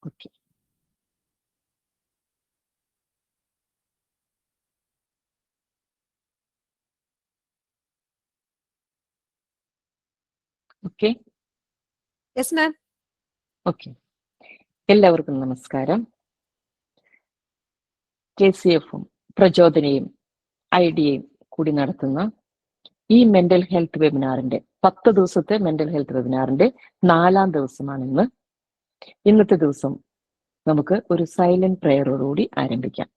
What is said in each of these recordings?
Okay. Okay. Yes, ma'am. Okay. എല്ലാവർക്കും നമസ്കാരം. KCF-ഉം പ്രചോദനയും ഐഡിയയും കൂടി നടത്തുന്ന ഈ മെന്റൽ ഹെൽത്ത് വെബിനാറിന്റെ 10 ദിവസത്തെ മെന്റൽ ഹെൽത്ത് വെബിനാറിന്റെ 4ാം ദിവസമാണ് ഇന്ന്. ഇന്നത്തെ ദിവസം നമുക്ക് ഒരു സൈലന്റ് പ്രയറോടുകൂടി ആരംഭിക്കാം.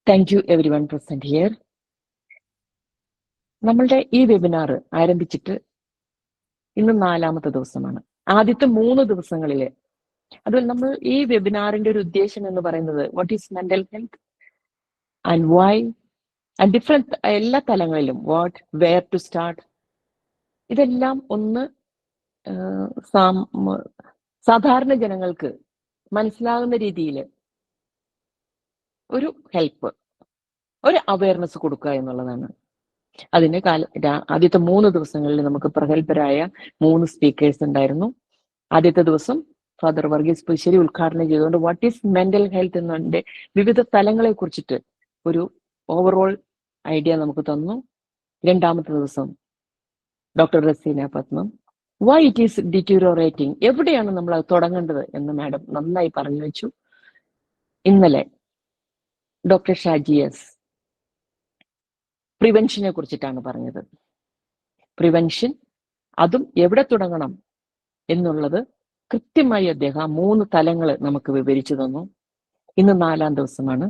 Thank you every one present here. നമ്മളുടെ ഈ വെബിനാർ ആരംഭിച്ചിട്ട് ഇന്ന് 4ാമത്തെ ദിവസമാണ്. ആദ്യത്തെ 3 ദിവസങ്ങളില് അതുപോലെ നമ്മൾ ഈ വെബിനാറിന്റെ ഒരു ഉദ്ദേശം എന്ന് പറയുന്നത് what is mental health and why and different എല്ലാ തലങ്ങളിലും വാട്ട് വെയർ ടു സ്റ്റാർട്ട്, ഇതെല്ലാം ഒന്ന് സാധാരണ ജനങ്ങൾക്ക് മനസ്സിലാകുന്ന രീതിയിൽ ഒരു ഹെൽപ്പ്, ഒരു അവയർനെസ് കൊടുക്കുക എന്നുള്ളതാണ്. അതിന് ആദ്യത്തെ 3 ദിവസങ്ങളിൽ നമുക്ക് പ്രഗത്ഭരായ 3 സ്പീക്കേഴ്സ് ഉണ്ടായിരുന്നു. ആദ്യത്തെ ദിവസം ഫാദർ വർഗീസ് പുശ്ശേരി ഉദ്ഘാടനം ചെയ്തുകൊണ്ട് വാട്ട് ഈസ് മെന്റൽ ഹെൽത്ത് എന്നതിന്റെ വിവിധ തലങ്ങളെ കുറിച്ചിട്ട് ഒരു ഓവറോൾ ഐഡിയ നമുക്ക് തന്നു. 2ാമത്തെ ദിവസം doctor Raseena Padmam why it is deteriorating, എവിടെയാണ് നമ്മൾ അത് തുടങ്ങേണ്ടത് എന്ന് മാഡം നന്നായി പറഞ്ഞു വെച്ചു. ഇന്നലെ ഡോക്ടർ ഷാജി എസ് പ്രിവെൻഷനെ കുറിച്ചിട്ടാണ് പറഞ്ഞത്. പ്രിവെൻഷൻ, അതും എവിടെ തുടങ്ങണം എന്നുള്ളത് കൃത്യമായി അദ്ദേഹം 3 തലങ്ങൾ നമുക്ക് വിവരിച്ചു തന്നു. ഇന്ന് 4ാം ദിവസമാണ്.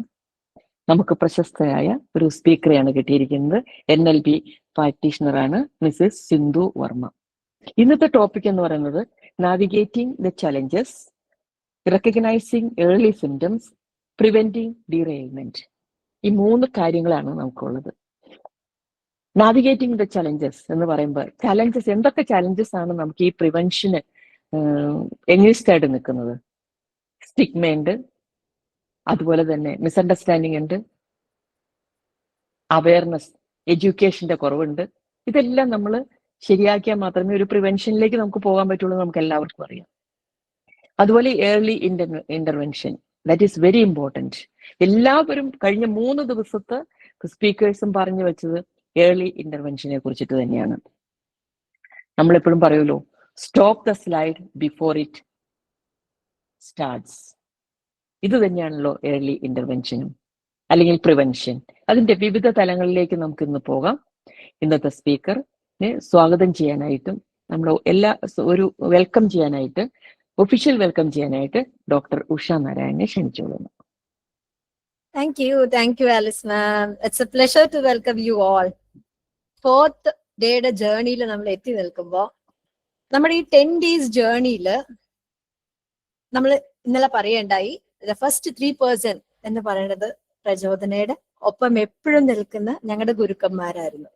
നമുക്ക് പ്രശസ്തയായ ഒരു സ്പീക്കറെയാണ് കിട്ടിയിരിക്കുന്നത്. NLP പ്രാക്ടീഷണറാണ് മിസ്സസ് സിന്ധു വർമ്മ. ഇന്നത്തെ ടോപ്പിക് എന്ന് പറയുന്നത് navigating the challenges, recognising early symptoms, preventing derailment. ഈ 3 കാര്യങ്ങളാണ് നമുക്കുള്ളത്. നാവിഗേറ്റിംഗ് ദ ചലഞ്ചസ് എന്ന് പറയുമ്പോൾ ചലഞ്ചസ്, എന്തൊക്കെ ചലഞ്ചസ് ആണ് നമുക്ക് ഈ പ്രിവെൻഷന് എഗെയിൻസ്റ്റ് ആയിട്ട് നിൽക്കുന്നത്? സ്റ്റിഗ്മയുണ്ട്, അതുപോലെ തന്നെ മിസ്അണ്ടർസ്റ്റാൻഡിങ് ഉണ്ട്, അവയർനെസ്, എഡ്യൂക്കേഷന്റെ കുറവുണ്ട്. ഇതെല്ലാം നമ്മൾ ശരിയാക്കിയാൽ മാത്രമേ ഒരു പ്രിവെൻഷനിലേക്ക് നമുക്ക് പോകാൻ പറ്റുള്ളൂ, നമുക്ക് എല്ലാവർക്കും അറിയാം. അതുപോലെ early intervention, that is very important. എല്ലാവരും കഴിഞ്ഞ 3 ദിവസത്തെ സ്പീക്കേഴ്സും പറഞ്ഞു വെച്ചത് ഏർലി ഇന്റർവെൻഷനെ കുറിച്ചിട്ട് തന്നെയാണ്. നമ്മളെപ്പോഴും പറയുമല്ലോ, stop the slide before it starts. ഇത് തന്നെയാണല്ലോ ഏർലി ഇന്റർവെൻഷനും അല്ലെങ്കിൽ പ്രിവെൻഷൻ. അതിന്റെ വിവിധ തലങ്ങളിലേക്ക് നമുക്ക് ഇന്ന് പോകാം. ഇന്നത്തെ സ്പീക്കറിനെ സ്വാഗതം ചെയ്യാനായിട്ടും നമ്മൾ ഒരു വെൽക്കം ചെയ്യാനായിട്ട്, ഒഫീഷ്യൽ വെൽക്കം ചെയ്യാനായിട്ട് ഡോക്ടർ ഉഷ നാരായണനെ ക്ഷണിച്ചോളുന്നു. Thank you, Alice ma'am. It's a pleasure to welcome you all. 4th ഡേയുടെ ജേർണിയിൽ നമ്മൾ എത്തി നിൽക്കുമ്പോൾ, നമ്മുടെ ഈ 10 days ജേർണിയിൽ നമ്മൾ ഇന്നലെ പറയേണ്ടായി, ദ ഫസ്റ്റ് 3% എന്ന് പറയുന്നത് പ്രചോദനയുടെ ഒപ്പം എപ്പോഴും നിൽക്കുന്ന ഞങ്ങളുടെ ഗുരുക്കന്മാരായിരുന്നു.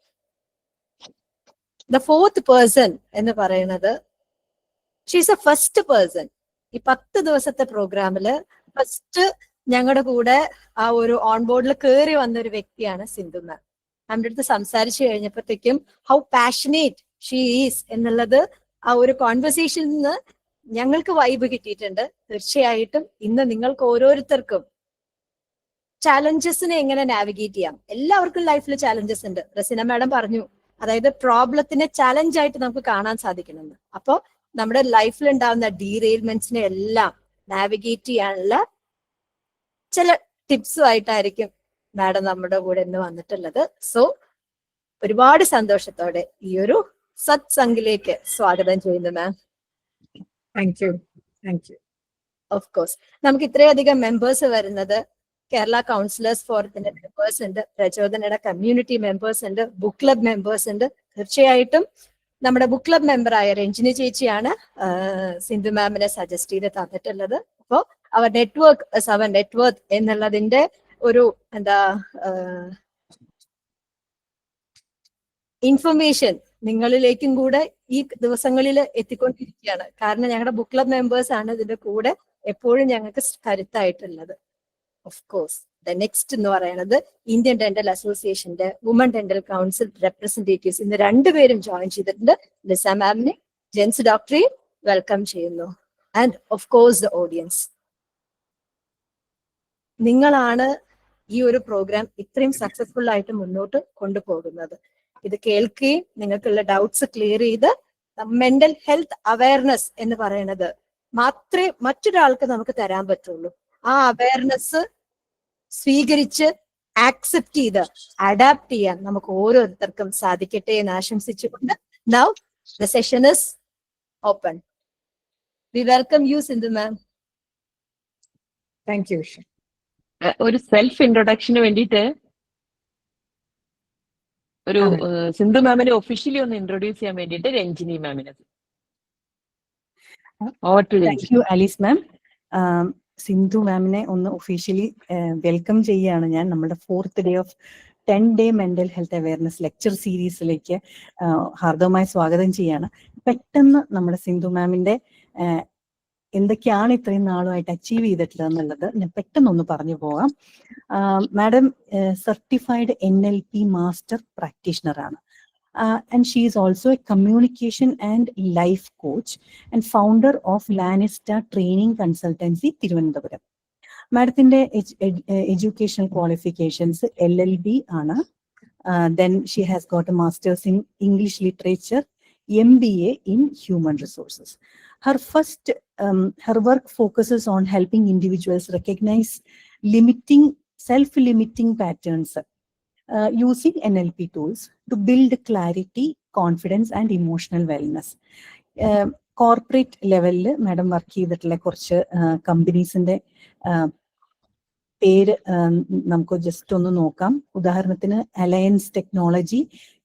ദ 4th person എന്ന് പറയുന്നത് ഷീസ് എ ഫസ്റ്റ് പേഴ്സൺ. ഈ 10 ദിവസത്തെ പ്രോഗ്രാമില് ഫസ്റ്റ് ഞങ്ങളുടെ കൂടെ ആ ഒരു ഓൺ ബോർഡിൽ കയറി വന്ന ഒരു വ്യക്തിയാണ് സിന്ധു മാം. നമ്മുടെ അടുത്ത് സംസാരിച്ചു കഴിഞ്ഞപ്പോഴത്തേക്കും ഹൗ പാഷനേറ്റ് ഷീ ഈസ് എന്നുള്ളത് ആ ഒരു കോൺവെർസേഷനിൽ നിന്ന് ഞങ്ങൾക്ക് വൈബ് കിട്ടിയിട്ടുണ്ട്. തീർച്ചയായിട്ടും ഇന്ന് നിങ്ങൾക്ക് ഓരോരുത്തർക്കും ചാലഞ്ചസിനെ എങ്ങനെ നാവിഗേറ്റ് ചെയ്യാം. എല്ലാവർക്കും ലൈഫിൽ ചാലഞ്ചസ് ഉണ്ട്. റസീന മാഡം പറഞ്ഞു, അതായത് പ്രോബ്ലത്തിനെ ചാലഞ്ച് ആയിട്ട് നമുക്ക് കാണാൻ സാധിക്കണമെന്ന്. അപ്പോൾ നമ്മുടെ ലൈഫിൽ ഉണ്ടാവുന്ന ഡീറെയിൽമെന്റ്സിനെ എല്ലാം നാവിഗേറ്റ് ചെയ്യാനുള്ള ചില ടിപ്സും ആയിട്ടായിരിക്കും മാഡം നമ്മുടെ കൂടെ ഇന്ന് വന്നിട്ടുള്ളത്. സോ ഒരുപാട് സന്തോഷത്തോടെ ഈ ഒരു സത്സംഗിലേക്ക് സ്വാഗതം ചെയ്യുന്നു ma'am. Thank you. Of course നമുക്ക് ഇത്രയധികം മെമ്പേഴ്സ് വരുന്നത് കേരള കൗൺസിലേഴ്സ് ഫോറത്തിന്റെ മെമ്പേഴ്സ് ഉണ്ട്, പ്രചോദനയുടെ കമ്മ്യൂണിറ്റി മെമ്പേഴ്സ് ഉണ്ട്, ബുക്ക് ക്ലബ് മെമ്പേഴ്സ് ഉണ്ട്. തീർച്ചയായിട്ടും നമ്മുടെ ബുക്ക് ക്ലബ് മെമ്പറായ രഞ്ജിനി ചേച്ചിയാണ് സിന്ധു മാമിനെ സജസ്റ്റ് ചെയ്ത് തന്നിട്ടുള്ളത്. അപ്പോൾ അവർ നെറ്റ്വർക്ക് എന്നുള്ളതിന്റെ ഒരു ഇൻഫർമേഷൻ നിങ്ങളിലേക്കും കൂടെ ഈ ദിവസങ്ങളിൽ എത്തിക്കൊണ്ടിരിക്കുകയാണ്. കാരണം ഞങ്ങളുടെ ബുക്ക് ക്ലബ് മെമ്പേഴ്സ് ആണ് ഇതിന്റെ കൂടെ എപ്പോഴും ഞങ്ങൾക്ക് കരുത്തായിട്ടുള്ളത്. ഓഫ് കോഴ്സ് ദ നെക്സ്റ്റ് എന്ന് പറയുന്നത് ഇന്ത്യൻ ഡെന്റൽ അസോസിയേഷന്റെ വുമൺ ഡെന്റൽ കൗൺസിൽ റെപ്രസെന്റേറ്റീവ്സ് ഇന്ന് രണ്ടുപേരും ജോയിൻ ചെയ്തിട്ടുണ്ട്. ലിസ മാമിനെ, ജെൻസ് ഡോക്ടറെയും വെൽക്കം ചെയ്യുന്നു. And of course the audience, നിങ്ങളാണ് ഈ ഒരു പ്രോഗ്രാം ഇത്രയും സക്സസ്ഫുൾ ആയിട്ട് മുന്നോട്ട് കൊണ്ടുപോകുന്നത്. ഇത് കേൾക്കുകയും നിങ്ങൾക്കുള്ള ഡൗട്ട്സ് ക്ലിയർ ചെയ്ത് മെന്റൽ ഹെൽത്ത് അവയർനെസ് എന്ന് പറയുന്നത് മാത്രമേ മറ്റൊരാൾക്ക് നമുക്ക് തരാൻ പറ്റുള്ളൂ. ആ അവയർനെസ് സ്വീകരിച്ച് ആക്സെപ്റ്റ് ചെയ്ത് അഡാപ്റ്റ് ചെയ്യാൻ നമുക്ക് ഓരോരുത്തർക്കും സാധിക്കട്ടെ എന്ന് ആശംസിച്ചുകൊണ്ട് now the session is open. We welcome you Sindhu ma'am. Thank you. ഒരു സെൽഫ് ഇൻട്രൊഡക്ഷന് വേണ്ടിയിട്ട് ഒരു സിന്ധു മാമിനെ ഒഫീഷ്യലി ഒന്ന് ഇൻട്രൊഡ്യൂസ് ചെയ്യാൻ വേണ്ടിയിട്ട് രഞ്ജിനി മാമിനെ. Thank you Alice ma'am. Sindhu മാമിനെ ഒന്ന് ഒഫീഷ്യലി വെൽക്കം ചെയ്യുകയാണ് ഞാൻ നമ്മുടെ 4th day of 10-day mental health awareness lecture സീരീസിലേക്ക് ഹാർദവമായി സ്വാഗതം ചെയ്യാണ്. പെട്ടെന്ന് നമ്മുടെ സിന്ധു മാമിന്റെ എന്തൊക്കെയാണ് ഇത്രയും നാളുമായിട്ട് അച്ചീവ് ചെയ്തിട്ടുള്ളത് എന്നുള്ളത് ഞാൻ പെട്ടെന്നൊന്ന് പറഞ്ഞു പോകാം. Madam certified NLP master practitioner ആണ്. And she is also a communication and life coach and founder of Lanista Training Consultancy, Thiruvananthapuram. Madam's educational qualifications LLB ആണ്. Then she has got a master's in English literature, MBA in human resources. Her work focuses on helping individuals recognize self-limiting patterns using NLP tools to build clarity, confidence and emotional wellness. Corporate level madam work ചെയ്തിട്ടുള്ള കുറച്ച് കമ്പനീസിന്റെ പേര് നമുക്ക് just ഒന്ന് നോക്കാം. ഉദാഹരണത്തിന് alliance technology,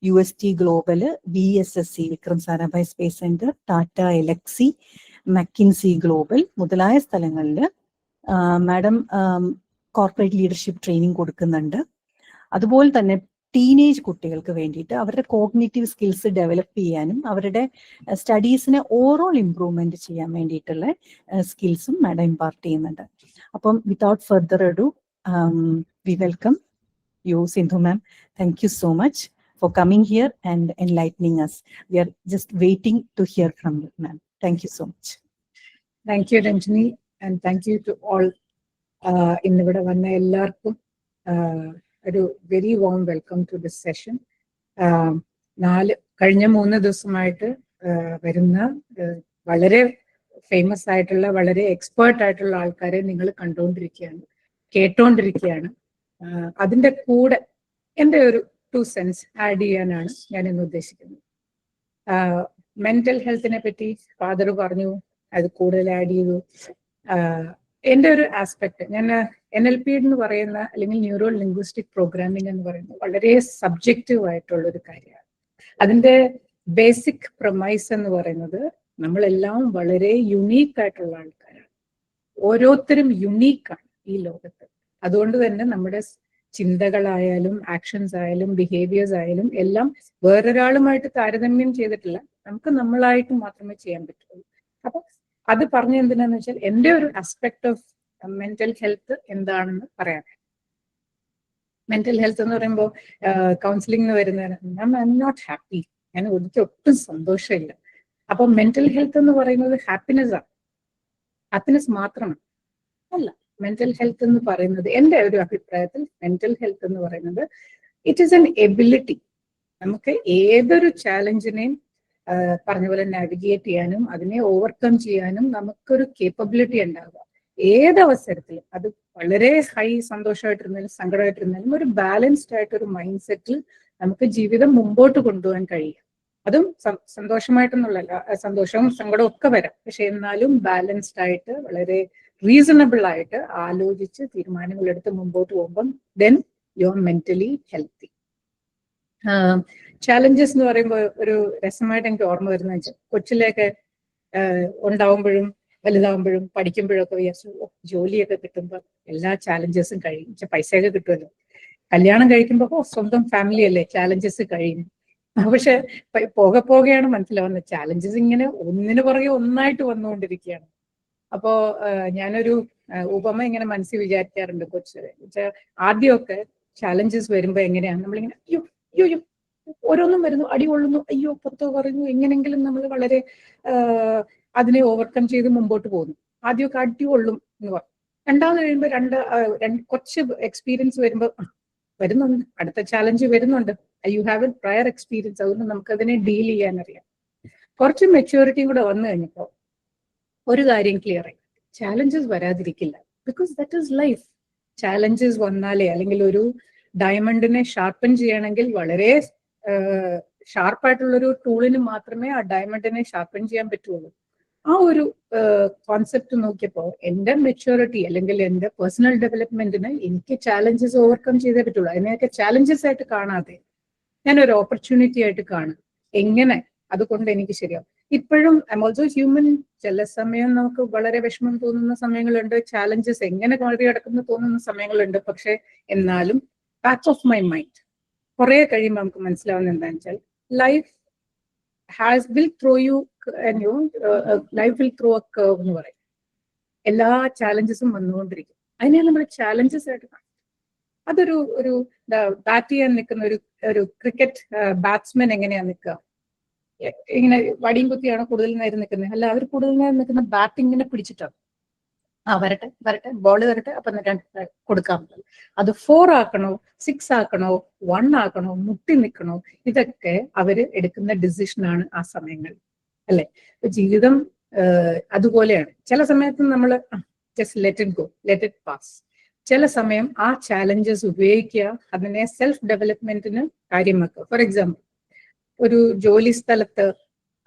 UST global, VSSC Vikram Sarabhai space centre, Tata Elxsi, McKinsey global മുതലായ സ്ഥലങ്ങളിൽ madam corporate leadership training കൊടുക്കുന്നുണ്ട്. അതുപോലെ തന്നെ ടീനേജ് കുട്ടികൾക്ക് വേണ്ടിയിട്ട് അവരുടെ കോഗ്നിറ്റീവ് സ്കിൽസ് ഡെവലപ്പ് ചെയ്യാനും അവരുടെ സ്റ്റഡീസിനെ ഓവറോൾ ഇംപ്രൂവ്മെന്റ് ചെയ്യാൻ വേണ്ടിയിട്ടുള്ള സ്കിൽസും മാഡം ഇമ്പാർട്ട് ചെയ്യുന്നുണ്ട്. അപ്പം without further ado we welcome you Sindhu ma'am. Thank you so much for coming here and enlightening us. We are just waiting to hear from you, ma'am. Thank you so much. Thank you, Ranjini, and thank you to all. ഇന്നിവിടെ വന്ന എല്ലാവർക്കും ഒരു very warm welcome to this session. കഴിഞ്ഞ 3 ദിവസമായിട്ട് വരുന്ന വളരെ famous ആയിട്ടുള്ള വളരെ എക്സ്പേർട്ട് ആയിട്ടുള്ള ആൾക്കാരെ നിങ്ങൾ കണ്ടുകൊണ്ടിരിക്കുകയാണ്, കേട്ടോണ്ടിരിക്കുകയാണ്. അതിൻ്റെ കൂടെ എൻ്റെ ഒരു 2 cents ആഡ് ചെയ്യാനാണ് ഞാൻ ഇന്ന് ഉദ്ദേശിക്കുന്നത്. മെന്റൽ ഹെൽത്തിനെ പറ്റി ഫാദർ പറഞ്ഞു, അത് കൂടുതൽ ആഡ് ചെയ്തു. എൻ്റെ ഒരു ആസ്പെക്ട്, ഞാൻ NLP എന്ന് പറയുന്ന അല്ലെങ്കിൽ ന്യൂറോ ലിംഗ്വിസ്റ്റിക് പ്രോഗ്രാമിംഗ് എന്ന് പറയുന്നത് വളരെ സബ്ജക്റ്റീവ് ആയിട്ടുള്ള ഒരു കാര്യമാണ്. അതിൻ്റെ ബേസിക് പ്രൊമൈസ് എന്ന് പറയുന്നത് നമ്മളെല്ലാം വളരെ യുണീക്ക് ആയിട്ടുള്ള ആൾക്കാരാണ്. ഓരോരുത്തരും യുണീക്കാണ് ഈ ലോകത്ത്. അതുകൊണ്ട് തന്നെ നമ്മുടെ ചിന്തകളായാലും ആക്ഷൻസ് ആയാലും ബിഹേവിയേഴ്സ് ആയാലും എല്ലാം വേറൊരാളുമായിട്ട് താരതമ്യം ചെയ്തിട്ടില്ല, നമുക്ക് നമ്മളായിട്ട് മാത്രമേ ചെയ്യാൻ പറ്റുള്ളൂ. അപ്പൊ അത് പറഞ്ഞ എന്തിനാന്ന് വെച്ചാൽ എൻ്റെ ഒരു ആസ്പെക്ട് ഓഫ് മെന്റൽ ഹെൽത്ത് എന്താണെന്ന് പറയാം. മെന്റൽ ഹെൽത്ത് എന്ന് പറയുമ്പോൾ കൗൺസിലിംഗ് വരുന്നവരാണ്, ഐ എം നോട്ട് ഹാപ്പി, ഞാൻ എനിക്ക് ഒട്ടും സന്തോഷമില്ല. അപ്പൊ മെന്റൽ ഹെൽത്ത് എന്ന് പറയുന്നത് ഹാപ്പിനെസ് ആണ്. ഹാപ്പിനെസ് മാത്രമാണ് അല്ല. മെന്റൽ ഹെൽത്ത് എന്ന് പറയുന്നത് എൻ്റെ ഒരു അഭിപ്രായത്തിൽ മെന്റൽ ഹെൽത്ത് എന്ന് പറയുന്നത് ഇറ്റ് ഈസ് എൻ എബിലിറ്റി. നമുക്ക് ഏതൊരു ചാലഞ്ചിനെയും പറഞ്ഞ പോലെ നാവിഗേറ്റ് ചെയ്യാനും അതിനെ ഓവർകം ചെയ്യാനും നമുക്കൊരു കേപ്പബിലിറ്റി ഉണ്ടാവുക. ഏതവസരത്തിലും അത് വളരെ ഹൈ സന്തോഷമായിട്ടിരുന്നാലും സങ്കടമായിട്ടിരുന്നാലും ഒരു ബാലൻസ്ഡ് ആയിട്ടൊരു മൈൻഡ് സെറ്റിൽ നമുക്ക് ജീവിതം മുമ്പോട്ട് കൊണ്ടുപോകാൻ കഴിയും. അതും സന്തോഷമായിട്ടൊന്നുള്ളല്ല, സന്തോഷവും സങ്കടവും ഒക്കെ വരാം. പക്ഷെ എന്നാലും ബാലൻസ്ഡ് ആയിട്ട് വളരെ റീസണബിൾ ആയിട്ട് ആലോചിച്ച് തീരുമാനങ്ങൾ എടുത്ത് മുമ്പോട്ട് പോകുമ്പം then you are mentally healthy. Challenges എന്ന് പറയുമ്പോൾ ഒരു രസമായിട്ട് എനിക്ക് ഓർമ്മ വരുന്ന വെച്ചാൽ കൊച്ചിലേക്ക് ഉണ്ടാവുമ്പോഴും വലുതാവുമ്പോഴും പഠിക്കുമ്പോഴൊക്കെ വിചാരിച്ചു ജോലിയൊക്കെ കിട്ടുമ്പോൾ എല്ലാ ചാലഞ്ചസും കഴിയും, പൈസയൊക്കെ കിട്ടുമല്ലോ. കല്യാണം കഴിക്കുമ്പോൾ സ്വന്തം ഫാമിലി അല്ലേ, ചാലഞ്ചസ് കഴിയും. പക്ഷെ പോകെ പോകെയാണ് മനസ്സിലാവുന്നത് ചാലഞ്ചസ് ഇങ്ങനെ ഒന്നിനു പുറകെ ഒന്നായിട്ട് വന്നുകൊണ്ടിരിക്കുകയാണ്. അപ്പോ ഞാനൊരു ഉപമ ഇങ്ങനെ മനസ്സിൽ വിചാരിക്കാറുണ്ട് കൊച്ചു. ആദ്യമൊക്കെ ചാലഞ്ചസ് വരുമ്പോ എങ്ങനെയാണ് നമ്മളിങ്ങനെ അയ്യോ അയ്യോ അയ്യോ ഓരോന്നും വരുന്നു, അടി കൊള്ളുന്നു, അയ്യോ പുറത്തോ പറയുന്നു, എങ്ങനെങ്കിലും നമ്മൾ വളരെ അതിനെ ഓവർകം ചെയ്ത് മുമ്പോട്ട് പോകുന്നു. ആദ്യമൊക്കെ അടി കൊള്ളും എന്ന് പറഞ്ഞു. രണ്ടാമത് കഴിയുമ്പോൾ കുറച്ച് എക്സ്പീരിയൻസ് വരുമ്പോൾ വരുന്നുണ്ട്, അടുത്ത ചാലഞ്ച് വരുന്നുണ്ട്, you have A prior experience, അതുകൊണ്ട് നമുക്കതിനെ ഡീൽ ചെയ്യാൻ അറിയാം. കുറച്ച് മെച്യൂരിറ്റിയും കൂടെ വന്നു കഴിഞ്ഞപ്പോൾ ഒരു കാര്യം ക്ലിയർ ആയി, ചാലഞ്ചസ് വരാതിരിക്കില്ല. Because that is life. Challenges വന്നാലേ, അല്ലെങ്കിൽ ഒരു ഡയമണ്ടിനെ ഷാർപ്പൻ ചെയ്യണമെങ്കിൽ വളരെ ഷാർപ്പായിട്ടുള്ളൊരു ടൂളിന് മാത്രമേ ആ ഡയമണ്ടിനെ ഷാർപ്പൻ ചെയ്യാൻ പറ്റുള്ളൂ. ആ ഒരു കോൺസെപ്റ്റ് നോക്കിയപ്പോൾ എൻ്റെ മെച്യൂരിറ്റി അല്ലെങ്കിൽ എൻ്റെ പേഴ്സണൽ ഡെവലപ്മെന്റിന് എനിക്ക് ചാലഞ്ചസ് ഓവർകം ചെയ്തേ പറ്റുള്ളൂ. അതിനെയൊക്കെ ചാലഞ്ചസ് ആയിട്ട് കാണാതെ ഞാനൊരു ഓപ്പർച്യൂണിറ്റി ആയിട്ട് കാണും. എങ്ങനെ അതുകൊണ്ട് എനിക്ക് ശരിയാവും. ഇപ്പോഴും ഐ എം ഓൾസോ ഹ്യൂമൻ. ചില സമയം നമുക്ക് വളരെ വിഷമം തോന്നുന്ന സമയങ്ങളുണ്ട്, ചാലഞ്ചസ് എങ്ങനെ മറികടക്കുന്നു തോന്നുന്ന സമയങ്ങളുണ്ട്. പക്ഷെ എന്നാലും ബാക്ക് ഓഫ് മൈ മൈൻഡ് കുറെ കഴിയുമ്പോൾ നമുക്ക് മനസ്സിലാവുന്ന എന്താണെന്ന് വെച്ചാൽ life will throw you, and life will throw a curve എന്ന് പറയും. എല്ലാ ചാലഞ്ചസും വന്നുകൊണ്ടിരിക്കും. അതിനെ നമ്മൾ ചാലഞ്ചസ് ആയിട്ട് കാണും. അതൊരു ബാറ്റ് ചെയ്യാൻ നിൽക്കുന്ന ഒരു ക്രിക്കറ്റ് ബാറ്റ്സ്മാൻ എങ്ങനെയാ നിൽക്കുക? ഇങ്ങനെ വടിയും കുത്തിയാണോ കൂടുതൽ നേരം നിൽക്കുന്നത്? അല്ല, അവർ കൂടുതൽ നേരം നിൽക്കുന്ന ബാറ്റ് ഇങ്ങനെ പിടിച്ചിട്ടാണ്. വരട്ടെ ബോൾ വരട്ടെ, അപ്പൊ കൊടുക്കാൻ പറ്റും. അത് 4 ആക്കണോ 6 ആക്കണോ 1 ആക്കണോ, മുട്ടി നിൽക്കണോ, ഇതൊക്കെ അവര് എടുക്കുന്ന ഡിസിഷനാണ് ആ സമയങ്ങളിൽ, അല്ലെ? ജീവിതം അതുപോലെയാണ്. ചില സമയത്ത് നമ്മൾ just let it go, let it pass. ചില സമയം ആ ചാലഞ്ചസ് ഉപയോഗിക്കുക, അതിനെ സെൽഫ് ഡെവലപ്മെന്റിന് കാര്യമാക്കുക. ഫോർ എക്സാമ്പിൾ, ഒരു ജോലി സ്ഥലത്ത്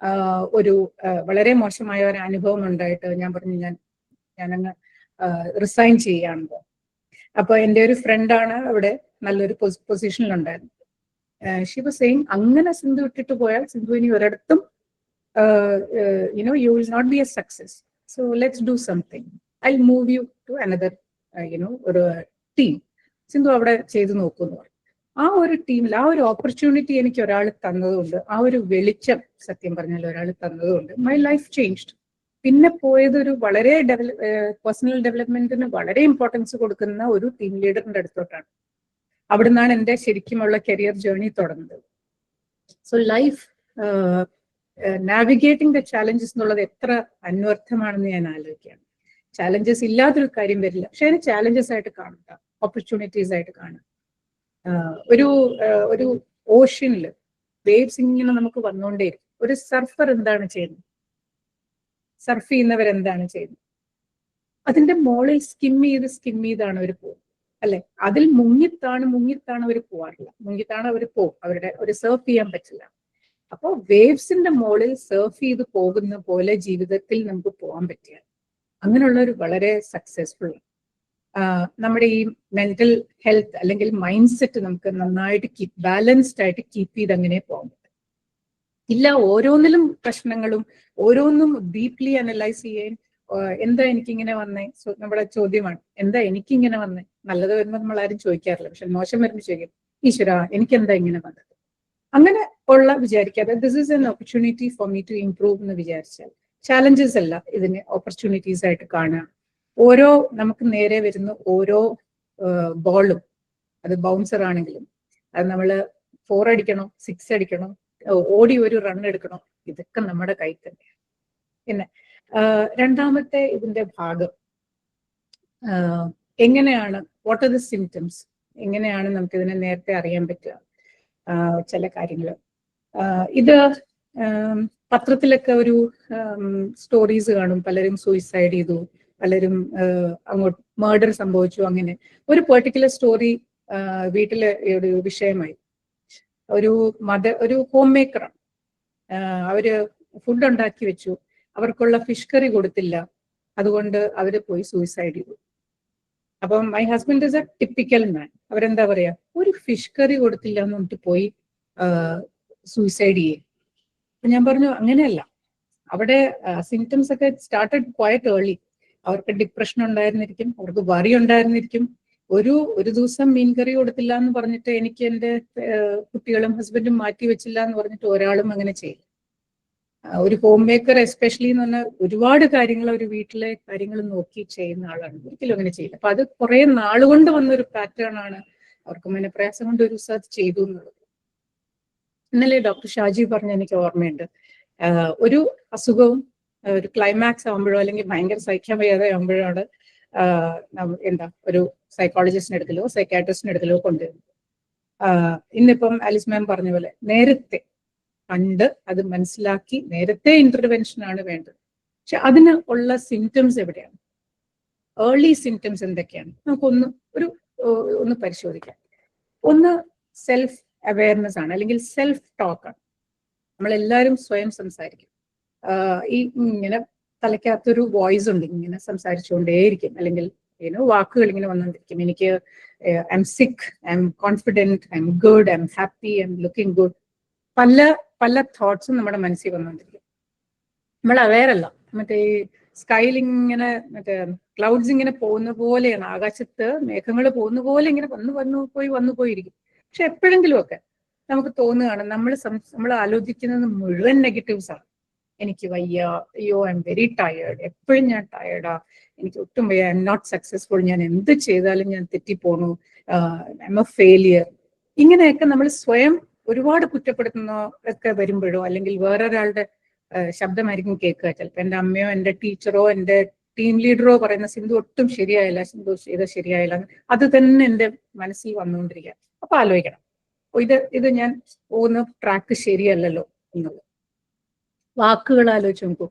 ഒരു വളരെ മോശമായ ഒരു അനുഭവം ഉണ്ടായിട്ട് ഞാൻ പറഞ്ഞു ഞാനങ്ങ് റിസൈൻ ചെയ്യാണല്ലോ. അപ്പൊ എൻ്റെ ഒരു ഫ്രണ്ടാണ് അവിടെ നല്ലൊരു പൊസിഷനിലുണ്ടായിരുന്നു. ഷി വാസ് സെയിങ്, അങ്ങനെ സിന്ധു ഇട്ടിട്ട് പോയാൽ സിന്ധു ഇനി ഒരിടത്തും you will not be a success, so let's do something, I move you to another ഒരു ടീം, സിന്ധു അവിടെ ചെയ്തു നോക്കുന്നു പറഞ്ഞു. ആ ഒരു ടീമിൽ ആ ഒരു ഓപ്പർച്യൂണിറ്റി എനിക്ക് ഒരാൾ തന്നതുകൊണ്ട്, ആ ഒരു വെളിച്ചം സത്യം പറഞ്ഞാൽ ഒരാൾ തന്നതുകൊണ്ട് മൈ ലൈഫ് ചേഞ്ച്ഡ്. പിന്നെ പോയത് ഒരു വളരെ പേഴ്സണൽ ഡെവലപ്മെന്റിന് വളരെ ഇമ്പോർട്ടൻസ് കൊടുക്കുന്ന ഒരു ടീം ലീഡറിന്റെ അടുത്തോട്ടാണ്. അവിടെ നിന്നാണ് എൻ്റെ ശരിക്കുമുള്ള കരിയർ ജേർണി തുടങ്ങുന്നത്. So life navigating the challenges എന്നുള്ളത് എത്ര അന്വർത്ഥമാണെന്ന് ഞാൻ ആലോചിക്കുകയാണ്. ചാലഞ്ചസ് ഇല്ലാത്തൊരു കാര്യം വരില്ല, പക്ഷെ അതിന് ചാലഞ്ചസ് ആയിട്ട് കാണുക, ഓപ്പർച്യൂണിറ്റീസ് ആയിട്ട് കാണുക. ഒരു ഓഷ്യനിൽ വേവ്സ് ഇങ്ങനെ നമുക്ക് വന്നുകൊണ്ടേയിരിക്കും. ഒരു സർഫർ എന്താണ് ചെയ്യുന്നത്? സർഫ് ചെയ്യുന്നവരെന്താണ് ചെയ്യുന്നത്? അതിന്റെ മോളിൽ സ്കിം ചെയ്താണ് അവർ പോകും, അല്ലെ? അതിൽ മുങ്ങിത്താണ് അവർ പോവാറില്ല. മുങ്ങിത്താണ് അവർ പോകും, അവരുടെ ഒരു സർഫ് ചെയ്യാൻ പറ്റില്ല. അപ്പോൾ വേവ്സിന്റെ മോളിൽ സർഫ് ചെയ്ത് പോകുന്ന പോലെ ജീവിതത്തിൽ നമുക്ക് പോകാൻ പറ്റിയ അങ്ങനെയുള്ള ഒരു വളരെ സക്സസ്ഫുൾ നമ്മുടെ ഈ മെന്റൽ ഹെൽത്ത് അല്ലെങ്കിൽ മൈൻഡ് സെറ്റ് നമുക്ക് നന്നായിട്ട് ബാലൻസ്ഡ് ആയിട്ട് കീപ്പ് ചെയ്ത് അങ്ങനെ പോകാൻ പറ്റും. ഇല്ല, ഓരോന്നിലും പ്രശ്നങ്ങളും ഓരോന്നും ഡീപ്ലി അനലൈസ് ചെയ്യാൻ എന്താ എനിക്കിങ്ങനെ വന്നേ, നമ്മുടെ ചോദ്യമാണ്, എന്താ എനിക്കിങ്ങനെ വന്നേ? നല്ലത് വരുമ്പോൾ നമ്മൾ ആരും ചോദിക്കാറില്ല, പക്ഷെ മോശം വരുമ്പോൾ ചോദിക്കും, ഈശ്വര എനിക്കെന്താ ഇങ്ങനെ വന്നത്? അങ്ങനെ ഉള്ള വിചാരിക്കാതെ this is an opportunity for me to improve എന്ന് വിചാരിച്ചാൽ ചാലഞ്ചസ് അല്ല, ഇതിനെ ഓപ്പർച്യൂണിറ്റീസ് ആയിട്ട് കാണുക. ഓരോ നമുക്ക് നേരെ വരുന്ന ഓരോ ബോളും, അത് ബൗൺസർ ആണെങ്കിലും അത് നമ്മൾ 4 അടിക്കണോ 6 അടിക്കണോ, ഓടി ഒരു റൺ എടുക്കണോ, ഇതൊക്കെ നമ്മുടെ കൈ തന്നെ. പിന്നെ രണ്ടാമത്തെ ഇതിന്റെ ഭാഗം എങ്ങനെയാണ്, വാട്ട് ആർ ദ സിംറ്റംസ്, എങ്ങനെയാണ് നമുക്ക് ഇതിനെ നേരത്തെ അറിയാൻ പറ്റുക? ചില കാര്യങ്ങൾ ഇത് പത്രത്തിലൊക്കെ ഒരു സ്റ്റോറീസ് കാണും, പലരും സൂയിസൈഡ് ചെയ്തു, പലരും അങ്ങോട്ട് മർഡർ സംഭവിച്ചു. അങ്ങനെ ഒരു പെർട്ടിക്കുലർ സ്റ്റോറി വീട്ടിലെ ഒരു വിഷയമായി. ഒരു ഹോം മേക്കറാണ്, അവര് ഫുഡ് ഉണ്ടാക്കി വെച്ചു, അവർക്കുള്ള ഫിഷ് കറി കൊടുത്തില്ല, അതുകൊണ്ട് അവര് പോയി സൂയിസൈഡ് ചെയ്തു. അപ്പം my husband is a typical man. അവരെന്താ പറയാ, ഒരു ഫിഷ് കറി കൊടുത്തില്ല എന്ന് പറഞ്ഞിട്ട് പോയി സൂയിസൈഡ് ചെയ്യും. അപ്പൊ ഞാൻ പറഞ്ഞു അങ്ങനെയല്ല, അവിടെ സിംറ്റംസ് ഒക്കെ സ്റ്റാർട്ടഡ് ക്വയറ്റ് ഏർലി. അവർക്ക് ഡിപ്രഷൻ ഉണ്ടായിരുന്നിരിക്കും, അവർക്ക് വറി ഉണ്ടായിരുന്നിരിക്കും, ഒരു ദിവസം മീൻകറി കൊടുത്തില്ല എന്ന് പറഞ്ഞിട്ട് എനിക്ക് എൻ്റെ കുട്ടികളും ഹസ്ബൻഡും മാറ്റി വെച്ചില്ല എന്ന് പറഞ്ഞിട്ട് ഒരാളും അങ്ങനെ ചെയ്യില്ല. ഒരു ഹോം മേക്കർ എസ്പെഷ്യലി എന്ന് പറഞ്ഞാൽ ഒരുപാട് കാര്യങ്ങൾ ഒരു വീട്ടിലെ കാര്യങ്ങൾ നോക്കി ചെയ്യുന്ന ആളാണ്. ഒരിക്കലും അങ്ങനെ ചെയ്യില്ല. അപ്പൊ അത് കുറെ നാളുകൊണ്ട് വന്നൊരു പാറ്റേൺ ആണ്. അവർക്ക് മനഃപ്രയാസം കൊണ്ട് ഒരു റിസർച്ച് ചെയ്തു എന്നുള്ളത്. ഇന്നലെ ഡോക്ടർ ഷാജി പറഞ്ഞ എനിക്ക് ഓർമ്മയുണ്ട്. ഒരു അസുഖവും ഒരു ക്ലൈമാക്സ് ആകുമ്പോഴോ അല്ലെങ്കിൽ ഭയങ്കര സഹിക്കാൻ വയ്യാതെ ആകുമ്പോഴാണ് എന്താ ഒരു സൈക്കോളജിസ്റ്റിന്റെ അടുക്കലോ സൈക്കാട്രിസ്റ്റിന്റെ അടുക്കലോ കൊണ്ടുവരുന്നത്. ഇന്നിപ്പം ആലിസ് മാം പറഞ്ഞ പോലെ നേരത്തെ കണ്ട് അത് മനസ്സിലാക്കി നേരത്തെ ഇന്റർവെൻഷൻ ആണ് വേണ്ടത്. പക്ഷെ അതിന് ഉള്ള സിംറ്റംസ് എവിടെയാണ്, ഏർലി സിംറ്റംസ് എന്തൊക്കെയാണ്, ഒന്ന് പരിശോധിക്കാം. ഒന്ന് സെൽഫ് അവെയർനെസ് ആണ്, അല്ലെങ്കിൽ സെൽഫ് ടോക്ക് ആണ്. നമ്മളെല്ലാവരും സ്വയം സംസാരിക്കും. ഈ ഇങ്ങനെ തലയ്ക്കകത്തൊരു വോയിസ് ഉണ്ട്, ഇങ്ങനെ സംസാരിച്ചുകൊണ്ടേയിരിക്കും, അല്ലെങ്കിൽ വാക്കുകൾ ഇങ്ങനെ വന്നുകൊണ്ടിരിക്കും. എനിക്ക് I M sick, I M confident, I M good, I am happy, I am looking good. പല തോട്ട്സും നമ്മുടെ മനസ്സിൽ വന്നുകൊണ്ടിരിക്കും. നമ്മൾ അവെയർ അല്ല. മറ്റേ ഈ സ്കൈയിൽ ഇങ്ങനെ മറ്റേ ക്ലൗഡ്സ് ഇങ്ങനെ പോകുന്ന പോലെയാണ്, ആകാശത്ത് മേഘങ്ങൾ പോകുന്ന പോലെ ഇങ്ങനെ വന്നു പോയിരിക്കും. പക്ഷെ എപ്പോഴെങ്കിലും ഒക്കെ നമുക്ക് തോന്നുകയാണ് നമ്മൾ ആലോചിക്കുന്നത് മുഴുവൻ നെഗറ്റീവ്സ് ആണ്. എനിക്ക് വയ്യ, അയ്യോ ഐ എം വെരി ടയേർഡ്, എപ്പോഴും ഞാൻ ടയേർഡാ, എനിക്ക് ഒട്ടും വയ്യ, ഐ എം നോട്ട് സക്സസ്ഫുൾ, ഞാൻ എന്ത് ചെയ്താലും ഞാൻ തെറ്റിപ്പോണു, ഐ എം എ ഫെയിലിയർ. ഇങ്ങനെയൊക്കെ നമ്മൾ സ്വയം ഒരുപാട് കുറ്റപ്പെടുത്തുന്ന ഒക്കെ വരുമ്പോഴോ, അല്ലെങ്കിൽ വേറൊരാളുടെ ശബ്ദമായിരിക്കും കേൾക്കുക. ചിലപ്പോൾ എൻ്റെ അമ്മയോ എൻ്റെ ടീച്ചറോ എൻ്റെ ടീം ലീഡറോ പറയുന്ന സിന്ധു ഒട്ടും ശരിയായില്ല, സിന്ധു ചെയ്ത ശരിയായില്ല, അത് തന്നെ എൻ്റെ മനസ്സിൽ വന്നുകൊണ്ടിരിക്കുക. അപ്പൊ ആലോചിക്കണം, ഇത് ഞാൻ പോകുന്ന ട്രാക്ക് ശരിയല്ലല്ലോ എന്നുള്ളത്. വാക്കുകൾ ആലോചിച്ച് നോക്കൂ.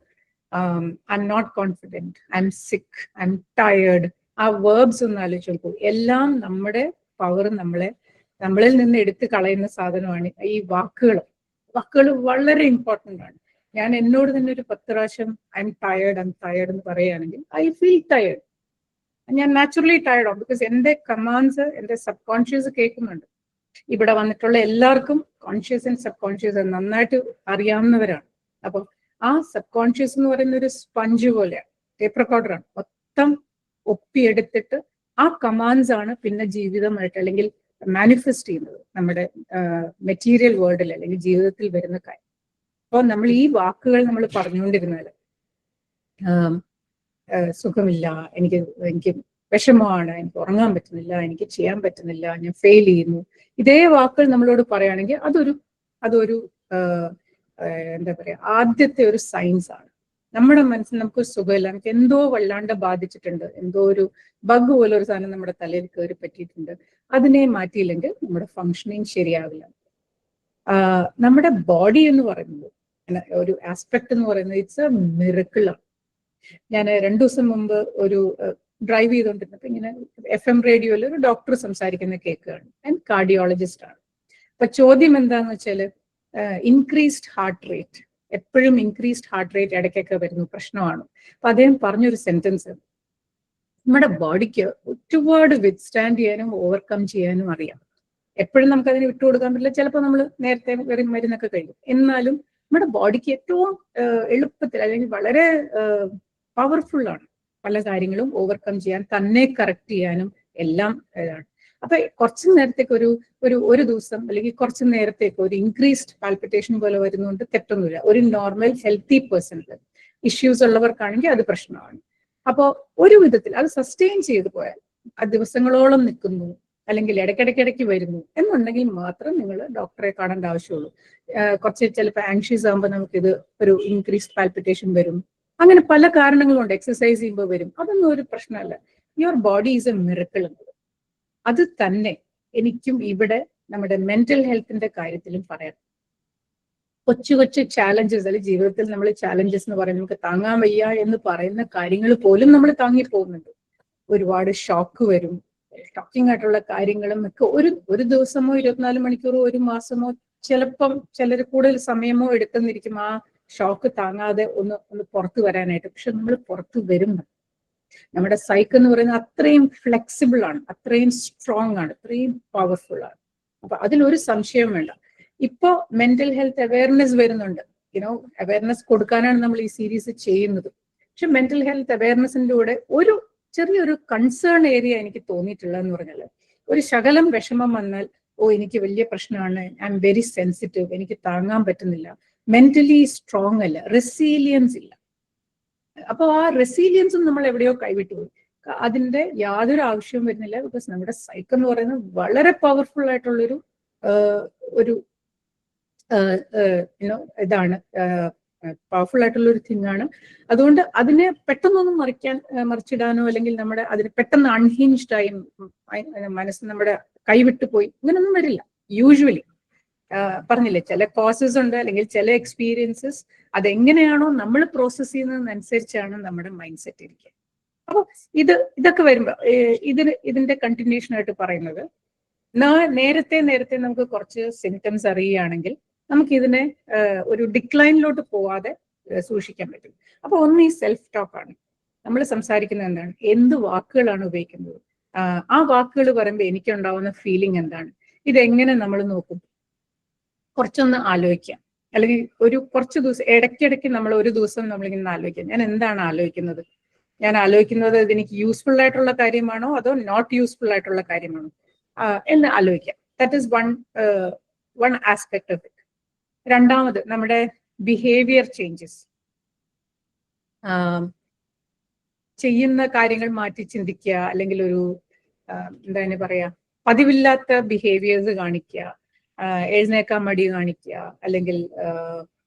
I M not confident, I'm sick, I'm tired. ആ വേർബ്സ് ഒന്ന് ആലോചിച്ച് നോക്കൂ. എല്ലാം നമ്മുടെ പവർ നമ്മളിൽ നിന്ന് എടുത്തു കളയുന്ന സാധനമാണ് ഈ വാക്കുകൾ. വാക്കുകൾ വളരെ ഇമ്പോർട്ടൻ്റ് ആണ്. ഞാൻ എന്നോട് തന്നെ ഒരു 10 പ്രാവശ്യം ഐ എം ടയേർഡ് എന്ന് പറയുകയാണെങ്കിൽ ഐ ഫീൽ ടയേർഡ്. ഞാൻ നാച്ചുറലി ടയേർഡ് ആവും. ബിക്കോസ് എൻ്റെ കമാൻഡ്സ് എൻ്റെ സബ് കോൺഷ്യസ് കേൾക്കുന്നുണ്ട്. ഇവിടെ വന്നിട്ടുള്ള എല്ലാവർക്കും കോൺഷ്യസ് ആൻഡ് സബ് കോൺഷ്യസ് നന്നായിട്ട് അറിയാവുന്നവരാണ്. അപ്പൊ ആ സബ് കോൺഷ്യസ് എന്ന് പറയുന്ന ഒരു സ്പഞ്ച് പോലെയാണ്, ടേപ്പ് റെക്കോർഡറാണ്. മൊത്തം ഒപ്പിയെടുത്തിട്ട് ആ കമാൻഡ്സ് ആണ് പിന്നെ ജീവിതമായിട്ട് അല്ലെങ്കിൽ മാനിഫെസ്റ്റ് ചെയ്യുന്നത് നമ്മുടെ മെറ്റീരിയൽ വേൾഡിൽ അല്ലെങ്കിൽ ജീവിതത്തിൽ വരുന്ന കാര്യം. അപ്പോൾ നമ്മൾ ഈ വാക്കുകൾ നമ്മൾ പറഞ്ഞുകൊണ്ടിരുന്നാൽ സുഖമില്ല, എനിക്ക് വിഷമമാണ്, എനിക്ക് ഉറങ്ങാൻ പറ്റുന്നില്ല, എനിക്ക് ചെയ്യാൻ പറ്റുന്നില്ല, ഞാൻ ഫെയിൽ ചെയ്യുന്നു, ഇതേ വാക്കുകൾ നമ്മളോട് പറയുകയാണെങ്കിൽ അതൊരു എന്താ പറയാ, ആദ്യത്തെ ഒരു സയൻസ് ആണ്. നമ്മുടെ മനസ്സിൽ നമുക്ക് സുഖമില്ല, നമുക്ക് എന്തോ വല്ലാണ്ട് ബാധിച്ചിട്ടുണ്ട്, എന്തോ ഒരു ബഗ് പോലെ ഒരു സാധനം നമ്മുടെ തലയിൽ കയറി പറ്റിയിട്ടുണ്ട്, അതിനെ മാറ്റിയില്ലെങ്കിൽ നമ്മുടെ ഫങ്ഷനിങ് ശരിയാവില്ല. നമ്മുടെ ബോഡി എന്ന് പറയുന്നത് ഒരു ആസ്പെക്ട് എന്ന് പറയുന്നത് ഇറ്റ്സ് എ മിറക്കിളാണ്. ഞാൻ 2 ദിവസം മുമ്പ് ഒരു ഡ്രൈവ് ചെയ്തുകൊണ്ടിരുന്നപ്പോ ഇങ്ങനെ FM റേഡിയോയിൽ ഒരു ഡോക്ടർ സംസാരിക്കുന്ന കേൾക്കുകയാണ്. ഞാൻ കാർഡിയോളജിസ്റ്റ് ആണ്. അപ്പൊ ചോദ്യം എന്താന്ന് വെച്ചാൽ ഇൻക്രീസ്ഡ് ഹാർട്ട് റേറ്റ്, എപ്പോഴും ഇൻക്രീസ്ഡ് ഹാർട്ട് റേറ്റ് ഇടയ്ക്കൊക്കെ വരുന്നു, പ്രശ്നമാണ്. അപ്പൊ അദ്ദേഹം പറഞ്ഞൊരു സെന്റൻസ്, നമ്മുടെ ബോഡിക്ക് ഒരുപാട് വിത്ത്സ്റ്റാൻഡ് ചെയ്യാനും ഓവർകം ചെയ്യാനും അറിയാം. എപ്പോഴും നമുക്ക് അതിന് വിട്ടുകൊടുക്കാൻ പറ്റില്ല. ചിലപ്പോൾ നമ്മൾ നേരത്തെ മരുന്നൊക്കെ കഴിയും. എന്നാലും നമ്മുടെ ബോഡിക്ക് ഏറ്റവും എളുപ്പത്തിൽ അല്ലെങ്കിൽ വളരെ പവർഫുൾ ആണ് പല കാര്യങ്ങളും ഓവർകം ചെയ്യാൻ, തന്നെ കറക്റ്റ് ചെയ്യാനും എല്ലാം ഇതാണ്. അപ്പൊ കുറച്ചു നേരത്തേക്ക് ഒരു ദിവസം അല്ലെങ്കിൽ കുറച്ചു നേരത്തേക്ക് ഒരു ഇൻക്രീസ്ഡ് പാൽപിറ്റേഷൻ പോലെ വരുന്നതുകൊണ്ട് തെറ്റൊന്നുമില്ല. ഒരു നോർമൽ ഹെൽത്തി പേഴ്സണിൽ ഇഷ്യൂസ് ഉള്ളവർക്കാണെങ്കിൽ അത് പ്രശ്നമാണ്. അപ്പോൾ ഒരു വിധത്തിൽ അത് സസ്റ്റെയിൻ ചെയ്തു പോയാൽ, ആ ദിവസങ്ങളോളം നിൽക്കുന്നു അല്ലെങ്കിൽ ഇടയ്ക്കിടയ്ക്ക് വരുന്നു എന്നുണ്ടെങ്കിൽ മാത്രം നിങ്ങൾ ഡോക്ടറെ കാണേണ്ട ആവശ്യമുള്ളൂ. കുറച്ച് ചിലപ്പോൾ ആങ്ഷ്യസ് ആകുമ്പോൾ നമുക്കിത് ഒരു ഇൻക്രീസ്ഡ് പാൽപിറ്റേഷൻ വരും. അങ്ങനെ പല കാരണങ്ങളുണ്ട്. എക്സസൈസ് ചെയ്യുമ്പോൾ വരും. അതൊന്നും ഒരു പ്രശ്നമല്ല. Your body is A miracle എന്നത്. അത് തന്നെ എനിക്കും ഇവിടെ നമ്മുടെ മെന്റൽ ഹെൽത്തിന്റെ കാര്യത്തിലും പറയാം. കൊച്ചു ചാലഞ്ചസ്, അല്ലെങ്കിൽ ജീവിതത്തിൽ നമ്മൾ ചാലഞ്ചസ് എന്ന് പറയുന്നത് നമുക്ക് താങ്ങാൻ വയ്യ എന്ന് പറയുന്ന കാര്യങ്ങൾ പോലും നമ്മൾ താങ്ങിപ്പോകുന്നുണ്ട്. ഒരുപാട് ഷോക്ക് വരും. ഷോക്കിംഗ് ആയിട്ടുള്ള കാര്യങ്ങളും ഒക്കെ ഒരു ദിവസമോ 24 മണിക്കൂറോ ഒരു മാസമോ ചിലപ്പം ചിലർ കൂടുതൽ സമയമോ എടുക്കുന്നിരിക്കും ആ ഷോക്ക് താങ്ങാതെ ഒന്ന് പുറത്തു വരാനായിട്ട്. പക്ഷെ നമ്മൾ പുറത്തു വരുന്നു. നമ്മുടെ സൈക്ക് എന്ന് പറയുന്നത് അത്രയും ഫ്ലെക്സിബിൾ ആണ്, അത്രയും സ്ട്രോങ് ആണ്, അത്രയും പവർഫുൾ ആണ്. അപ്പൊ അതിലൊരു സംശയം വേണ്ട. ഇപ്പോ മെന്റൽ ഹെൽത്ത് അവയർനെസ് വരുന്നുണ്ട്. അവയർനെസ് കൊടുക്കാനാണ് നമ്മൾ ഈ സീരീസ് ചെയ്യുന്നത്. പക്ഷെ മെന്റൽ ഹെൽത്ത് അവയർനെസിന്റെ കൂടെ ഒരു ചെറിയൊരു കൺസേൺ ഏരിയ എനിക്ക് തോന്നിയിട്ടുള്ളതെന്ന് പറഞ്ഞാൽ, ഒരു ശകലം വിഷമം വന്നാൽ എനിക്ക് വലിയ പ്രശ്നമാണ്, ഐ എം വെരി സെൻസിറ്റീവ്, എനിക്ക് താങ്ങാൻ പറ്റുന്നില്ല, മെന്റലി സ്ട്രോങ് അല്ല, റെസീലിയൻസ് ഇല്ല. അപ്പൊ ആ റെസീലിയൻസും നമ്മൾ എവിടെയോ കൈവിട്ടു പോയി. അതിന്റെ യാതൊരു ആവശ്യവും വരുന്നില്ല. ബിക്കോസ് നമ്മുടെ സൈക്ക് എന്ന് പറയുന്നത് വളരെ പവർഫുൾ ആയിട്ടുള്ളൊരു ഒരു ഇതാണ്, പവർഫുൾ ആയിട്ടുള്ള ഒരു തിങ് ആണ്. അതുകൊണ്ട് അതിനെ പെട്ടെന്നൊന്നും മറിച്ചിടാനോ അല്ലെങ്കിൽ നമ്മുടെ അതിന് പെട്ടെന്ന് അൺഹിഞ്ച്ഡ് ആയി മനസ്സ് നമ്മുടെ കൈവിട്ടു പോയി ഇങ്ങനൊന്നും വരില്ല യൂഷ്വലി. പറഞ്ഞില്ലേ, ചില കോസസ് ഉണ്ട് അല്ലെങ്കിൽ ചില എക്സ്പീരിയൻസസ് അതെങ്ങനെയാണോ നമ്മൾ പ്രോസസ് ചെയ്യുന്നതിനനുസരിച്ചാണ് നമ്മുടെ മൈൻഡ് സെറ്റ് ഇരിക്കുക. അപ്പോൾ ഇതൊക്കെ വരുമ്പോ ഇതിന്റെ കണ്ടിന്യൂഷൻ ആയിട്ട് പറയുന്നത്, നേരത്തെ നമുക്ക് കുറച്ച് സിംറ്റംസ് അറിയുകയാണെങ്കിൽ നമുക്ക് ഇതിനെ ഒരു ഡിക്ലൈനിലോട്ട് പോവാതെ സൂക്ഷിക്കാൻ പറ്റും. അപ്പൊ ഒന്ന് ഈ സെൽഫ് ടോക്ക് ആണ്. നമ്മൾ സംസാരിക്കുന്നത് എന്താണ്, എന്ത് വാക്കുകളാണ് ഉപയോഗിക്കുന്നത്, ആ വാക്കുകൾ പറയുമ്പോൾ എനിക്കുണ്ടാവുന്ന ഫീലിംഗ് എന്താണ്, ഇതെങ്ങനെ നമ്മൾ നോക്കും, കുറച്ചൊന്ന് ആലോചിക്കാം. അല്ലെങ്കിൽ കുറച്ച് ദിവസം ഇടയ്ക്കിടയ്ക്ക് നമ്മൾ ഒരു ദിവസം നമ്മളിങ്ങനെ ആലോചിക്കാം, ഞാൻ എന്താണ് ആലോചിക്കുന്നത്, ഞാൻ ആലോചിക്കുന്നത് ഇതെനിക്ക് യൂസ്ഫുൾ ആയിട്ടുള്ള കാര്യമാണോ അതോ നോട്ട് യൂസ്ഫുൾ ആയിട്ടുള്ള കാര്യമാണോ എന്ന് ആലോചിക്കാം. That is one aspect of it. രണ്ടാമത് നമ്മുടെ ബിഹേവിയർ ചേഞ്ചസ്, ചെയ്യുന്ന കാര്യങ്ങൾ മാറ്റി ചിന്തിക്കുക, അല്ലെങ്കിൽ എന്താണ് പറയാ, പതിവില്ലാത്ത ബിഹേവിയേഴ്സ് കാണിക്കുക, എഴുന്നേക്കാൻ മടി കാണിക്കുക, അല്ലെങ്കിൽ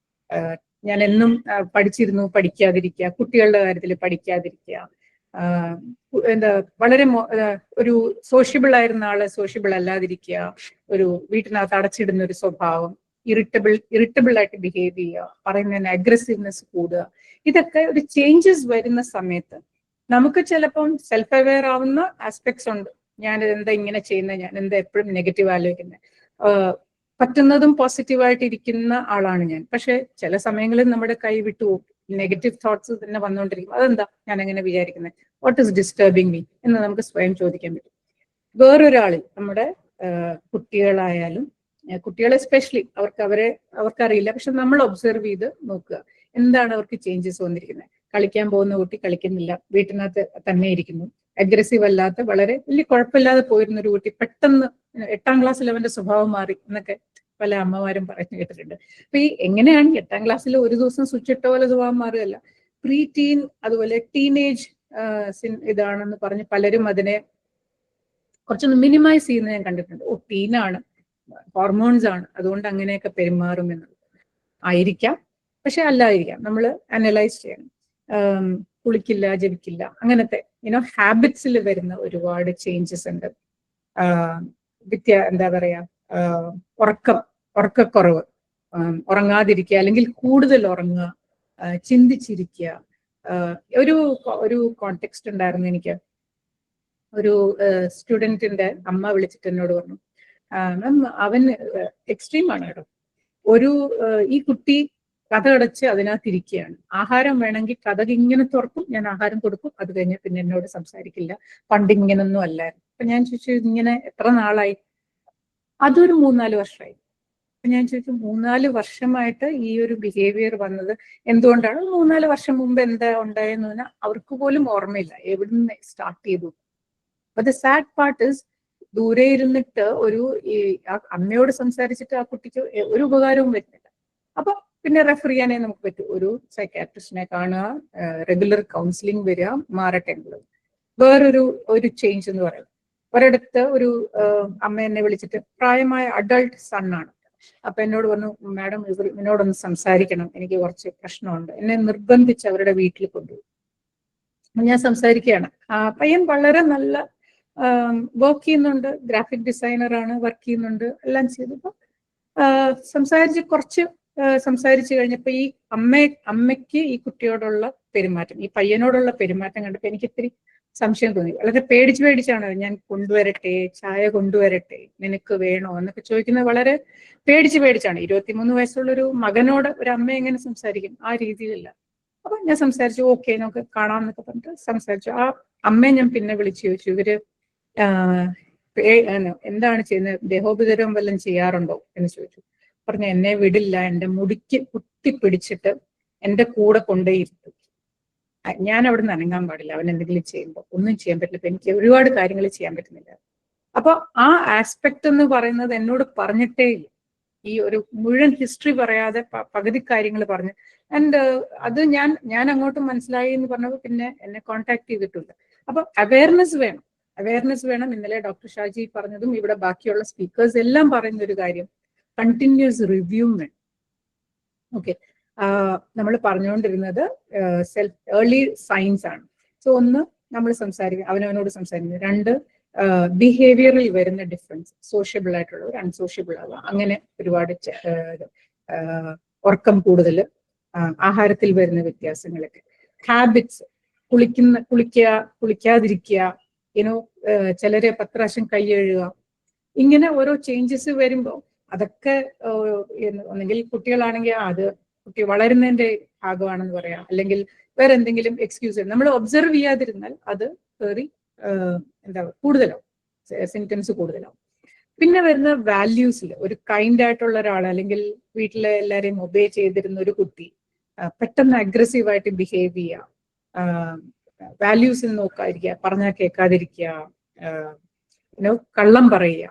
ഞാൻ എന്നും പഠിച്ചിരുന്നു പഠിക്കാതിരിക്കുക, കുട്ടികളുടെ കാര്യത്തിൽ പഠിക്കാതിരിക്കുക, വളരെ ഒരു സോഷ്യബിൾ ആയിരുന്ന ആള് സോഷ്യബിൾ അല്ലാതിരിക്കുക, ഒരു വീട്ടിനകത്ത് അടച്ചിടുന്ന ഒരു സ്വഭാവം, ഇറിറ്റബിൾ ആയിട്ട് ബിഹേവ് ചെയ്യുക, പറയുന്നതിന് അഗ്രസീവ്നെസ് കൂടുക. ഇതൊക്കെ ഒരു ചേഞ്ചസ് വരുന്ന സമയത്ത് നമുക്ക് ചിലപ്പം സെൽഫ് അവെയർ ആവുന്ന ആസ്പെക്ട്സ് ഉണ്ട്. ഞാൻ എന്താ ഇങ്ങനെ ചെയ്യുന്നത്, ഞാൻ എന്താ എപ്പോഴും നെഗറ്റീവ് ആലോചിക്കുന്നത്, പറ്റുന്നതും പോസിറ്റീവായിട്ട് ഇരിക്കുന്ന ആളാണ് ഞാൻ. പക്ഷെ ചില സമയങ്ങളിൽ നമ്മുടെ കൈ വിട്ടു നെഗറ്റീവ് തോട്ട്സ് തന്നെ വന്നുകൊണ്ടിരിക്കും. അതെന്താ ഞാൻ എങ്ങനെ വിചാരിക്കുന്നത്, വാട്ട് ഈസ് ഡിസ്റ്റർബിങ് മീ എന്ന് നമുക്ക് സ്വയം ചോദിക്കാൻ പറ്റും. വേറൊരാളിൽ നമ്മുടെ കുട്ടികളായാലും, കുട്ടികളെ എസ്പെഷ്യലി അവർക്കറിയില്ല, പക്ഷെ നമ്മൾ ഒബ്സർവ് ചെയ്ത് നോക്കുക, എന്താണ് അവർക്ക് ചേഞ്ചസ് വന്നിരിക്കുന്നത്. കളിക്കാൻ പോകുന്ന കുട്ടി കളിക്കുന്നില്ല, വീട്ടിനകത്ത് തന്നെ ഇരിക്കുന്നു, അഗ്രസീവ് അല്ലാത്ത വളരെ വലിയ കുഴപ്പമില്ലാതെ പോയിരുന്ന ഒരു കുട്ടി പെട്ടെന്ന് 8ാം ക്ലാസ്സിൽ അവന്റെ സ്വഭാവം മാറി എന്നൊക്കെ പല അമ്മമാരും പറഞ്ഞു കേട്ടിട്ടുണ്ട്. അപ്പൊ എങ്ങനെയാണ് 8ാം ക്ലാസ്സിൽ ഒരു ദിവസം സ്വിച്ച് ഇട്ട പോലെ സ്വഭാവം മാറുകയല്ല, പ്രീ ടീൻ അതുപോലെ ടീനേജ് ഇതാണെന്ന് പറഞ്ഞ് പലരും അതിനെ കുറച്ചൊന്ന് മിനിമൈസ് ചെയ്യുന്നത് ഞാൻ കണ്ടിട്ടുണ്ട്. ടീനാണ്, ഹോർമോൺസ് ആണ്, അതുകൊണ്ട് അങ്ങനെയൊക്കെ പെരുമാറും എന്നത് ആയിരിക്കാം, പക്ഷെ അല്ലായിരിക്കാം. നമ്മൾ അനലൈസ് ചെയ്യണം. കുളിക്കില്ല, ജപിക്കില്ല, അങ്ങനത്തെ ഹാബിറ്റ്സിൽ വരുന്ന ഒരുപാട് ചേഞ്ചസ് ഉണ്ട്. എന്താ പറയാ, ഉറക്കക്കുറവ്, ഉറങ്ങാതിരിക്കുക അല്ലെങ്കിൽ കൂടുതൽ ഉറങ്ങുക, ചിന്തിച്ചിരിക്കുക. ഒരു കോണ്ടെക്സ്റ്റ് ഉണ്ടായിരുന്നു എനിക്ക്. ഒരു സ്റ്റുഡന്റിന്റെ അമ്മ വിളിച്ചിട്ട് എന്നോട് പറഞ്ഞു, മാം അവൻ എക്സ്ട്രീമാണ് കേട്ടോ, ഈ കുട്ടി കഥ അടച്ച് അതിനകത്തിരിക്കുകയാണ്, ആഹാരം വേണമെങ്കിൽ കഥ ഇങ്ങനെ തുറക്കും, ഞാൻ ആഹാരം കൊടുക്കും, അത് കഴിഞ്ഞ് പിന്നെ എന്നോട് സംസാരിക്കില്ല, പണ്ട് ഇങ്ങനൊന്നും അല്ലായിരുന്നു. അപ്പൊ ഞാൻ ചോദിച്ചു, ഇങ്ങനെ എത്ര നാളായി? അതൊരു 3-4 വർഷമായി. അപ്പൊ ഞാൻ ചോദിച്ചു, 3-4 വർഷമായിട്ട് ഈ ഒരു ബിഹേവിയർ വന്നത് എന്തുകൊണ്ടാണ്? 3-4 വർഷം മുമ്പ് എന്താ ഉണ്ടായെന്ന് പറഞ്ഞാൽ അവർക്ക് പോലും ഓർമ്മയില്ല എവിടുന്ന് സ്റ്റാർട്ട് ചെയ്തു. അപ്പൊ ദ സാഡ് പാർട്ട് ഇസ്, ദൂരെ ഇരുന്നിട്ട് അമ്മയോട് സംസാരിച്ചിട്ട് ആ കുട്ടിക്ക് ഒരു ഉപകാരവും വരുന്നില്ല. അപ്പൊ പിന്നെ റെഫർ ചെയ്യാനേ നമുക്ക് പറ്റൂ, ഒരു സൈക്കാട്രിസ്റ്റിനെ കാണുക, റെഗുലർ കൗൺസിലിംഗ് വരിക, മാറട്ടെ എന്നുള്ളത്. വേറൊരു ചേഞ്ച് എന്ന് പറയുന്നത്, ഒരിടത്ത് ഒരു അമ്മ എന്നെ വിളിച്ചിട്ട്, പ്രായമായ അഡൾട്ട് സണ്ണാണ്. അപ്പൊ എന്നോട് പറഞ്ഞു, മാഡം എന്നോടൊന്ന് സംസാരിക്കണം, എനിക്ക് കുറച്ച് പ്രശ്നമുണ്ട്. എന്നെ നിർബന്ധിച്ച് അവരുടെ വീട്ടിൽ കൊണ്ടുപോയി. ഞാൻ സംസാരിക്കുകയാണ്. പയ്യൻ വളരെ നല്ല വർക്ക് ചെയ്യുന്നുണ്ട്, ഗ്രാഫിക് ഡിസൈനർ ആണ്, വർക്ക് ചെയ്യുന്നുണ്ട്, എല്ലാം ചെയ്തപ്പോ സംസാരിച്ചു കഴിഞ്ഞപ്പോ ഈ അമ്മയ്ക്ക് ഈ കുട്ടിയോടുള്ള പെരുമാറ്റം, ഈ പയ്യനോടുള്ള പെരുമാറ്റം കണ്ടപ്പോ എനിക്ക് ഇത്തിരി സംശയം തോന്നി. വളരെ പേടിച്ചാണ്, ഞാൻ കൊണ്ടുവരട്ടെ, ചായ കൊണ്ടുവരട്ടെ, നിനക്ക് വേണോ എന്നൊക്കെ ചോദിക്കുന്നത് വളരെ പേടിച്ചാണ്. 23 വയസ്സുള്ള ഒരു മകനോട് ഒരു അമ്മ എങ്ങനെ സംസാരിക്കും? ആ രീതിയിലല്ല. അപ്പൊ ഞാൻ സംസാരിച്ചു, ഓക്കെ നമുക്ക് കാണാമെന്നൊക്കെ പറഞ്ഞിട്ട് സംസാരിച്ചു. ആ അമ്മയെ ഞാൻ പിന്നെ വിളിച്ചു ചോദിച്ചു, ഇവര് എന്താണ് ചെയ്യുന്നത്, ദേഹോപദ്രവം വല്ലതും ചെയ്യാറുണ്ടോ എന്ന് ചോദിച്ചു. പറഞ്ഞു, എന്നെ വിടില്ല, എന്റെ മുടിക്ക് കുത്തിപ്പിടിച്ചിട്ട് എന്റെ കൂടെ കൊണ്ടേയിരുന്നു. ഞാൻ അവിടെ നിന്ന് അനങ്ങാൻ പാടില്ല, അവൻ എന്തെങ്കിലും ചെയ്യുമ്പോൾ ഒന്നും ചെയ്യാൻ പറ്റില്ല. ഇപ്പൊ എനിക്ക് ഒരുപാട് കാര്യങ്ങൾ ചെയ്യാൻ പറ്റുന്നില്ല. അപ്പൊ ആ ആസ്പെക്ട് എന്ന് പറയുന്നത് എന്നോട് പറഞ്ഞിട്ടേ ഇല്ല. ഈ ഒരു മുഴുവൻ ഹിസ്റ്ററി പറയാതെ പകുതി കാര്യങ്ങൾ പറഞ്ഞു. ആൻഡ് അത് ഞാൻ അങ്ങോട്ട് മനസ്സിലായി എന്ന് പറഞ്ഞപ്പോൾ പിന്നെ എന്നെ കോൺടാക്ട് ചെയ്തിട്ടുണ്ട്. അപ്പൊ അവയർനെസ് വേണം. ഇന്നലെ ഡോക്ടർ ഷാജി പറഞ്ഞതും ഇവിടെ ബാക്കിയുള്ള സ്പീക്കേഴ്സ് എല്ലാം പറയുന്ന ഒരു കാര്യം, കണ്ടിന്യൂസ് റിവ്യൂ വേണം. ഓക്കെ, നമ്മൾ പറഞ്ഞുകൊണ്ടിരുന്നത് സെൽഫ് ഏർലി സൈൻസ് ആണ്. സോ ഒന്ന് നമ്മൾ അവനവനോട് സംസാരിക്കുന്നത്. രണ്ട്, ബിഹേവിയറിൽ വരുന്ന ഡിഫറൻസ്, സോഷ്യബിൾ ആയിട്ടുള്ളവർ, അൺസോഷ്യബിൾ ആവുക, അങ്ങനെ ഒരുപാട് ഉറക്കം കൂടുതൽ, ആഹാരത്തിൽ വരുന്ന വ്യത്യാസങ്ങളൊക്കെ, ഹാബിറ്റ്സ്, കുളിക്കാതിരിക്കുക, ചിലരെ 10 പ്രാവശ്യം കൈ കഴുകുക, ഇങ്ങനെ ഓരോ ചേഞ്ചസ് വരുമ്പോൾ അതൊക്കെ ഒന്നെങ്കിൽ കുട്ടികളാണെങ്കിൽ അത് കുട്ടി വളരുന്നതിന്റെ ഭാഗമാണെന്ന് പറയാം, അല്ലെങ്കിൽ വേറെ എന്തെങ്കിലും എക്സ്ക്യൂസ് നമ്മൾ ഒബ്സർവ് ചെയ്യാതിരുന്നാൽ അത് കയറി കൂടുതലാവും, സിംറ്റംസ് കൂടുതലാവും. പിന്നെ വരുന്ന വാല്യൂസിൽ ഒരു കൈൻഡ് ആയിട്ടുള്ള ഒരാൾ, അല്ലെങ്കിൽ വീട്ടിലെ എല്ലാവരെയും ഒബേ ചെയ്തിരുന്ന ഒരു കുട്ടി പെട്ടെന്ന് അഗ്രസീവായിട്ട് ബിഹേവ് ചെയ്യുക, വാല്യൂസിൽ നോക്കാതിരിക്കുക, പറഞ്ഞാൽ കേൾക്കാതിരിക്കുക, കള്ളം പറയുക,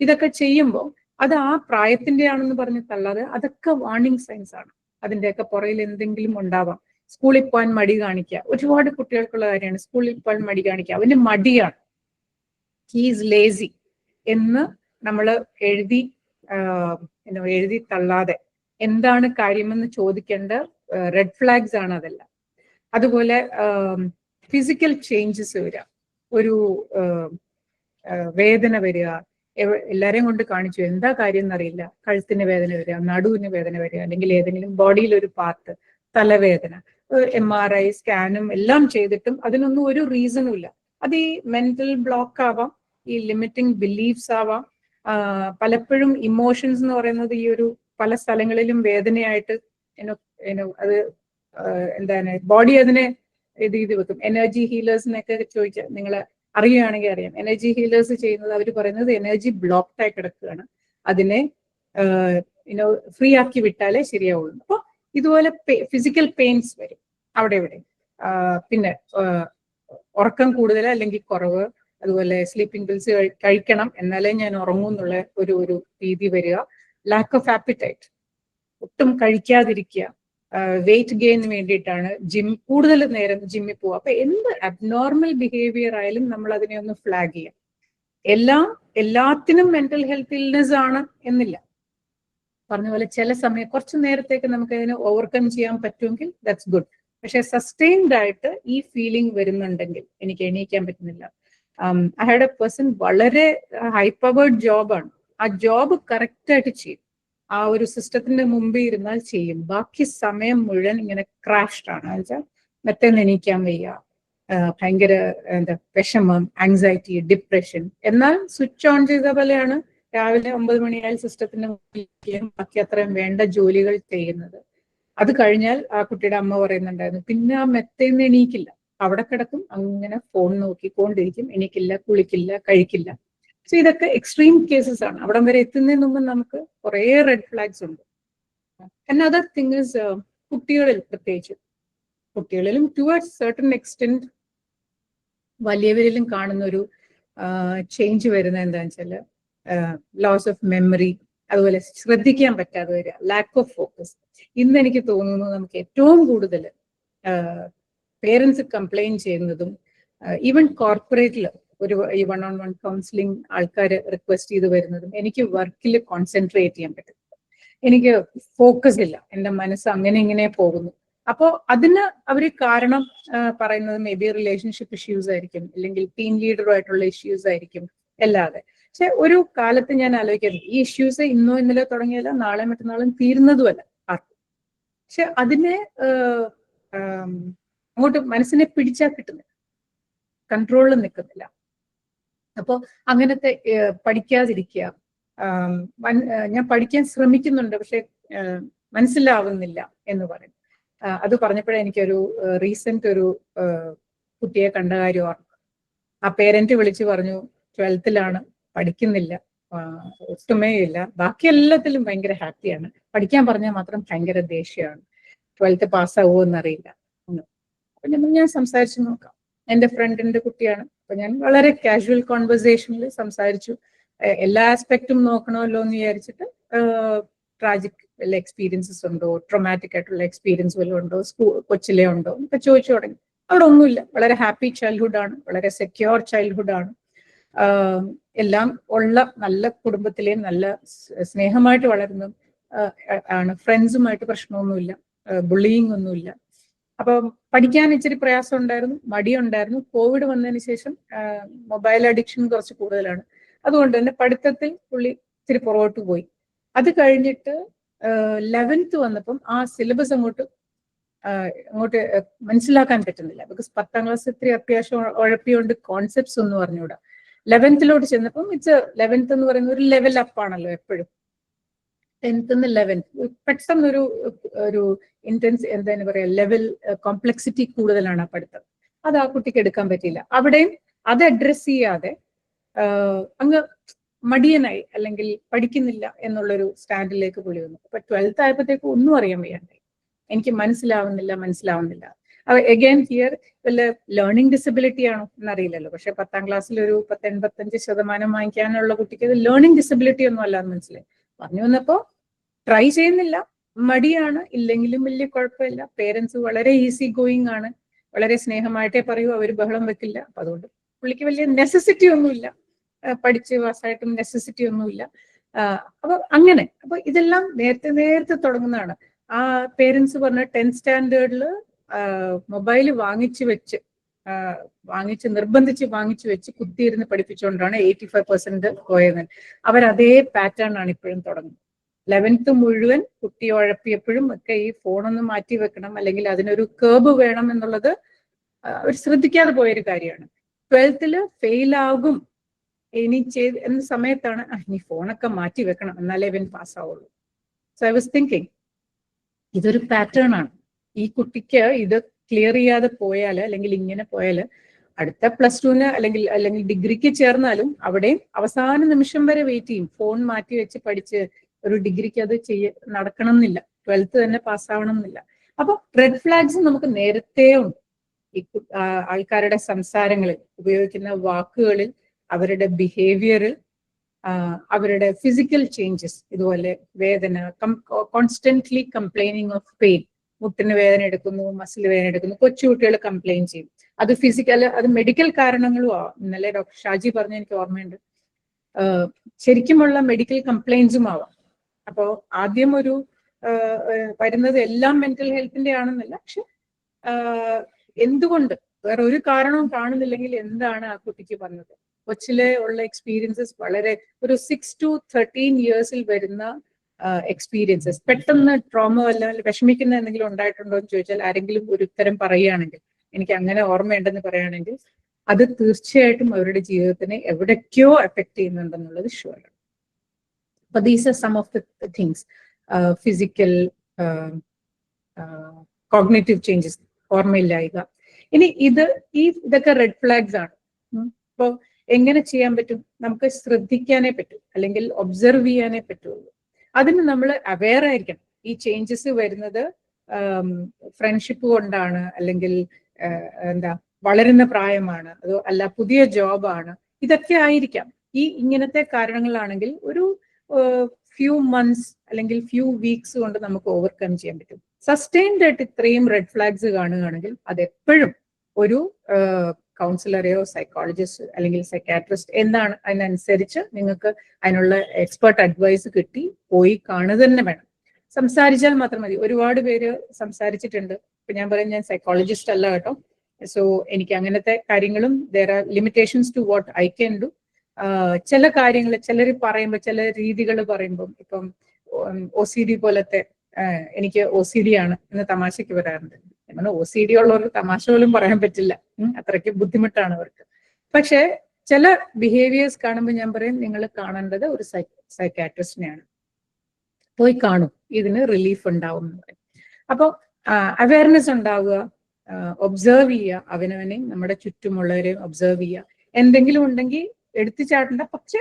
ഇതൊക്കെ ചെയ്യുമ്പോൾ അത് ആ പ്രായത്തിന്റെ ആണെന്ന് പറഞ്ഞ് തള്ളാതെ അതൊക്കെ വാർണിംഗ് സൈൻസ് ആണ്. അതിന്റെയൊക്കെ പുറയിൽ എന്തെങ്കിലും ഉണ്ടാവാം. സ്കൂളിൽ പോകാൻ മടി കാണിക്കുക, ഒരുപാട് കുട്ടികൾക്കുള്ള കാര്യമാണ്. സ്കൂളിൽ പോകാൻ മടി കാണിക്കുക, അവന് മടിയാണ്, ഹീസ് ലേസി എന്ന് നമ്മൾ എഴുതി തള്ളാതെ എന്താണ് കാര്യമെന്ന് ചോദിക്കേണ്ട റെഡ് ഫ്ലാഗ്സ് ആണ് അതെല്ലാം. അതുപോലെ ഫിസിക്കൽ ചേഞ്ചസ് വരിക, ഒരു വേദന വരിക, എല്ലാരെയും കൊണ്ട് കാണിച്ചു എന്താ കാര്യം എന്നറിയില്ല, കഴുത്തിന് വേദന വരിക, നടുവിന് വേദന വരിക, അല്ലെങ്കിൽ ഏതെങ്കിലും ബോഡിയിൽ ഒരു പാർട്ട്, തലവേദന, MRI സ്കാനും എല്ലാം ചെയ്തിട്ടും അതിനൊന്നും ഒരു റീസണും ഇല്ല. അത് ഈ മെന്റൽ ബ്ലോക്ക് ആവാം, ഈ ലിമിറ്റിംഗ് ബിലീഫ്സ് ആവാം. പലപ്പോഴും ഇമോഷൻസ് എന്ന് പറയുന്നത് ഈ ഒരു പല സ്ഥലങ്ങളിലും വേദനയായിട്ട് അത് എന്താണ് ബോഡി അതിനെ ഇത് വെക്കും. എനർജി ഹീലേഴ്സിനൊക്കെ ചോദിച്ചാൽ നിങ്ങൾ അറിയുകയാണെങ്കിൽ അറിയാം, എനർജി ഹീലേഴ്സ് ചെയ്യുന്നത് അവർ പറയുന്നത് എനർജി ബ്ലോക്ക്ഡ് ആയി കിടക്കുകയാണ്, അതിനെ ഫ്രീ ആക്കി വിട്ടാലേ ശരിയാവുള്ളൂ. അപ്പോൾ ഇതുപോലെ ഫിസിക്കൽ പെയിൻസ് വരും അവിടെ ഇവിടെ. പിന്നെ ഉറക്കം കൂടുതൽ അല്ലെങ്കിൽ കുറവ്, അതുപോലെ സ്ലീപ്പിംഗ് പിൽസ് കഴിക്കണം എന്നാലേ ഞാൻ ഉറങ്ങൂ എന്നുള്ള ഒരു രീതി വരിക. ലാക്ക് ഓഫ് ആപ്പിറ്റൈറ്റ്, ഒട്ടും കഴിക്കാതിരിക്കുക, വെയിറ്റ് ഗെയിന് വേണ്ടിയിട്ടാണ് കൂടുതൽ നേരം ജിമ്മിൽ പോവുക. അപ്പൊ എന്ത് അബ്നോർമൽ ബിഹേവിയർ ആയാലും നമ്മൾ അതിനെ ഒന്ന് ഫ്ലാഗ് ചെയ്യാം. എല്ലാത്തിനും മെന്റൽ ഹെൽത്ത് ഇൽനെസ് ആണ് എന്നില്ല. പറഞ്ഞ പോലെ ചില സമയം കുറച്ചു നേരത്തേക്ക് നമുക്ക് അതിനെ ഓവർകം ചെയ്യാൻ പറ്റുമെങ്കിൽ ദാറ്റ്സ് ഗുഡ്. പക്ഷെ സസ്റ്റെയിൻഡ് ആയിട്ട് ഈ ഫീലിംഗ് വരുന്നുണ്ടെങ്കിൽ, എനിക്ക് എണീക്കാൻ പറ്റുന്നില്ല, ഐ ഹാഡ് എ പേഴ്സൺ വളരെ ഹൈ പവേർഡ് ജോബാണ്, ആ ജോബ് കറക്റ്റ് ആയിട്ട് ചെയ്യും, ആ ഒരു സിസ്റ്റത്തിന്റെ മുമ്പിൽ ഇരുന്നാൽ ചെയ്യും, ബാക്കി സമയം മുഴുവൻ ഇങ്ങനെ ക്രാഷ്ഡ് ആണ്. എന്നുവെച്ചാൽ മെത്തേന്ന് എണീക്കാൻ വയ്യ, ഭയങ്കര വിഷമം, ആങ്സൈറ്റി, ഡിപ്രഷൻ. എന്നാൽ സ്വിച്ച് ഓൺ ചെയ്ത പോലെയാണ് രാവിലെ 9 മണിയായാൽ സിസ്റ്റത്തിന്റെ മുമ്പിൽ ബാക്കി അത്രയും വേണ്ട ജോലികൾ ചെയ്യുന്നത്. അത് കഴിഞ്ഞാൽ ആ കുട്ടിയുടെ അമ്മ പറയുന്നുണ്ടായിരുന്നു, പിന്നെ ആ മെത്തേന്ന് എണീക്കില്ല, അവിടെ കിടക്കും, അങ്ങനെ ഫോൺ നോക്കിക്കൊണ്ടിരിക്കും, എണീക്കില്ല, കുളിക്കില്ല, കഴിക്കില്ല. സോ ഇതൊക്കെ എക്സ്ട്രീം കേസസ് ആണ്. അവിടം വരെ എത്തുന്നതിന് മുമ്പ് നമുക്ക് കുറേ റെഡ് ഫ്ലാഗ്സ് ഉണ്ട്. അനദർ തിങ് ഇസ് കുട്ടികളിൽ, പ്രത്യേകിച്ച് കുട്ടികളിലും ടു എ സർട്ടൻ എക്സ്റ്റെന്റ് വലിയവരിലും കാണുന്ന ഒരു ചേഞ്ച് വരുന്നത് എന്താണെന്ന് വെച്ചാൽ ലോസ് ഓഫ് മെമ്മറി, അതുപോലെ ശ്രദ്ധിക്കാൻ പറ്റാതെ വരിക, ലാക്ക് ഓഫ് ഫോക്കസ്. ഇന്ന് എനിക്ക് തോന്നുന്നു നമുക്ക് ഏറ്റവും കൂടുതൽ പേരൻസ് കംപ്ലൈന്റ് ചെയ്യുന്നതും ഈവൻ കോർപ്പറേറ്റിൽ ഒരു ഈ 1-on-1 കൗൺസിലിംഗ് ആൾക്കാർ റിക്വസ്റ്റ് ചെയ്ത് വരുന്നതും, എനിക്ക് വർക്കിൽ കോൺസെൻട്രേറ്റ് ചെയ്യാൻ പറ്റും, എനിക്ക് ഫോക്കസ് ഇല്ല, എൻ്റെ മനസ്സ് അങ്ങനെ ഇങ്ങനെ പോകുന്നു. അപ്പോൾ അതിന് അവർ കാരണം പറയുന്നത് മേ ബി റിലേഷൻഷിപ്പ് ഇഷ്യൂസ് ആയിരിക്കും, അല്ലെങ്കിൽ ടീം ലീഡറുമായിട്ടുള്ള ഇഷ്യൂസ് ആയിരിക്കും, അല്ലാതെ. പക്ഷെ ഒരു കാലത്ത് ഞാൻ ആലോചിക്കുന്നത് ഈ ഇഷ്യൂസ് ഇന്നോ ഇന്നലെ തുടങ്ങിയല്ല, നാളെ മറ്റന്നാളും തീരുന്നതുമല്ല ആർക്കും. പക്ഷെ അതിനെ അങ്ങോട്ട് മനസ്സിനെ പിടിച്ചാൽ കിട്ടുന്നില്ല, കൺട്രോളിൽ നിൽക്കുന്നില്ല. അപ്പോൾ അങ്ങനത്തെ പഠിക്കാതിരിക്കുക, ഞാൻ പഠിക്കാൻ ശ്രമിക്കുന്നുണ്ട് പക്ഷെ മനസ്സിലാവുന്നില്ല എന്ന് പറയും. അത് പറഞ്ഞപ്പോഴേ എനിക്കൊരു റീസെന്റ് ഒരു കുട്ടിയെ കണ്ട കാര്യം ഓർമ്മ. ആ പേരന്റ് വിളിച്ചു പറഞ്ഞു 12th പഠിക്കുന്നില്ല, ഒട്ടുമേ ഇല്ല, ബാക്കി എല്ലാത്തിലും ഭയങ്കര ഹാപ്പിയാണ്, പഠിക്കാൻ പറഞ്ഞാൽ മാത്രം ഭയങ്കര ദേഷ്യമാണ്, 12th പാസ്സാവുമോ എന്നറിയില്ല. അപ്പൊ ഞാൻ സംസാരിച്ചു നോക്കാം. എന്റെ ഫ്രണ്ടിന്റെ കുട്ടിയാണ്. അപ്പൊ ഞാൻ വളരെ കാഷ്വൽ കോൺവെർസേഷനിൽ സംസാരിച്ചു. എല്ലാ ആസ്പെക്റ്റും നോക്കണമല്ലോ എന്ന് വിചാരിച്ചിട്ട് ട്രാജിക് വല്ല എക്സ്പീരിയൻസസ് ഉണ്ടോ, ട്രോമാറ്റിക് ആയിട്ടുള്ള എക്സ്പീരിയൻസ് വല്ലതും ഉണ്ടോ, കൊച്ചിലെ ഉണ്ടോ എന്നൊക്കെ ചോദിച്ചു തുടങ്ങി. അവിടെ ഒന്നുമില്ല. വളരെ ഹാപ്പി ചൈൽഡ്ഹുഡ് ആണ്, വളരെ സെക്യൂർ ചൈൽഡ്ഹുഡ് ആണ്. എല്ലാം ഉള്ള നല്ല കുടുംബത്തിലെ നല്ല സ്നേഹമായിട്ട് വളരുന്ന ആണ്. ഫ്രണ്ട്സുമായിട്ട് പ്രശ്നമൊന്നുമില്ല, ബുള്ളിയിങ് ഒന്നുമില്ല. അപ്പൊ പഠിക്കാൻ ഇച്ചിരി പ്രയാസം ഉണ്ടായിരുന്നു, മടിയുണ്ടായിരുന്നു. കോവിഡ് വന്നതിന് ശേഷം മൊബൈൽ അഡിക്ഷൻ കുറച്ച് കൂടുതലാണ്. അതുകൊണ്ട് തന്നെ പഠിത്തത്തിൽ പുള്ളി ഇത്തിരി പുറകോട്ട് പോയി. അത് കഴിഞ്ഞിട്ട് 11th വന്നപ്പം ആ സിലബസ് അങ്ങോട്ട് മനസ്സിലാക്കാൻ പറ്റുന്നില്ല. ബിക്കോസ് 10ാം ക്ലാസ് ഇത്തിരി അത്യാവശ്യം ഉഴപ്പിയോണ്ട് കോൺസെപ്റ്റ്സ് ഒന്നും അറിഞ്ഞുകൂടാ. 11th ചെന്നപ്പം 11th എന്ന് പറയുന്ന ഒരു ലെവൽ അപ്പ് ആണല്ലോ എപ്പോഴും. 10th 11th പെട്ടെന്നൊരു ഇന്റൻസ് എന്താ പറയാ ലെവൽ കോംപ്ലക്സിറ്റി കൂടുതലാണ് ആ പഠിത്തം. അത് ആ കുട്ടിക്ക് എടുക്കാൻ പറ്റിയില്ല. അവിടെയും അത് അഡ്രസ് ചെയ്യാതെ അങ്ങ് മടിയനായി, അല്ലെങ്കിൽ പഠിക്കുന്നില്ല എന്നുള്ളൊരു സ്റ്റാൻഡിലേക്ക് പുള്ളി വന്നു. അപ്പൊ 12th ആയപ്പോഴത്തേക്ക് ഒന്നും അറിയാൻ വയ്യാണ്ടായി. എനിക്ക് മനസ്സിലാവുന്നില്ല. അഗൈൻ ഹിയർ വല്ല ലേണിംഗ് ഡിസബിലിറ്റി ആണോ എന്നറിയില്ലല്ലോ. പക്ഷെ 10ാം ക്ലാസ്സിൽ ഒരു 85% വാങ്ങിക്കാനുള്ള കുട്ടിക്ക് അത് ലേണിംഗ് ഡിസബിലിറ്റി ഒന്നും അല്ലാന്ന് മനസ്സിലായി. പറഞ്ഞു വന്നപ്പോ ട്രൈ ചെയ്യുന്നില്ല, മടിയാണ്, ഇല്ലെങ്കിലും വലിയ കുഴപ്പമില്ല. പേരൻസ് വളരെ ഈസി ഗോയിങ് ആണ്, വളരെ സ്നേഹമായിട്ടേ പറയൂ, അവർ ബഹളം വെക്കില്ല. അപ്പൊ അതുകൊണ്ട് പുള്ളിക്ക് വലിയ നെസസിറ്റി ഒന്നുമില്ല, പഠിച്ച് പാസ്സായിട്ടും നെസസിറ്റി ഒന്നുമില്ല. അപ്പൊ അങ്ങനെ അപ്പൊ ഇതെല്ലാം നേരത്തെ തുടങ്ങുന്നതാണ്. ആ പേരൻസ് പറഞ്ഞ 10th സ്റ്റാൻഡേർഡിൽ മൊബൈൽ നിർബന്ധിച്ച് വാങ്ങിച്ചു വെച്ച് കുത്തിയിരുന്ന് പഠിപ്പിച്ചുകൊണ്ടാണ് 85% പോയത്. അവരതേ പാറ്റേൺ ആണ് ഇപ്പോഴും തുടങ്ങുന്നത്. 11th മുഴുവൻ കുട്ടി ഉഴപ്പിയപ്പോഴും ഒക്കെ ഈ ഫോണൊന്ന് മാറ്റി വെക്കണം, അല്ലെങ്കിൽ അതിനൊരു കേബ് വേണം എന്നുള്ളത് അവർ ശ്രദ്ധിക്കാതെ പോയൊരു കാര്യമാണ്. 12th ഫെയിൽ ആകും ഇനി എന്ന സമയത്താണ് ഇനി ഫോണൊക്കെ മാറ്റി വെക്കണം എന്നാലേ ഇവൻ പാസ്സാവുള്ളൂ. സോ ഐ വാസ് തിങ്കിങ് ഇതൊരു പാറ്റേൺ ആണ്. ഈ കുട്ടിക്ക് ഇത് ക്ലിയർ ചെയ്യാതെ പോയാൽ, അല്ലെങ്കിൽ ഇങ്ങനെ പോയാൽ അടുത്ത +2 അല്ലെങ്കിൽ ഡിഗ്രിക്ക് ചേർന്നാലും അവിടെയും അവസാന നിമിഷം വരെ വെയിറ്റ് ചെയ്യും. ഫോൺ മാറ്റി വെച്ച് പഠിച്ച് ഒരു ഡിഗ്രിക്ക് അത് നടക്കണം എന്നില്ല, 12th തന്നെ പാസ്സാവണം എന്നില്ല. അപ്പൊ റെഡ് ഫ്ലാഗ്സ് നമുക്ക് നേരത്തെ ഉണ്ട്. ഈ ആൾക്കാരുടെ സംസാരങ്ങളിൽ, ഉപയോഗിക്കുന്ന വാക്കുകളിൽ, അവരുടെ ബിഹേവിയറിൽ, അവരുടെ ഫിസിക്കൽ ചേഞ്ചസ്, ഇതുപോലെ വേദന, കോൺസ്റ്റന്റ്ലി കംപ്ലൈനിങ് ഓഫ് പെയിൻ, മുട്ടിന് വേദന എടുക്കുന്നു, മസിൽ വേദന എടുക്കുന്നു, കൊച്ചുകുട്ടികൾ കംപ്ലൈൻ ചെയ്യും. അത് ഫിസിക്കൽ, അത് മെഡിക്കൽ കാരണങ്ങളും ആവാം. ഇന്നലെ ഡോക്ടർ ഷാജി പറഞ്ഞ എനിക്ക് ഓർമ്മയുണ്ട്, ശരിക്കുമുള്ള മെഡിക്കൽ കംപ്ലൈൻസും ആവാം. അപ്പോ ആദ്യം വരുന്നത് എല്ലാം മെന്റൽ ഹെൽത്തിന്റെ ആണെന്നല്ല, പക്ഷെ എന്തുകൊണ്ട് വേറെ ഒരു കാരണവും കാണുന്നില്ലെങ്കിൽ എന്താണ് ആ കുട്ടിക്ക് പറഞ്ഞത്? കൊച്ചിലെ ഉള്ള എക്സ്പീരിയൻസസ് വളരെ ഒരു 6 to 13 yearsൽ വരുന്ന എക്സ്പീരിയൻസസ്, പെട്ടെന്ന് ട്രോമ വല്ല വിഷമിക്കുന്ന എന്തെങ്കിലും ഉണ്ടായിട്ടുണ്ടോ എന്ന് ചോദിച്ചാൽ ആരെങ്കിലും ഒരു ഉത്തരം പറയുകയാണെങ്കിൽ, എനിക്ക് അങ്ങനെ ഓർമ്മയുണ്ടെന്ന് പറയുകയാണെങ്കിൽ, അത് തീർച്ചയായിട്ടും അവരുടെ ജീവിതത്തിനെ എവിടേക്കോ എഫക്ട് ചെയ്യുന്നുണ്ടെന്നുള്ളത് ഷുവറാണ്. അപ്പൊ these are some of the things. Physical, cognitive changes, ഓർമ്മയില്ലായ്ക. ഇനി ഇതൊക്കെ റെഡ് ഫ്ലാഗ്സ് ആണ്. അപ്പോൾ എങ്ങനെ ചെയ്യാൻ പറ്റും? നമുക്ക് ശ്രദ്ധിക്കാനേ പറ്റും, അല്ലെങ്കിൽ ഒബ്സർവ് ചെയ്യാനേ പറ്റുള്ളൂ. അതിന് നമ്മൾ അവെയർ ആയിരിക്കണം. ഈ ചേഞ്ചസ് വരുന്നത് ഫ്രണ്ട്ഷിപ്പ് കൊണ്ടാണ്, അല്ലെങ്കിൽ വളരുന്ന പ്രായമാണ്, അതോ അല്ല പുതിയ ജോബാണ്, ഇതൊക്കെ ആയിരിക്കാം. ഇങ്ങനത്തെ കാരണങ്ങളാണെങ്കിൽ ഒരു ഫ്യൂ മന്ത്സ് അല്ലെങ്കിൽ ഫ്യൂ വീക്സ് കൊണ്ട് നമുക്ക് ഓവർകം ചെയ്യാൻ പറ്റും. സസ്റ്റെയിൻഡ് ആയിട്ട് ഇത്രയും റെഡ് ഫ്ലാഗ്സ് കാണുകയാണെങ്കിൽ അതെപ്പോഴും ഒരു കൗൺസിലറെയോ സൈക്കോളജിസ്റ്റ് അല്ലെങ്കിൽ സൈക്കാട്രിസ്റ്റ് എന്താണ് അതിനനുസരിച്ച് നിങ്ങൾക്ക് അതിനുള്ള എക്സ്പെർട്ട് അഡ്വൈസ് കിട്ടി പോയി കാണുക തന്നെ വേണം. സംസാരിച്ചാൽ മാത്രം മതി. ഒരുപാട് പേര് സംസാരിച്ചിട്ടുണ്ട്. ഇപ്പൊ ഞാൻ പറയും, ഞാൻ സൈക്കോളജിസ്റ്റ് അല്ല കേട്ടോ. സോ എനിക്ക് അങ്ങനത്തെ കാര്യങ്ങളും there are limitations to what I can do. ചില കാര്യങ്ങൾ ചിലർ പറയുമ്പോൾ, ചില രീതികൾ പറയുമ്പം, ഇപ്പം OCD പോലത്തെ, എനിക്ക് OCD ആണ് എന്ന് തമാശക്ക് വരാറുണ്ട്. അങ്ങനെ OCD ഉള്ളവർക്ക് തമാശ പോലും പറയാൻ പറ്റില്ല, അത്രയ്ക്ക് ബുദ്ധിമുട്ടാണ് അവർക്ക്. പക്ഷെ ചില ബിഹേവിയേഴ്സ് കാണുമ്പോൾ ഞാൻ പറയും, നിങ്ങൾ കാണേണ്ടത് ഒരു സൈക്കാട്രിസ്റ്റിനെയാണ്, പോയി കാണും, ഇതിന് റിലീഫ് ഉണ്ടാവും എന്ന് പറയും. അപ്പോൾ അവയർനെസ് ഉണ്ടാവുക, ഒബ്സർവ് ചെയ്യുക, അവനവനെയും നമ്മുടെ ചുറ്റുമുള്ളവരെയും ഒബ്സർവ് ചെയ്യുക. എന്തെങ്കിലും ഉണ്ടെങ്കിൽ എടുത്തു ചാടേണ്ട, പക്ഷെ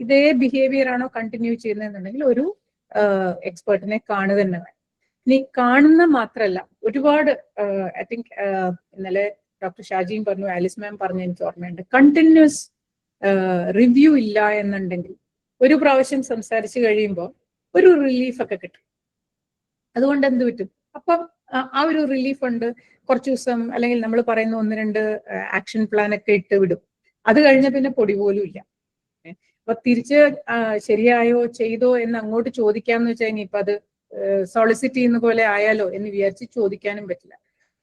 ഇതേ ബിഹേവിയർ ആണോ കണ്ടിന്യൂ ചെയ്യുന്നതെന്നുണ്ടെങ്കിൽ ഒരു എക്സ്പേർട്ടിനെ കാണുക തന്നെ വേണം. ഇനി കാണുന്ന മാത്രമല്ല, ഒരുപാട് ഐ തിങ്ക് ഇന്നലെ ഡോക്ടർ ഷാജിയും പറഞ്ഞു, ആലിസ് മാം പറഞ്ഞു, എനിക്ക് ഓർമ്മയുണ്ട്, കണ്ടിന്യൂസ് റിവ്യൂ ഇല്ല എന്നുണ്ടെങ്കിൽ ഒരു പ്രാവശ്യം സംസാരിച്ചു കഴിയുമ്പോൾ ഒരു റിലീഫ് ഒക്കെ കിട്ടും. അതുകൊണ്ട് എന്ത് പറ്റും, അപ്പം ആ ഒരു റിലീഫ് ഉണ്ട്. കുറച്ച് ദിവസം അല്ലെങ്കിൽ നമ്മൾ പറയുന്ന 1-2 ആക്ഷൻ പ്ലാൻ ഒക്കെ ഇട്ട് വിടും. അത് കഴിഞ്ഞ പിന്നെ പൊടി പോലും ഇല്ല. അപ്പൊ തിരിച്ച് ശരിയായോ ചെയ്തോ എന്ന് അങ്ങോട്ട് ചോദിക്കാന്ന് വെച്ചാൽ ഇനിയിപ്പൊ അത് സോളിസിറ്റ് ചെയ്യുന്ന പോലെ ആയാലോ എന്ന് വിചാരിച്ച് ചോദിക്കാനും പറ്റില്ല.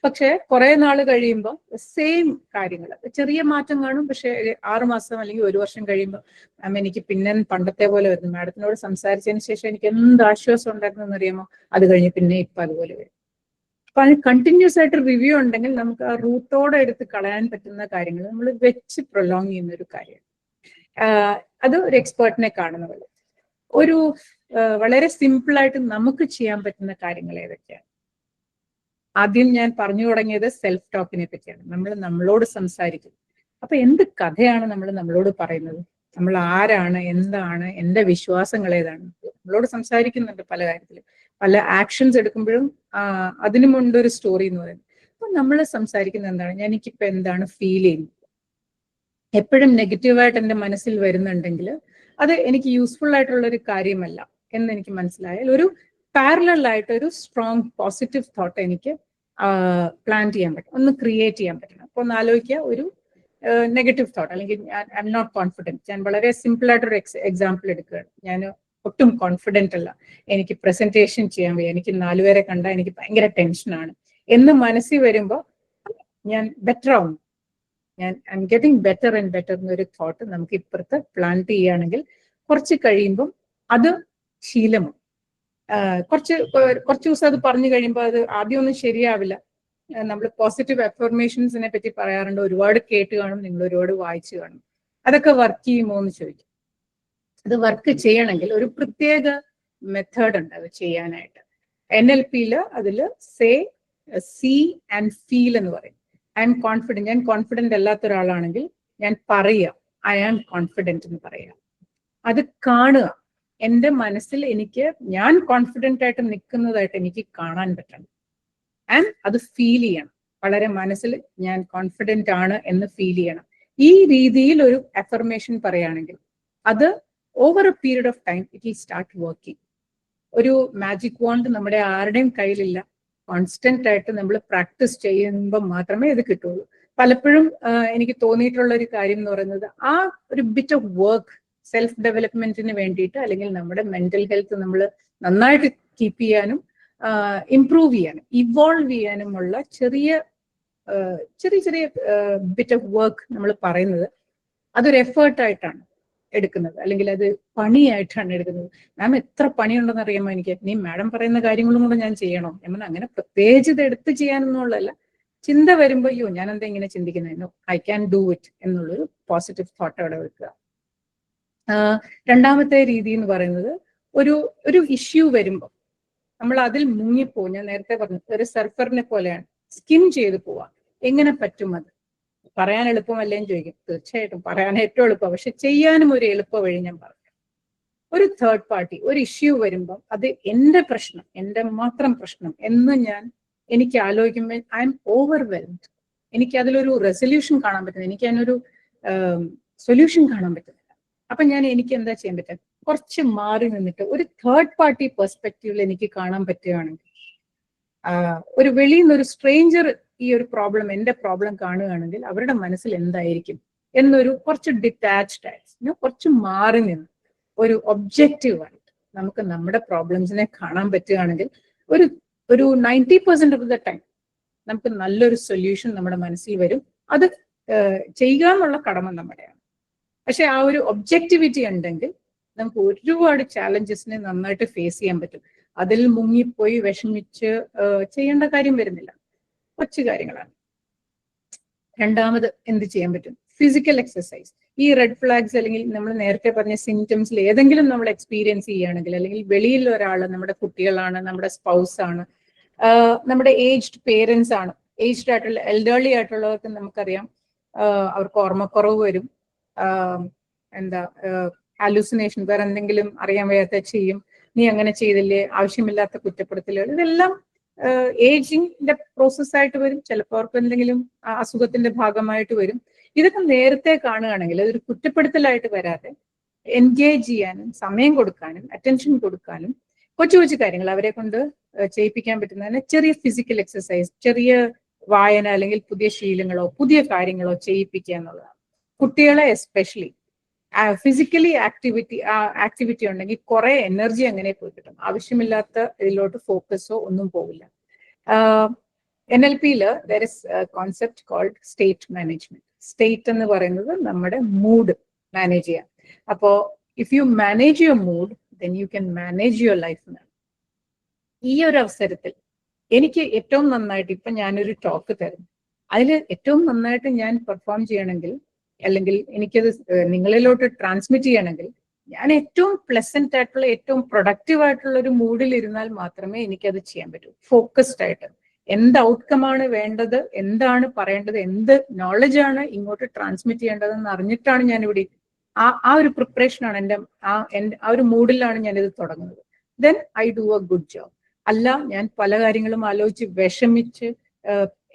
പക്ഷെ കുറെ നാൾ കഴിയുമ്പോൾ സെയിം കാര്യങ്ങൾ, ചെറിയ മാറ്റം കാണും. പക്ഷെ 6 മാസം അല്ലെങ്കിൽ 1 വർഷം കഴിയുമ്പോൾ മാം എനിക്ക് പിന്നെ പണ്ടത്തെ പോലെ വരുന്നു, മാഡത്തിനോട് സംസാരിച്ചതിന് ശേഷം എനിക്ക് എന്ത് ആശ്വാസം ഉണ്ടായിരുന്നു എന്നറിയാമോ, അത് കഴിഞ്ഞ് പിന്നെ ഇപ്പൊ അതുപോലെ വരും. അപ്പൊ അതിന് കണ്ടിന്യൂസ് ആയിട്ട് റിവ്യൂ ഉണ്ടെങ്കിൽ നമുക്ക് ആ റൂട്ടോടെ എടുത്ത് കളയാൻ പറ്റുന്ന കാര്യങ്ങൾ നമ്മൾ വെച്ച് പ്രൊലോങ് ചെയ്യുന്ന ഒരു കാര്യമാണ്. അത് ഒരു എക്സ്പേർട്ടിനെ കാണുന്ന പോലെ. ഒരു വളരെ സിമ്പിൾ ആയിട്ട് നമുക്ക് ചെയ്യാൻ പറ്റുന്ന കാര്യങ്ങൾ ഏതൊക്കെയാണ്? ആദ്യം ഞാൻ പറഞ്ഞു തുടങ്ങിയത് സെൽഫ് ടോക്കിനെ പറ്റിയാണ്. നമ്മൾ നമ്മളോട് സംസാരിക്കും. അപ്പൊ എന്ത് കഥയാണ് നമ്മൾ നമ്മളോട് പറയുന്നത്? നമ്മൾ ആരാണ്, എന്താണ്, എന്റെ വിശ്വാസങ്ങൾ ഏതാണ്? നമ്മളോട് സംസാരിക്കുന്നുണ്ട് പല കാര്യത്തിലും, പല ആക്ഷൻസ് എടുക്കുമ്പോഴും അതിനുമുണ്ട് ഒരു സ്റ്റോറി എന്ന് പറയുന്നത്. അപ്പൊ നമ്മൾ സംസാരിക്കുന്നത് എന്താണ്, എനിക്കിപ്പോ എന്താണ് ഫീൽ ചെയ്യുന്നത്? എപ്പോഴും നെഗറ്റീവായിട്ട് എൻ്റെ മനസ്സിൽ വരുന്നുണ്ടെങ്കിൽ അത് എനിക്ക് യൂസ്ഫുൾ ആയിട്ടുള്ള ഒരു കാര്യമല്ല എന്ന് എനിക്ക് മനസ്സിലായാൽ ഒരു പാരലൽ ആയിട്ട് ഒരു സ്ട്രോങ് പോസിറ്റീവ് തോട്ട് എനിക്ക് പ്ലാൻ ചെയ്യാൻ പറ്റും, ഒന്ന് ക്രിയേറ്റ് ചെയ്യാൻ പറ്റണം. അപ്പൊ ഒന്ന് ആലോചിക്കുക, ഒരു നെഗറ്റീവ് തോട്ട് അല്ലെങ്കിൽ ഐ എം നോട്ട് കോൺഫിഡൻറ്റ്. ഞാൻ വളരെ സിമ്പിൾ ആയിട്ടൊരു എക്സാമ്പിൾ എടുക്കുകയാണ്. ഞാൻ ഒട്ടും കോൺഫിഡൻ്റ് അല്ല, എനിക്ക് പ്രസന്റേഷൻ ചെയ്യാൻ വയ്യ, എനിക്ക് 4 പേരെ കണ്ടാൽ എനിക്ക് ഭയങ്കര ടെൻഷനാണ് എന്ന് മനസ്സിൽ വരുമ്പോൾ ഞാൻ ബെറ്റർ ആവും, ഞാൻ I am getting better and better എന്നൊരു തോട്ട് നമുക്ക് ഇപ്പുറത്ത് പ്ലാന്റ് ചെയ്യുകയാണെങ്കിൽ കുറച്ച് കഴിയുമ്പം അത് ശീലമാണ്. കുറച്ച് ദിവസം അത് പറഞ്ഞു കഴിയുമ്പോൾ അത് ആദ്യമൊന്നും ശരിയാവില്ല. നമ്മൾ പോസിറ്റീവ് അഫർമേഷൻസിനെ പറ്റി പറയാറുണ്ട്, ഒരുപാട് കേട്ട് കാണും, നിങ്ങൾ ഒരുപാട് വായിച്ചു കാണും. അതൊക്കെ വർക്ക് ചെയ്യുമോ എന്ന് ചോദിക്കും. അത് വർക്ക് ചെയ്യണമെങ്കിൽ ഒരു പ്രത്യേക മെത്തേഡ് ഉണ്ട് അത് ചെയ്യാനായിട്ട്. NLPയിൽ അതിൽ സീ ആൻഡ് ഫീൽ എന്ന് പറയും. ഐ എം കോൺഫിഡൻറ്റ്, ഞാൻ കോൺഫിഡൻ്റ് അല്ലാത്ത ഒരാളാണെങ്കിൽ ഞാൻ പറയുക ഐ ആം കോൺഫിഡൻറ്റ് എന്ന് പറയുക. അത് കാണുക, എൻ്റെ മനസ്സിൽ ഞാൻ കോൺഫിഡൻ്റ് ആയിട്ട് നിൽക്കുന്നതായിട്ട് എനിക്ക് കാണാൻ പറ്റണം. ആൻഡ് അത് ഫീൽ ചെയ്യണം, വളരെ മനസ്സിൽ ഞാൻ കോൺഫിഡൻ്റ് ആണ് എന്ന് ഫീൽ ചെയ്യണം. ഈ രീതിയിൽ ഒരു അഫർമേഷൻ പറയുകയാണെങ്കിൽ അത് over A period of time it will start working. ഒരു മാജിക് വാണ്ട് നമ്മുടെ ആരുടെയും കയ്യിലില്ല. കോൺസ്റ്റന്റ് ആയിട്ട് നമ്മൾ പ്രാക്ടീസ് ചെയ്യുമ്പോൾ മാത്രമേ ഇത് കിട്ടുള്ളൂ. പലപ്പോഴും എനിക്ക് തോന്നിയിട്ടുള്ള ഒരു കാര്യം എന്ന് പറയുന്നത്, ആ ഒരു ബിറ്റ് ഓഫ് വർക്ക് സെൽഫ് ഡെവലപ്മെന്റിന് വേണ്ടിയിട്ട് അല്ലെങ്കിൽ നമ്മുടെ മെന്റൽ ഹെൽത്ത് നമ്മൾ നന്നായിട്ട് കീപ്പ് ചെയ്യാനും ഇംപ്രൂവ് ചെയ്യാനും ഇവോൾവ് ചെയ്യാനുമുള്ള ചെറിയ ബിറ്റ് ഓഫ് വർക്ക് നമ്മൾ പറയുന്നത് അതൊരു എഫേർട്ടായിട്ടാണ് എടുക്കുന്നത്, അല്ലെങ്കിൽ അത് പണിയായിട്ടാണ് എടുക്കുന്നത്. മാം എത്ര പണിയുണ്ടെന്ന് അറിയാമോ എനിക്ക്, നീ മാഡം പറയുന്ന കാര്യങ്ങളും കൂടെ ഞാൻ ചെയ്യണോ? ഞാൻ അങ്ങനെ പ്രത്യേകിച്ച് ഇത് എടുത്ത് ചെയ്യാനൊന്നുമുള്ളതല്ല. ചിന്ത വരുമ്പോൾ അയ്യോ ഞാൻ എന്താ ഇങ്ങനെ ചിന്തിക്കുന്നത്, ഐ ക്യാൻ ഡു ഇറ്റ് എന്നുള്ളൊരു പോസിറ്റീവ് തോട്ട് അവിടെ വെക്കുക. രണ്ടാമത്തെ രീതി എന്ന് പറയുന്നത്, ഒരു ഇഷ്യൂ വരുമ്പോൾ നമ്മൾ അതിൽ മുങ്ങിപ്പോവും. ഞാൻ നേരത്തെ പറഞ്ഞു, ഒരു സർഫറിനെ പോലെയാണ്, സ്കിം ചെയ്ത് പോവാ. എങ്ങനെ പറ്റും അത്? പറയാൻ എളുപ്പമല്ലേന്ന് ചോദിക്കും. തീർച്ചയായിട്ടും പറയാൻ ഏറ്റവും എളുപ്പം, പക്ഷെ ചെയ്യാനും ഒരു എളുപ്പ വഴി ഞാൻ പറഞ്ഞു. ഒരു തേർഡ് പാർട്ടി ഒരു ഇഷ്യൂ വരുമ്പോൾ അത് എന്റെ പ്രശ്നം, എന്റെ മാത്രം പ്രശ്നം എന്ന് എനിക്ക് ആലോചിക്കുമ്പോൾ ഐ എം ഓവർവെൽംഡ്. എനിക്ക് അതിലൊരു റെസൊല്യൂഷൻ കാണാൻ പറ്റുന്നത്, എനിക്ക് അതിനൊരു സൊല്യൂഷൻ കാണാൻ പറ്റുന്നില്ല. അപ്പൊ എനിക്ക് എന്താ ചെയ്യാൻ പറ്റുക? കുറച്ച് മാറി നിന്നിട്ട് ഒരു തേർഡ് പാർട്ടി പെർസ്പെക്റ്റീവിൽ എനിക്ക് കാണാൻ പറ്റുകയാണെങ്കിൽ, ഒരു വെളിയിൽ നിന്ന് ഒരു സ്ട്രേഞ്ചർ ഈ ഒരു പ്രോബ്ലം, എന്റെ പ്രോബ്ലം കാണുകയാണെങ്കിൽ അവരുടെ മനസ്സിൽ എന്തായിരിക്കും എന്നൊരു കുറച്ച് ഡിറ്റാച്ച്ഡ് ആയിട്ട് കുറച്ച് മാറി നിന്ന് ഒരു ഒബ്ജക്റ്റീവായിട്ട് നമുക്ക് നമ്മുടെ പ്രോബ്ലംസിനെ കാണാൻ പറ്റുകയാണെങ്കിൽ ഒരു 90% ഓഫ് ദ ടൈം നമുക്ക് നല്ലൊരു സൊല്യൂഷൻ നമ്മുടെ മനസ്സിൽ വരും. അത് ചെയ്യുക എന്നുള്ള കടമ നമ്മുടെയാണ്. പക്ഷെ ആ ഒരു ഒബ്ജക്റ്റിവിറ്റി ഉണ്ടെങ്കിൽ നമുക്ക് ഒരുപാട് ചാലഞ്ചസിനെ നന്നായിട്ട് ഫേസ് ചെയ്യാൻ പറ്റും. അതിൽ മുങ്ങിപ്പോയി വിഷമിച്ച് ചെയ്യേണ്ട കാര്യം വരുന്നില്ല. കുറച്ച് കാര്യങ്ങളാണ്. രണ്ടാമത് എന്ത് ചെയ്യാൻ പറ്റും? Physical exercise. ഈ റെഡ് ഫ്ലാഗ്സ് അല്ലെങ്കിൽ നമ്മൾ നേരത്തെ പറഞ്ഞ സിംറ്റംസിൽ ഏതെങ്കിലും നമ്മൾ എക്സ്പീരിയൻസ് ചെയ്യുകയാണെങ്കിൽ, അല്ലെങ്കിൽ വെളിയിൽ ഒരാൾ, നമ്മുടെ കുട്ടികളാണ്, നമ്മുടെ സ്പൗസ് ആണ്, നമ്മുടെ ഏജ്ഡ് പേരൻസ് ആണ്, ഏജ്ഡ് ആയിട്ടുള്ള എൽഡർലി ആയിട്ടുള്ളവർക്ക് നമുക്കറിയാം അവർക്ക് ഓർമ്മക്കുറവ് വരും, ഹാലൂസിനേഷൻ, വേറെ എന്തെങ്കിലും അറിയാൻ വയ്യാത്ത ചെയ്യും, നീ അങ്ങനെ ചെയ്തില്ലേ, ആവശ്യമില്ലാത്ത കുറ്റപ്പെടുത്തലുകൾ, ഇതെല്ലാം ഏജിങ്ങിന്റെ പ്രോസസ്സായിട്ട് വരും. ചിലപ്പോൾ അവർക്ക് എന്തെങ്കിലും അസുഖത്തിന്റെ ഭാഗമായിട്ട് വരും. ഇതൊക്കെ നേരത്തെ കാണുകയാണെങ്കിൽ അതൊരു കുറ്റപ്പെടുത്തലായിട്ട് വരാതെ എൻഗേജ് ചെയ്യാനും സമയം കൊടുക്കാനും അറ്റൻഷൻ കൊടുക്കാനും കൊച്ചു കൊച്ചു കാര്യങ്ങൾ അവരെ കൊണ്ട് ചെയ്യിപ്പിക്കാൻ പറ്റുന്നതിന് ചെറിയ ഫിസിക്കൽ എക്സസൈസ്, ചെറിയ വായന അല്ലെങ്കിൽ പുതിയ ശീലങ്ങളോ പുതിയ കാര്യങ്ങളോ ചെയ്യിപ്പിക്കുക എന്നുള്ളതാണ്. കുട്ടികളെ എസ്പെഷ്യലി ഫിസിക്കലി ആക്ടിവിറ്റി ഉണ്ടെങ്കിൽ കുറെ എനർജി അങ്ങനെ പോയി കിട്ടും. ആവശ്യമില്ലാത്ത ഇതിലോട്ട് ഫോക്കസോ ഒന്നും പോവില്ല. NLP-ല് there is concept called state management. State എന്ന് പറയുന്നത് നമ്മുടെ മൂഡ് മാനേജ് ചെയ്യാം. അപ്പോ if you manage your mood then you can manage your life എന്നാണ്. ഈ ഒരു അവസരത്തിൽ എനിക്ക് ഏറ്റവും നന്നായിട്ട് ഇപ്പൊ ഞാനൊരു ടോക്ക് തരും, അതിൽ ഏറ്റവും നന്നായിട്ട് ഞാൻ പെർഫോം ചെയ്യണമെങ്കിൽ അല്ലെങ്കിൽ എനിക്കത് നിങ്ങളിലോട്ട് ട്രാൻസ്മിറ്റ് ചെയ്യണമെങ്കിൽ ഞാൻ ഏറ്റവും പ്ലസന്റ് ആയിട്ടുള്ള ഏറ്റവും പ്രൊഡക്റ്റീവ് ആയിട്ടുള്ള ഒരു മൂഡിൽ ഇരുന്നാൽ മാത്രമേ എനിക്കത് ചെയ്യാൻ പറ്റൂ. ഫോക്കസ്ഡ് ആയിട്ട് എന്ത് ഔട്ട്കം ആണ് വേണ്ടത്, എന്താണ് പറയേണ്ടത്, എന്ത് നോളജ് ആണ് ഇങ്ങോട്ട് ട്രാൻസ്മിറ്റ് ചെയ്യേണ്ടതെന്ന് അറിഞ്ഞിട്ടാണ് ഞാൻ ഇവിടെ ആ ഒരു പ്രിപ്പറേഷനാണ് എൻ്റെ ആ ഒരു മൂഡിലാണ് ഞാനിത് തുടങ്ങുന്നത്. Then I do A good job. അല്ല ഞാൻ പല കാര്യങ്ങളും ആലോചിച്ച് വിഷമിച്ച്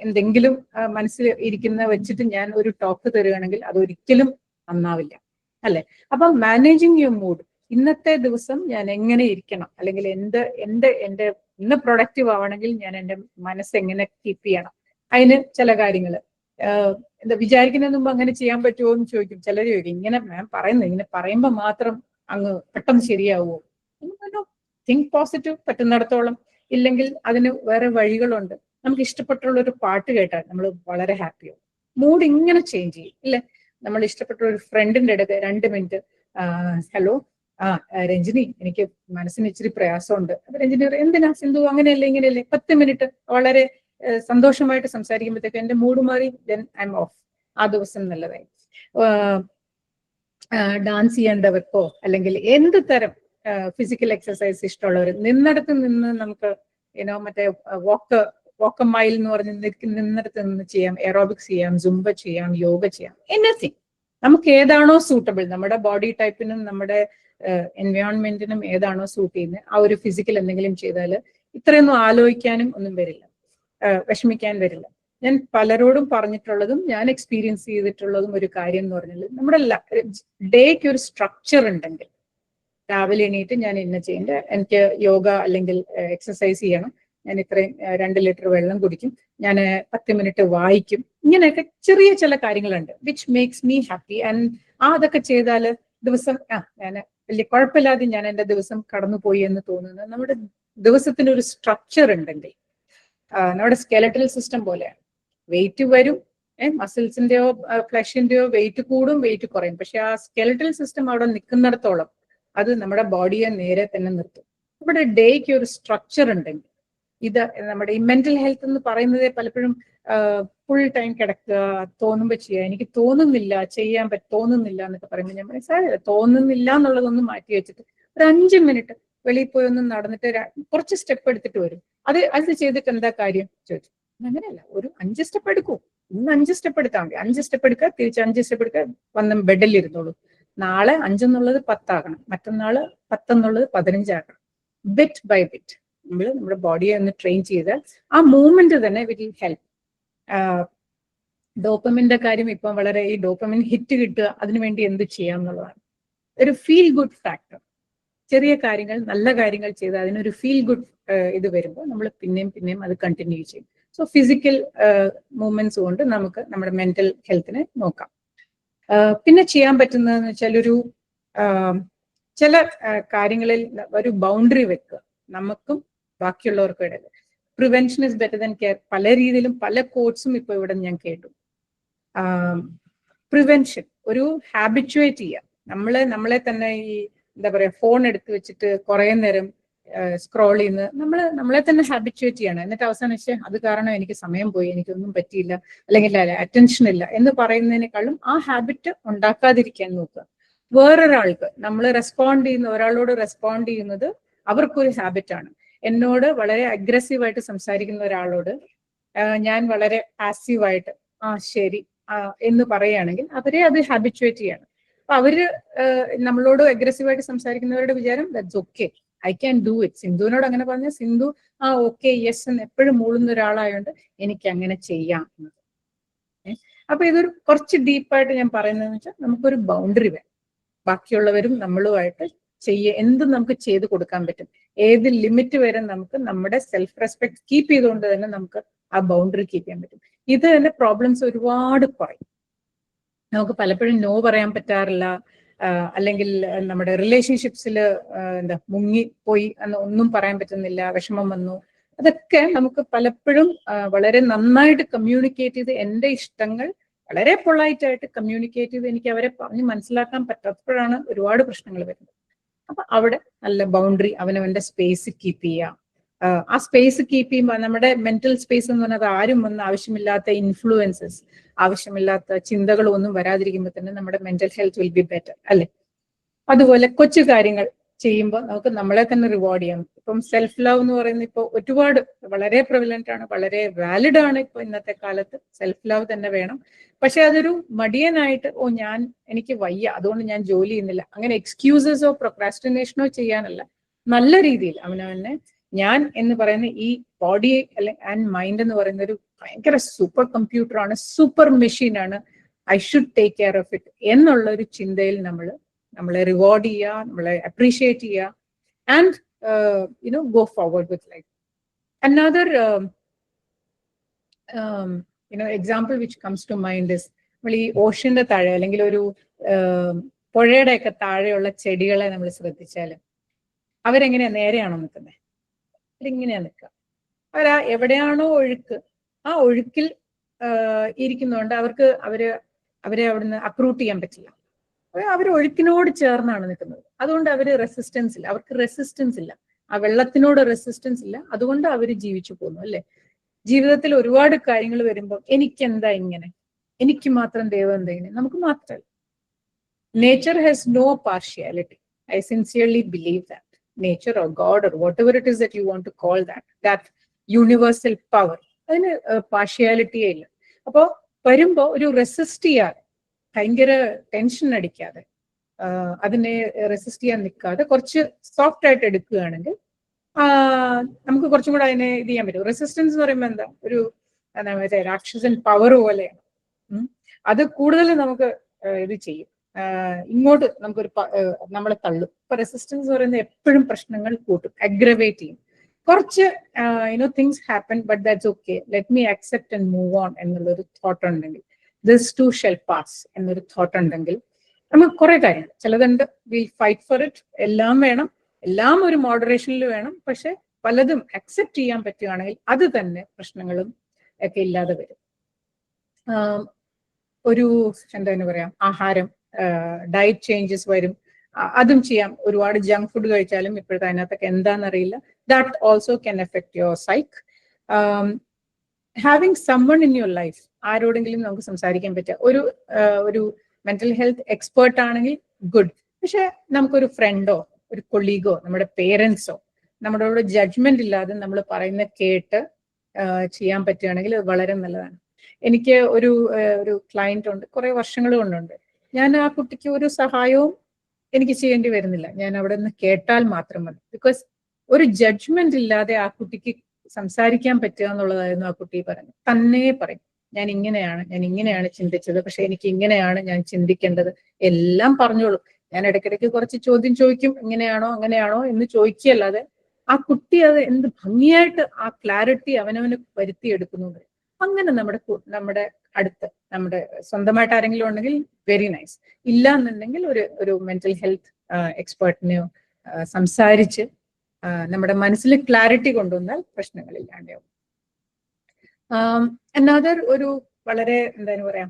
എന്തെങ്കിലും മനസ്സിൽ ഇരിക്കുന്ന വെച്ചിട്ട് ഞാൻ ഒരു ടോക്ക് തരികയാണെങ്കിൽ അതൊരിക്കലും നന്നാവില്ല, അല്ലെ? അപ്പൊ മാനേജിങ് യുവർ മൂഡ്, ഇന്നത്തെ ദിവസം ഞാൻ എങ്ങനെ ഇരിക്കണം, അല്ലെങ്കിൽ എന്റെ ഇന്ന് പ്രൊഡക്റ്റീവ് ആവണമെങ്കിൽ ഞാൻ എൻ്റെ മനസ്സ് എങ്ങനെ കീപ്പ് ചെയ്യണം, അതിന് ചില കാര്യങ്ങൾ എന്താ വിചാരിക്കുന്നതിന് മുമ്പ് അങ്ങനെ ചെയ്യാൻ പറ്റുമോ എന്ന് ചോദിക്കും. ചിലർ ചോദിക്കും, ഇങ്ങനെ മാം പറയുന്നത് ഇങ്ങനെ പറയുമ്പോൾ മാത്രം അങ്ങ് പെട്ടെന്ന് ശരിയാവുമോ? Think positive പറ്റുന്നിടത്തോളം. ഇല്ലെങ്കിൽ അതിന് വേറെ വഴികളുണ്ട്. നമുക്ക് ഇഷ്ടപ്പെട്ടുള്ള ഒരു പാട്ട് കേട്ടാൽ നമ്മൾ വളരെ ഹാപ്പിയാവും. മൂഡ് ഇങ്ങനെ ചേഞ്ച് ചെയ്യും, ഇല്ലേ? നമ്മൾ ഇഷ്ടപ്പെട്ട ഒരു ഫ്രണ്ടിന്റെ അടുത്ത് 2 മിനിറ്റ് ഹലോ രഞ്ജിനി, എനിക്ക് മനസ്സിന് ഇച്ചിരി പ്രയാസമുണ്ട്. അപ്പൊ രഞ്ജിനി എന്തിനാ സിന്ധു അങ്ങനെയല്ലേ ഇങ്ങനെയല്ലേ, 10 മിനിറ്റ് വളരെ സന്തോഷമായിട്ട് സംസാരിക്കുമ്പോഴത്തേക്ക് എന്റെ മൂഡ് മാറി, ദെൻ ഐ എം ഓഫ്. ആ ദിവസം നല്ലതായി. ഡാൻസ് ചെയ്യേണ്ടവർക്കോ അല്ലെങ്കിൽ എന്ത് തരം ഫിസിക്കൽ എക്സസൈസ് ഇഷ്ടമുള്ളവർ നിന്നിടത്ത് നിന്ന് നമുക്ക് മറ്റേ വാക്ക് മൈൽ എന്ന് പറഞ്ഞ് നിന്നിടത്ത് നിന്ന് ചെയ്യാം, എറോബിക്സ് ചെയ്യാം, സുംബ ചെയ്യാം, യോഗ ചെയ്യാം, എനിത്തിങ് നമുക്ക് ഏതാണോ സൂട്ടബിൾ, നമ്മുടെ ബോഡി ടൈപ്പിനും നമ്മുടെ എൻവയോൺമെന്റിനും ഏതാണോ സൂട്ട് ചെയ്യുന്നത് ആ ഒരു ഫിസിക്കൽ എന്തെങ്കിലും ചെയ്താൽ ഇത്രയൊന്നും ആലോചിക്കാനും ഒന്നും വരില്ല, വിഷമിക്കാൻ വരില്ല. ഞാൻ പലരോടും പറഞ്ഞിട്ടുള്ളതും ഞാൻ എക്സ്പീരിയൻസ് ചെയ്തിട്ടുള്ളതും ഒരു കാര്യം എന്ന് പറഞ്ഞാൽ നമ്മുടെ ഡേക്ക് ഒരു സ്ട്രക്ചർ ഉണ്ടെങ്കിൽ, രാവിലെ എണീറ്റ് ഞാൻ ഇന്ന ചെയ്യേണ്ട, എനിക്ക് യോഗ അല്ലെങ്കിൽ എക്സസൈസ് ചെയ്യണം, ഞാൻ ഇത്രയും 2 ലിറ്റർ വെള്ളം കുടിക്കും, ഞാൻ 10 മിനിറ്റ് വായിക്കും, ഇങ്ങനെയൊക്കെ ചെറിയ ചില കാര്യങ്ങളുണ്ട് which makes me happy. And അതൊക്കെ ചെയ്താൽ ദിവസം ഞാൻ വലിയ കുഴപ്പമില്ലാതെ ഞാൻ എൻ്റെ ദിവസം കടന്നുപോയി എന്ന് തോന്നുന്നത്. നമ്മുടെ ദിവസത്തിന് ഒരു സ്ട്രക്ചർ ഉണ്ടെങ്കിൽ നമ്മുടെ സ്കെലറ്റൽ സിസ്റ്റം പോലെയാണ്. വെയിറ്റ് വരും, മസിൽസിന്റെയോ ഫ്ലഷിന്റെയോ വെയിറ്റ് കൂടും, വെയിറ്റ് കുറയും. പക്ഷെ ആ സ്കെലറ്റൽ സിസ്റ്റം അവിടെ നിൽക്കുന്നിടത്തോളം അത് നമ്മുടെ ബോഡിയെ നേരെ തന്നെ നിർത്തും. നമ്മുടെ ഡേക്ക് ഒരു സ്ട്രക്ചർ ഉണ്ടെങ്കിൽ, ഇത് നമ്മുടെ ഈ മെന്റൽ ഹെൽത്ത് എന്ന് പറയുന്നത് പലപ്പോഴും ഫുൾ ടൈം കിടക്കുക, തോന്നുമ്പോൾ ചെയ്യുക, എനിക്ക് തോന്നുന്നില്ല ചെയ്യാൻ തോന്നുന്നില്ല എന്നൊക്കെ പറയുമ്പോൾ ഞാൻ പറയും, തോന്നുന്നില്ല എന്നുള്ളതൊന്നും മാറ്റി വെച്ചിട്ട് ഒരു 5 മിനിറ്റ് വെളിയിൽ പോയി ഒന്ന് നടന്നിട്ട് കുറച്ച് സ്റ്റെപ്പ് എടുത്തിട്ട് വരും. അത് ചെയ്തിട്ട് എന്താ കാര്യം ചോദിച്ചു. അങ്ങനെയല്ല, ഒരു 5 സ്റ്റെപ്പ് എടുക്കൂ, ഇന്ന് 5 സ്റ്റെപ്പ് എടുത്താൽ മതി. 5 സ്റ്റെപ്പ് എടുക്കുക, തിരിച്ച് 5 സ്റ്റെപ്പ് എടുക്കുക, വന്ന് ബെഡിൽ ഇരുന്നോളൂ. നാളെ 5 എന്നുള്ളത് 10 ആകണം, മറ്റന്നാള് 10 എന്നുള്ളത് 15 ആകണം. ബിറ്റ് ബൈ ബിറ്റ് നമ്മുടെ ബോഡിയെ ഒന്ന് ട്രെയിൻ ചെയ്താൽ ആ മൂവ്മെന്റ് തന്നെ വിൽ ഹെൽപ്പ്. ഡോപ്പമിന്റെ കാര്യം ഇപ്പം വളരെ, ഈ ഡോപ്പമിൻ ഹിറ്റ് കിട്ടുക, അതിനുവേണ്ടി എന്ത് ചെയ്യാം എന്നുള്ളതാണ് ഒരു ഫീൽ ഗുഡ് ഫാക്ടർ. ചെറിയ കാര്യങ്ങൾ, നല്ല കാര്യങ്ങൾ ചെയ്ത് അതിനൊരു ഫീൽ ഗുഡ് ഇത് വരുമ്പോൾ നമ്മൾ പിന്നെയും അത് കണ്ടിന്യൂ ചെയ്യും. സോ ഫിസിക്കൽ മൂവ്മെന്റ്സ് കൊണ്ട് നമുക്ക് നമ്മുടെ മെന്റൽ ഹെൽത്തിനെ നോക്കാം. പിന്നെ ചെയ്യാൻ പറ്റുന്നതെന്ന് വെച്ചാൽ ചില കാര്യങ്ങളിൽ ഒരു ബൗണ്ടറി വെക്കുക, നമുക്കും ബാക്കിയുള്ളവർക്കും ഇടയിൽ. Prevention is better than care. പല രീതിയിലും പല കോട്സും ഇപ്പൊ ഇവിടെ ഞാൻ കേട്ടു. പ്രിവെൻഷൻ ഒരു ഹാബിച്വേറ്റ് ചെയ്യുക. നമ്മളെ തന്നെ ഈ എന്താ പറയാ, ഫോൺ എടുത്ത് വെച്ചിട്ട് കുറെ നേരം സ്ക്രോൾ ചെയ്യുന്ന നമ്മളെ തന്നെ ഹാബിച്വേറ്റ് ചെയ്യണം. എന്നിട്ട് അവസാനം അത് കാരണം എനിക്ക് സമയം പോയി, എനിക്കൊന്നും പറ്റിയില്ല, അല്ലെങ്കിൽ അറ്റൻഷൻ ഇല്ല എന്ന് പറയുന്നതിനേക്കാളും ആ ഹാബിറ്റ് ഉണ്ടാക്കാതിരിക്കാൻ നോക്കുക. വേറൊരാൾക്ക് നമ്മൾ ഒരാളോട് റെസ്പോണ്ട് ചെയ്യുന്നത് അവർക്കൊരു ഹാബിറ്റാണ്. എന്നോട് വളരെ അഗ്രസീവായിട്ട് സംസാരിക്കുന്ന ഒരാളോട് ഞാൻ വളരെ പാസീവായിട്ട് ശരി എന്ന് പറയുകയാണെങ്കിൽ അവരെ അത് ഹാബിച്വേറ്റ് ചെയ്യണം. അപ്പൊ അവര് നമ്മളോട് അഗ്രസീവായിട്ട് സംസാരിക്കുന്നവരുടെ വിചാരം that's okay, I can do it. സിന്ധുവിനോട് അങ്ങനെ പറഞ്ഞ സിന്ധു ഓക്കെ യെസ് എന്ന് എപ്പോഴും മൂളുന്ന ഒരാളായതുകൊണ്ട് എനിക്ക് അങ്ങനെ ചെയ്യാം. അപ്പൊ ഇതൊരു കുറച്ച് ഡീപ്പായിട്ട് ഞാൻ പറയുന്നതെന്ന് വെച്ചാൽ നമുക്കൊരു ബൗണ്ടറി വേണം. ബാക്കിയുള്ളവരും നമ്മളുമായിട്ട് എന്തും നമുക്ക് ചെയ്ത് കൊടുക്കാൻ പറ്റും. ഏത് ലിമിറ്റ് വരെ നമുക്ക് നമ്മുടെ സെൽഫ് റെസ്പെക്ട് കീപ്പ് ചെയ്തുകൊണ്ട് തന്നെ നമുക്ക് ആ ബൗണ്ടറി കീപ്പ് ചെയ്യാൻ പറ്റും. ഇത് തന്നെ പ്രോബ്ലംസ് ഒരുപാട് കുറയും. നമുക്ക് പലപ്പോഴും നോ പറയാൻ പറ്റാറില്ല, അല്ലെങ്കിൽ നമ്മുടെ റിലേഷൻഷിപ്സിൽ മുങ്ങിപ്പോയി ഒന്നും പറയാൻ പറ്റുന്നില്ല, വിഷമം വന്നു. അതൊക്കെ നമുക്ക് പലപ്പോഴും വളരെ നന്നായിട്ട് കമ്മ്യൂണിക്കേറ്റ് ചെയ്ത് എൻ്റെ ഇഷ്ടങ്ങൾ വളരെ പൊളൈറ്റ് ആയിട്ട് കമ്മ്യൂണിക്കേറ്റ് ചെയ്ത് എനിക്ക് അവരെ പറഞ്ഞ് മനസ്സിലാക്കാൻ പറ്റാത്തപ്പോഴാണ് ഒരുപാട് പ്രശ്നങ്ങൾ വരുന്നത്. അപ്പൊ അവിടെ നല്ല ബൗണ്ടറി, അവനവന്റെ സ്പേസ് കീപ്പ് ചെയ്യുക. ആ സ്പേസ് കീപ്പ് ചെയ്യുമ്പോൾ നമ്മുടെ മെന്റൽ സ്പേസ് എന്ന് പറഞ്ഞാൽ ആരും വന്ന് ആവശ്യമില്ലാത്ത ഇൻഫ്ലുവൻസസ്, ആവശ്യമില്ലാത്ത ചിന്തകളും ഒന്നും വരാതിരിക്കുമ്പോൾ തന്നെ നമ്മുടെ mental health will be better അല്ലെ. അതുപോലെ കൊച്ചു കാര്യങ്ങൾ ചെയ്യുമ്പോൾ നമുക്ക് നമ്മളെ തന്നെ റിവാർഡ് ചെയ്യാം. ഇപ്പം സെൽഫ് ലവ് എന്ന് പറയുന്നത് ഇപ്പോൾ ഒരുപാട് വളരെ പ്രിവലന്റ് ആണ്, വളരെ വാലിഡ് ആണ്. ഇപ്പൊ ഇന്നത്തെ കാലത്ത് സെൽഫ് ലവ് തന്നെ വേണം. പക്ഷെ അതൊരു മടിയനായിട്ട് എനിക്ക് വയ്യ അതുകൊണ്ട് ഞാൻ ജോലി ചെയ്യുന്നില്ല, അങ്ങനെ എക്സ്ക്യൂസസോ പ്രൊക്രാസ്റ്റിനേഷനോ ചെയ്യാനല്ല, നല്ല രീതിയിൽ അവനവനെ ഞാൻ എന്ന് പറയുന്ന ഈ ബോഡി ആൻഡ് മൈൻഡ് എന്ന് പറയുന്ന ഒരു ഭയങ്കര സൂപ്പർ കമ്പ്യൂട്ടറാണ്, സൂപ്പർ മെഷീനാണ്, I should take care of it എന്നുള്ള ഒരു ചിന്തയിൽ നമ്മളെ റിവാർഡ് ചെയ്യുക, നമ്മളെ അപ്രീഷിയേറ്റ് ചെയ്യുക, and go forward with life. Another example which comes to mind is, നമ്മൾ ഈ ഓഷ്യന്റെ താഴെ അല്ലെങ്കിൽ ഒരു പുഴയുടെയൊക്കെ താഴെയുള്ള ചെടികളെ നമ്മൾ ശ്രദ്ധിച്ചാൽ അവരെങ്ങനെയാ നേരെയാണോ നിൽക്കുന്നത്? അവരിങ്ങനെയാ നിൽക്കുക. എവിടെയാണോ ഒഴുക്ക്, ആ ഒഴുക്കിൽ ഇരിക്കുന്നതുകൊണ്ട് അവരെ അവിടുന്ന് അപ്രൂട്ട് ചെയ്യാൻ പറ്റില്ല. അവർ ഒഴുക്കിനോട് ചേർന്നാണ് നിൽക്കുന്നത്. അതുകൊണ്ട് അവർക്ക് റെസിസ്റ്റൻസ് ഇല്ല, ആ വെള്ളത്തിനോട് റെസിസ്റ്റൻസ് ഇല്ല. അതുകൊണ്ട് അവർ ജീവിച്ചു പോകുന്നു അല്ലെ. ജീവിതത്തിൽ ഒരുപാട് കാര്യങ്ങൾ വരുമ്പോൾ എനിക്കെന്താ ഇങ്ങനെ, എനിക്ക് മാത്രം ദൈവം എന്താ ഇങ്ങനെ, നമുക്ക് മാത്രമല്ല. Nature has no partiality. I sincerely believe that nature or God or whatever it is that you want to call that universal power, അതിന് പാർഷ്യാലിറ്റിയേ ഇല്ല. അപ്പോ വരുമ്പോ ഒരു റെസിസ്റ്റ് ചെയ്യാതെ, ഭയങ്കര ടെൻഷൻ അടിക്കാതെ, അതിനെ റെസിസ്റ്റ് ചെയ്യാൻ നിൽക്കാതെ കുറച്ച് സോഫ്റ്റ് ആയിട്ട് എടുക്കുകയാണെങ്കിൽ നമുക്ക് കുറച്ചും കൂടെ അതിനെ ഇത് ചെയ്യാൻ പറ്റും. റെസിസ്റ്റൻസ് എന്ന് പറയുമ്പോൾ എന്താ മറ്റേ രാക്ഷസൻ പവർ പോലെയാണ്. അത് കൂടുതൽ നമുക്ക് ഇത് ചെയ്യും, ഇങ്ങോട്ട് നമ്മളെ തള്ളും. ഇപ്പൊ റെസിസ്റ്റൻസ് എന്ന് പറയുന്നത് എപ്പോഴും പ്രശ്നങ്ങൾ കൂട്ടും, അഗ്രവേറ്റ് ചെയ്യും. കുറച്ച് things happen but that's okay, let me accept and move on എന്നുള്ളൊരു തോട്ട് ഉണ്ടെങ്കിൽ, ദിസ് ടു ഷെൽ പാസ് എന്നൊരു തോട്ട് ഉണ്ടെങ്കിൽ നമുക്ക് കുറെ കാര്യങ്ങൾ, ചിലതുണ്ട് വി ഫൈറ്റ് ഫോർ ഇറ്റ്, എല്ലാം വേണം, എല്ലാം ഒരു മോഡറേഷനിൽ വേണം. പക്ഷെ പലതും അക്സെപ്റ്റ് ചെയ്യാൻ പറ്റുകയാണെങ്കിൽ അത് തന്നെ പ്രശ്നങ്ങളും ഒക്കെ ഇല്ലാതെ വരും. ഒരു എന്താ പറയാ, ആഹാരം, ഡയറ്റ് ചേഞ്ചസ് വരും, അതും ചെയ്യാം. ഒരുപാട് ജങ്ക് ഫുഡ് കഴിച്ചാലും ഇപ്പോഴത്തെ അതിനകത്തൊക്കെ എന്താണെന്നറിയില്ല, that also can effect your psyche. Having someone in your life, ആരോടെങ്കിലും നമുക്ക് സംസാരിക്കാൻ പറ്റുക, ഒരു മെന്റൽ ഹെൽത്ത് എക്സ്പേർട്ട് ആണെങ്കിൽ ഗുഡ്. പക്ഷെ നമുക്കൊരു ഫ്രണ്ടോ ഒരു കൊളീഗോ നമ്മുടെ പേരൻസോ നമ്മളോട് ജഡ്ജ്മെന്റ് ഇല്ലാതെ നമ്മൾ പറയുന്ന കേട്ട് ചെയ്യാൻ പറ്റുകയാണെങ്കിൽ അത് വളരെ നല്ലതാണ്. എനിക്ക് ഒരു ക്ലയന്റ് ഉണ്ട്, കുറെ വർഷങ്ങൾ കൊണ്ടുണ്ട്. ഞാൻ ആ കുട്ടിക്ക് ഒരു സഹായവും എനിക്ക് ചെയ്യേണ്ടി വരുന്നില്ല, ഞാൻ അവിടെ നിന്ന് കേട്ടാൽ മാത്രം മതി. ബിക്കോസ് ഒരു ജഡ്ജ്മെന്റ് ഇല്ലാതെ ആ കുട്ടിക്ക് സംസാരിക്കാൻ പറ്റുക എന്നുള്ളതായിരുന്നു ആ കുട്ടി പറഞ്ഞു. തന്നെ പറയും, ഞാൻ ഇങ്ങനെയാണ് ചിന്തിച്ചത്, പക്ഷെ എനിക്ക് ഇങ്ങനെയാണ് ഞാൻ ചിന്തിക്കേണ്ടത്, എല്ലാം പറഞ്ഞോളൂ. ഞാൻ ഇടയ്ക്കിടയ്ക്ക് കുറച്ച് ചോദ്യം ചോദിക്കും, ഇങ്ങനെയാണോ അങ്ങനെയാണോ എന്ന് ചോദിക്കുകയല്ലാതെ ആ കുട്ടി അത് എന്ത് ഭംഗിയായിട്ട് ആ ക്ലാരിറ്റി അവനവന് വരുത്തിയെടുക്കുന്നുണ്ട്. അങ്ങനെ നമ്മുടെ അടുത്ത് നമ്മുടെ സ്വന്തമായിട്ട് ആരെങ്കിലും ഉണ്ടെങ്കിൽ വെരി നൈസ്, ഇല്ല എന്നുണ്ടെങ്കിൽ ഒരു മെന്റൽ ഹെൽത്ത് എക്സ്പേർട്ടിനെയോ സംസാരിച്ച് നമ്മുടെ മനസ്സിൽ ക്ലാരിറ്റി കൊണ്ടുവന്നാൽ പ്രശ്നങ്ങളില്ലാണ്ടാവും. അനദർ ഒരു വളരെ എന്താണ് പറയാ,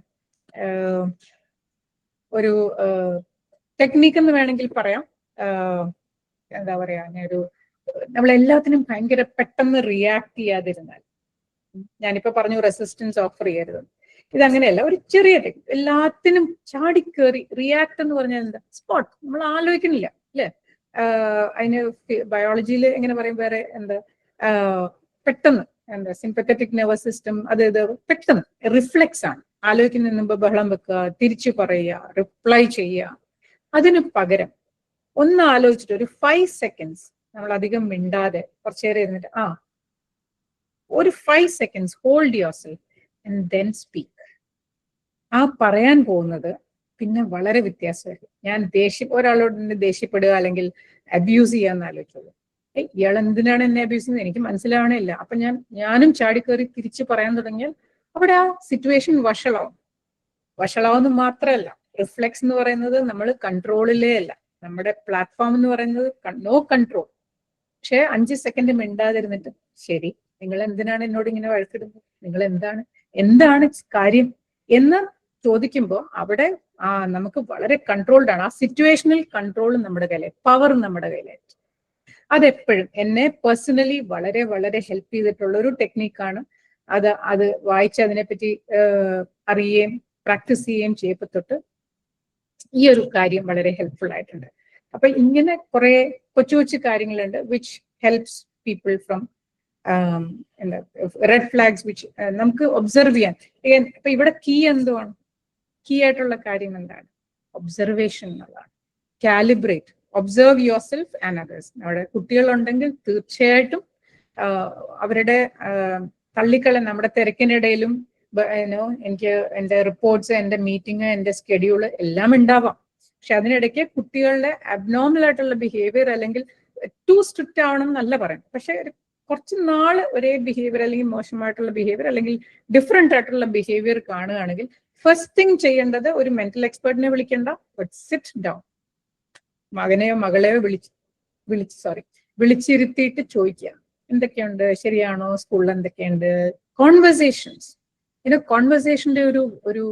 ഒരു ടെക്നീക്ക് എന്ന് വേണമെങ്കിൽ പറയാം. എന്താ പറയാ, നമ്മളെല്ലാത്തിനും ഭയങ്കര പെട്ടെന്ന് റിയാക്ട് ചെയ്യാതിരുന്നാൽ, ഞാനിപ്പോ പറഞ്ഞു റെസിസ്റ്റൻസ് ഓഫർ ചെയ്യരുത്, ഇതങ്ങനെയല്ല. ഒരു ചെറിയ ടെക്നിക്ക്, എല്ലാത്തിനും ചാടിക്കേറി റിയാക്ട് എന്ന് പറഞ്ഞാൽ എന്താ, സ്പോട്ട്, നമ്മൾ ആലോചിക്കുന്നില്ല അല്ലെ. അതിന് ബയോളജിയിൽ എങ്ങനെ പറയും, വേറെ എന്താ, പെട്ടെന്ന് എന്താ സിംപത്തറ്റിക് നെർവസ് സിസ്റ്റം, അത് പെട്ടെന്ന് റിഫ്ലെക്സ് ആണ്. ആലോചിക്കുന്നതിന് മുമ്പ് ബഹളം വെക്കുക, തിരിച്ചു പറയുക, റിപ്ലൈ ചെയ്യുക. അതിന് പകരം ഒന്ന് ആലോചിച്ചിട്ട് ഒരു 5 seconds നമ്മൾ അധികം മിണ്ടാതെ കുറച്ചു നേരം ഇരുന്നിട്ട് ഒരു 5 seconds hold your self and then speak. ആ പറയാൻ പോകുന്നത് പിന്നെ വളരെ വ്യത്യാസമായിരിക്കും. ഞാൻ ഒരാളോട് ദേഷ്യപ്പെടുക അല്ലെങ്കിൽ അബ്യൂസ് ചെയ്യാന്ന് ആലോചിച്ചത്, ഇയാൾ എന്തിനാണ് എന്നെ അബ്യൂസ് ചെയ്യുന്നത്, എനിക്ക് മനസ്സിലാവണില്ല. അപ്പൊ ഞാനും ചാടിക്കയറി തിരിച്ചു പറയാൻ തുടങ്ങിയാൽ അവിടെ ആ സിറ്റുവേഷൻ വഷളാവുന്ന മാത്രമല്ല, റിഫ്ലെക്സ് എന്ന് പറയുന്നത് നമ്മൾ കൺട്രോളിലേ അല്ല. നമ്മുടെ പ്ലാറ്റ്ഫോം എന്ന് പറയുന്നത് നോ കൺട്രോൾ. പക്ഷെ 5 സെക്കൻഡ് മിണ്ടാതിരുന്നിട്ട്, ശരി, നിങ്ങൾ എന്തിനാണ് എന്നോട് ഇങ്ങനെ വഴക്കിടുന്നത്, നിങ്ങൾ എന്താണ് കാര്യം എന്ന് ചോദിക്കുമ്പോൾ അവിടെ നമുക്ക് വളരെ കൺട്രോൾഡ് ആണ്. ആ സിറ്റുവേഷണൽ കൺട്രോൾ നമ്മുടെ കയ്യിലെ, പവർ നമ്മുടെ കയ്യിലായിട്ട്. അതെപ്പോഴും എന്നെ പേഴ്സണലി വളരെ വളരെ ഹെൽപ്പ് ചെയ്തിട്ടുള്ള ഒരു ടെക്നിക്കാണ്. അത് വായിച്ച് അതിനെപ്പറ്റി അറിയുകയും പ്രാക്ടീസ് ചെയ്യുകയും ചെയ്യപ്പോൾ തൊട്ട് ഈ ഒരു കാര്യം വളരെ ഹെൽപ്ഫുൾ ആയിട്ടുണ്ട്. അപ്പൊ ഇങ്ങനെ കുറെ കൊച്ചു കൊച്ചു കാര്യങ്ങളുണ്ട് which helps people from red flags which നമുക്ക് ഒബ്സർവ് ചെയ്യാൻ. ഇപ്പൊ ഇവിടെ കീ എന്തുവാണ്? കീ ആയിട്ടുള്ള കാര്യം എന്താണ്? ഒബ്സർവേഷൻ എന്നുള്ളതാണ്. Calibrate, observe your self and others. നമ്മുടെ കുട്ടികളുണ്ടെങ്കിൽ തീർച്ചയായിട്ടും അവരുടെ നമ്മുടെ തിരക്കിനിടയിലും എനിക്ക് എൻ്റെ റിപ്പോർട്ട്സ്, എൻ്റെ മീറ്റിംഗ്, എൻ്റെ സ്കെഡ്യൂള് എല്ലാം ഉണ്ടാവാം. പക്ഷെ അതിനിടയ്ക്ക് കുട്ടികളുടെ അബ്നോർമൽ ആയിട്ടുള്ള ബിഹേവിയർ അല്ലെങ്കിൽ ടു സ്ട്രിക്റ്റ് ആവണം എന്നല്ല പറയാം. പക്ഷെ കുറച്ച് നാള് ഒരേ ബിഹേവിയർ അല്ലെങ്കിൽ മോശമായിട്ടുള്ള ബിഹേവിയർ അല്ലെങ്കിൽ ഡിഫറെന്റ് ആയിട്ടുള്ള ബിഹേവിയർ കാണുകയാണെങ്കിൽ ഫസ്റ്റ് തിങ് ചെയ്യേണ്ടത് ഒരു മെന്റൽ എക്സ്പെർട്ടിനെ വിളിക്കേണ്ട, ബട്ട് സിറ്റ് ഡൗൺ. മകനെയോ മകളെയോ വിളിച്ചിരുത്തിയിട്ട് ചോദിക്കുക, എന്തൊക്കെയുണ്ട്, ശരിയാണോ, സ്കൂളിൽ എന്തൊക്കെയുണ്ട്. കോൺവെർസേഷൻസ്, കോൺവെർസേഷന്റെ ഒരു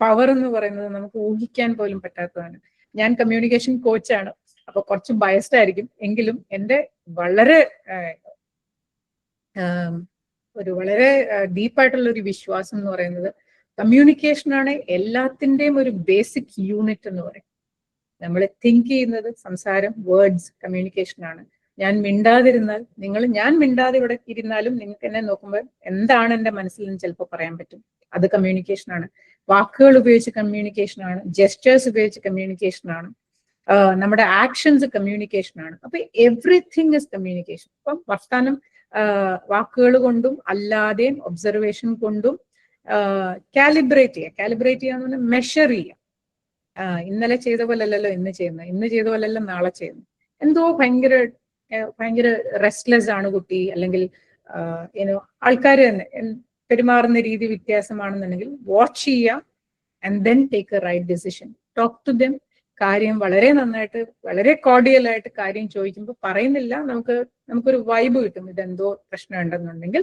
പവർ എന്ന് പറയുന്നത് നമുക്ക് ഊഹിക്കാൻ പോലും പറ്റാത്തതാണ്. ഞാൻ കമ്മ്യൂണിക്കേഷൻ കോച്ചാണ്, അപ്പൊ കുറച്ച് ബയസ്ഡ് ആയിരിക്കും. എങ്കിലും എൻ്റെ വളരെ ഡീപ്പായിട്ടുള്ള ഒരു വിശ്വാസം എന്ന് പറയുന്നത് കമ്മ്യൂണിക്കേഷനാണ് എല്ലാത്തിൻ്റെയും ഒരു ബേസിക് യൂണിറ്റ് എന്ന് പറയും. നമ്മൾ തിങ്ക് ചെയ്യുന്നത് സംസാരം, വേർഡ്സ്, കമ്മ്യൂണിക്കേഷനാണ്. ഞാൻ മിണ്ടാതിരുന്നാൽ ഞാൻ മിണ്ടാതെ ഇവിടെ ഇരുന്നാലും നിങ്ങൾക്ക് എന്നെ നോക്കുമ്പോൾ എന്താണ് എൻ്റെ മനസ്സിൽ നിന്ന് ചിലപ്പോൾ പറയാൻ പറ്റും. അത് കമ്മ്യൂണിക്കേഷനാണ്. വാക്കുകൾ ഉപയോഗിച്ച് കമ്മ്യൂണിക്കേഷനാണ്, ജെസ്റ്റേഴ്സ് ഉപയോഗിച്ച് കമ്മ്യൂണിക്കേഷനാണ്, നമ്മുടെ ആക്ഷൻസ് കമ്മ്യൂണിക്കേഷനാണ്. അപ്പൊ എവ്രിതിങ് ഇസ് കമ്മ്യൂണിക്കേഷൻ. അപ്പം വർത്താനം വാക്കുകൾ കൊണ്ടും അല്ലാതെയും ഒബ്സർവേഷൻ കൊണ്ടും കാലിബ്രേറ്റ് ചെയ്യാന്ന് പറഞ്ഞാൽ മെഷർ ചെയ്യുക. ഇന്നലെ ചെയ്ത പോലല്ലോ ഇന്ന് ചെയ്യുന്നത്, ഇന്ന് ചെയ്ത പോലല്ലോ നാളെ ചെയ്യുന്നത്. എന്തോ ഭയങ്കര റെസ്റ്റ്ലെസ് ആണ് കുട്ടി, അല്ലെങ്കിൽ ആൾക്കാർ തന്നെ പെരുമാറുന്ന രീതി വ്യത്യാസമാണെന്നുണ്ടെങ്കിൽ വാച്ച് ചെയ്യുക and then take a right decision. Talk to them. കാര്യം വളരെ നന്നായിട്ട്, വളരെ കോർഡിയലായിട്ട് കാര്യം ചോദിക്കുമ്പോൾ പറയുന്നില്ല, നമുക്കൊരു വൈബ് കിട്ടും. ഇതെന്തോ പ്രശ്നം ഉണ്ടെന്നുണ്ടെങ്കിൽ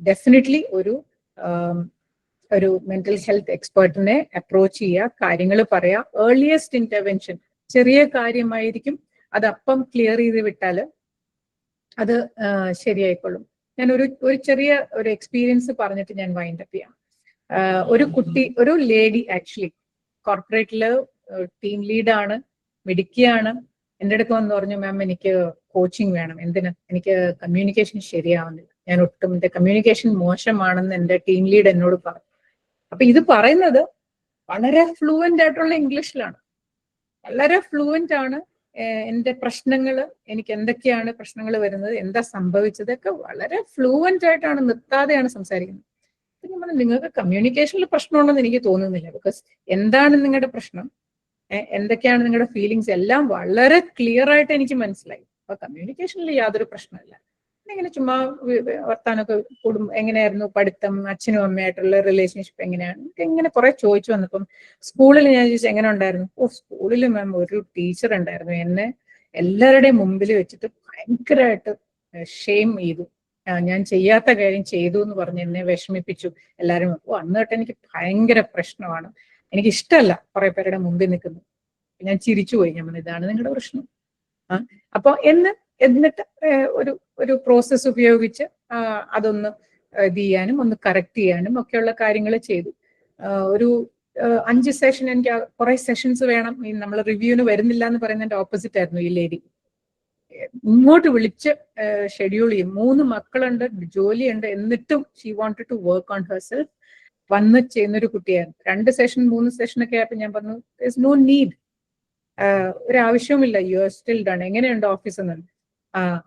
ഡെഫിനറ്റ്ലി ഒരു മെന്റൽ ഹെൽത്ത് എക്സ്പേർട്ടിനെ അപ്രോച്ച് ചെയ്യുക, കാര്യങ്ങൾ പറയാ. ഏർലിയസ്റ്റ് ഇന്റർവെൻഷൻ ചെറിയ കാര്യമായിരിക്കും, അത് അപ്പം ക്ലിയർ ചെയ്ത് വിട്ടാൽ അത് ശരിയായിക്കൊള്ളും. ഞാൻ ഒരു ചെറിയ ഒരു എക്സ്പീരിയൻസ് പറഞ്ഞിട്ട് ഞാൻ വൈൻഡ് അപ്പ് ചെയ്യാം. ഒരു ലേഡി ആക്ച്വലി കോർപ്പറേറ്റില് ടീം ലീഡാണ്, മിടുക്കിയാണ്. എൻ്റെ അടുത്ത് വന്ന് പറഞ്ഞു, മാം എനിക്ക് കോച്ചിങ് വേണം. എന്തിന്? എനിക്ക് കമ്മ്യൂണിക്കേഷൻ ശരിയാവുന്നില്ല, ഞാൻ ഒട്ടും എൻ്റെ കമ്മ്യൂണിക്കേഷൻ മോശമാണെന്ന് എൻ്റെ ടീം ലീഡ് എന്നോട് പറഞ്ഞു. അപ്പൊ ഇത് പറയുന്നത് വളരെ ഫ്ലുവന്റ് ആയിട്ടുള്ള ഇംഗ്ലീഷിലാണ്, വളരെ ഫ്ലുവന്റ് ആണ്. എൻ്റെ എനിക്ക് എന്തൊക്കെയാണ് പ്രശ്നങ്ങൾ വരുന്നത്, എന്താ സംഭവിച്ചതൊക്കെ വളരെ ഫ്ലുവന്റ് ആയിട്ടാണ്, നിർത്താതെയാണ് സംസാരിക്കുന്നത്. ഞാൻ പറഞ്ഞു, നിങ്ങൾക്ക് കമ്മ്യൂണിക്കേഷനിൽ പ്രശ്നമുണ്ടെന്ന് എനിക്ക് തോന്നുന്നില്ല. ബിക്കോസ് എന്താണ് നിങ്ങളുടെ പ്രശ്നം, എന്തൊക്കെയാണ് നിങ്ങളുടെ ഫീലിങ്സ്, എല്ലാം വളരെ ക്ലിയർ ആയിട്ട് എനിക്ക് മനസ്സിലായി. അപ്പൊ കമ്മ്യൂണിക്കേഷനിൽ യാതൊരു പ്രശ്നമില്ല. ഇങ്ങനെ ചുമ്മാ വർത്താനൊക്കെ എങ്ങനെയായിരുന്നു പഠിത്തം, അച്ഛനും അമ്മയായിട്ടുള്ള റിലേഷൻഷിപ്പ് എങ്ങനെയാണ്, ഇങ്ങനെ കുറെ ചോദിച്ചു വന്നപ്പം സ്കൂളിൽ ഞാൻ ചോദിച്ചു എങ്ങനെ ഉണ്ടായിരുന്നു. സ്കൂളിൽ മാം ഒരു ടീച്ചർ ഉണ്ടായിരുന്നു, എന്നെ എല്ലാവരുടെയും മുമ്പിൽ വെച്ചിട്ട് ഭയങ്കരമായിട്ട് ഷെയിം ചെയ്തു, ഞാൻ ചെയ്യാത്ത കാര്യം ചെയ്തു എന്ന് പറഞ്ഞ് എന്നെ വിഷമിപ്പിച്ചു. എല്ലാവരും അന്ന് തൊട്ട് എനിക്ക് ഭയങ്കര പ്രശ്നമാണ്, എനിക്ക് ഇഷ്ടമല്ല കുറെ പേരുടെ മുമ്പിൽ നിൽക്കുന്നു. ഞാൻ ചിരിച്ചുപോയി. ഞാൻ പറഞ്ഞു, ഇതാണ് നിങ്ങളുടെ പ്രശ്നം. അപ്പൊ എന്നിട്ട് ഒരു പ്രോസസ്സ് ഉപയോഗിച്ച് അതൊന്ന് ഇത് ചെയ്യാനും ഒന്ന് കറക്റ്റ് ചെയ്യാനും ഒക്കെയുള്ള കാര്യങ്ങൾ ചെയ്തു. ഒരു 5 സെഷൻ, എനിക്ക് കുറെ സെഷൻസ് വേണം, നമ്മൾ റിവ്യൂവിന് വരുന്നില്ല എന്ന് പറയുന്നതിന്റെ ഓപ്പോസിറ്റ് ആയിരുന്നു ഈ ലേഡി. ഇങ്ങോട്ട് വിളിച്ച് ഷെഡ്യൂൾ ചെയ്യും. 3 മക്കളുണ്ട്, ജോലിയുണ്ട്, എന്നിട്ടും she wanted to work on herself. വന്ന് ചെയ്യുന്നൊരു കുട്ടിയായിരുന്നു. 2 സെഷൻ 3 സെഷനൊക്കെ ആയപ്പോൾ ഞാൻ പറഞ്ഞു, ദെയർ ഈസ് നോ നീഡ്, ഒരു ആവശ്യവുമില്ല, യു ആർ സ്റ്റിൽ ഡൺ. എങ്ങനെയുണ്ട് ഓഫീസ് എന്ന്?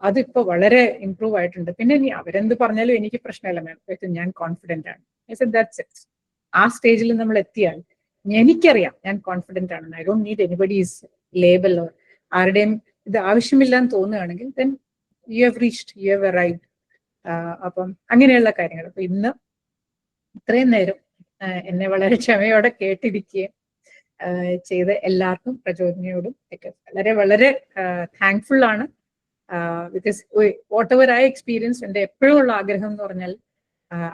അതിപ്പോ വളരെ ഇമ്പ്രൂവ് ആയിട്ടുണ്ട്. പിന്നെ ഇനി അവരെന്ത് പറഞ്ഞാലും എനിക്ക് പ്രശ്നമില്ല മാം, ഞാൻ കോൺഫിഡന്റ് ആണ്. That's it. ആ സ്റ്റേജിൽ നമ്മൾ എത്തിയാൽ എനിക്കറിയാം ഞാൻ കോൺഫിഡന്റ് ആണെന്ന്. I don't need anybody's label ആരുടെയും ഇത് ആവശ്യമില്ല എന്ന് തോന്നുകയാണെങ്കിൽ then you have reached, you have arrived. അപ്പം അങ്ങനെയുള്ള കാര്യങ്ങൾ. അപ്പൊ ഇന്ന് ഇത്രയും നേരം എന്നെ വളരെ ക്ഷമയോടെ കേട്ടിരിക്കുകയും ചെയ്ത എല്ലാവർക്കും, പ്രചോദനയോടും ഒക്കെ വളരെ വളരെ താങ്ക്ഫുൾ ആണ്. Because what ever I experience, എൻ്റെ എപ്പോഴും ഉള്ള ആഗ്രഹം എന്ന് പറഞ്ഞാൽ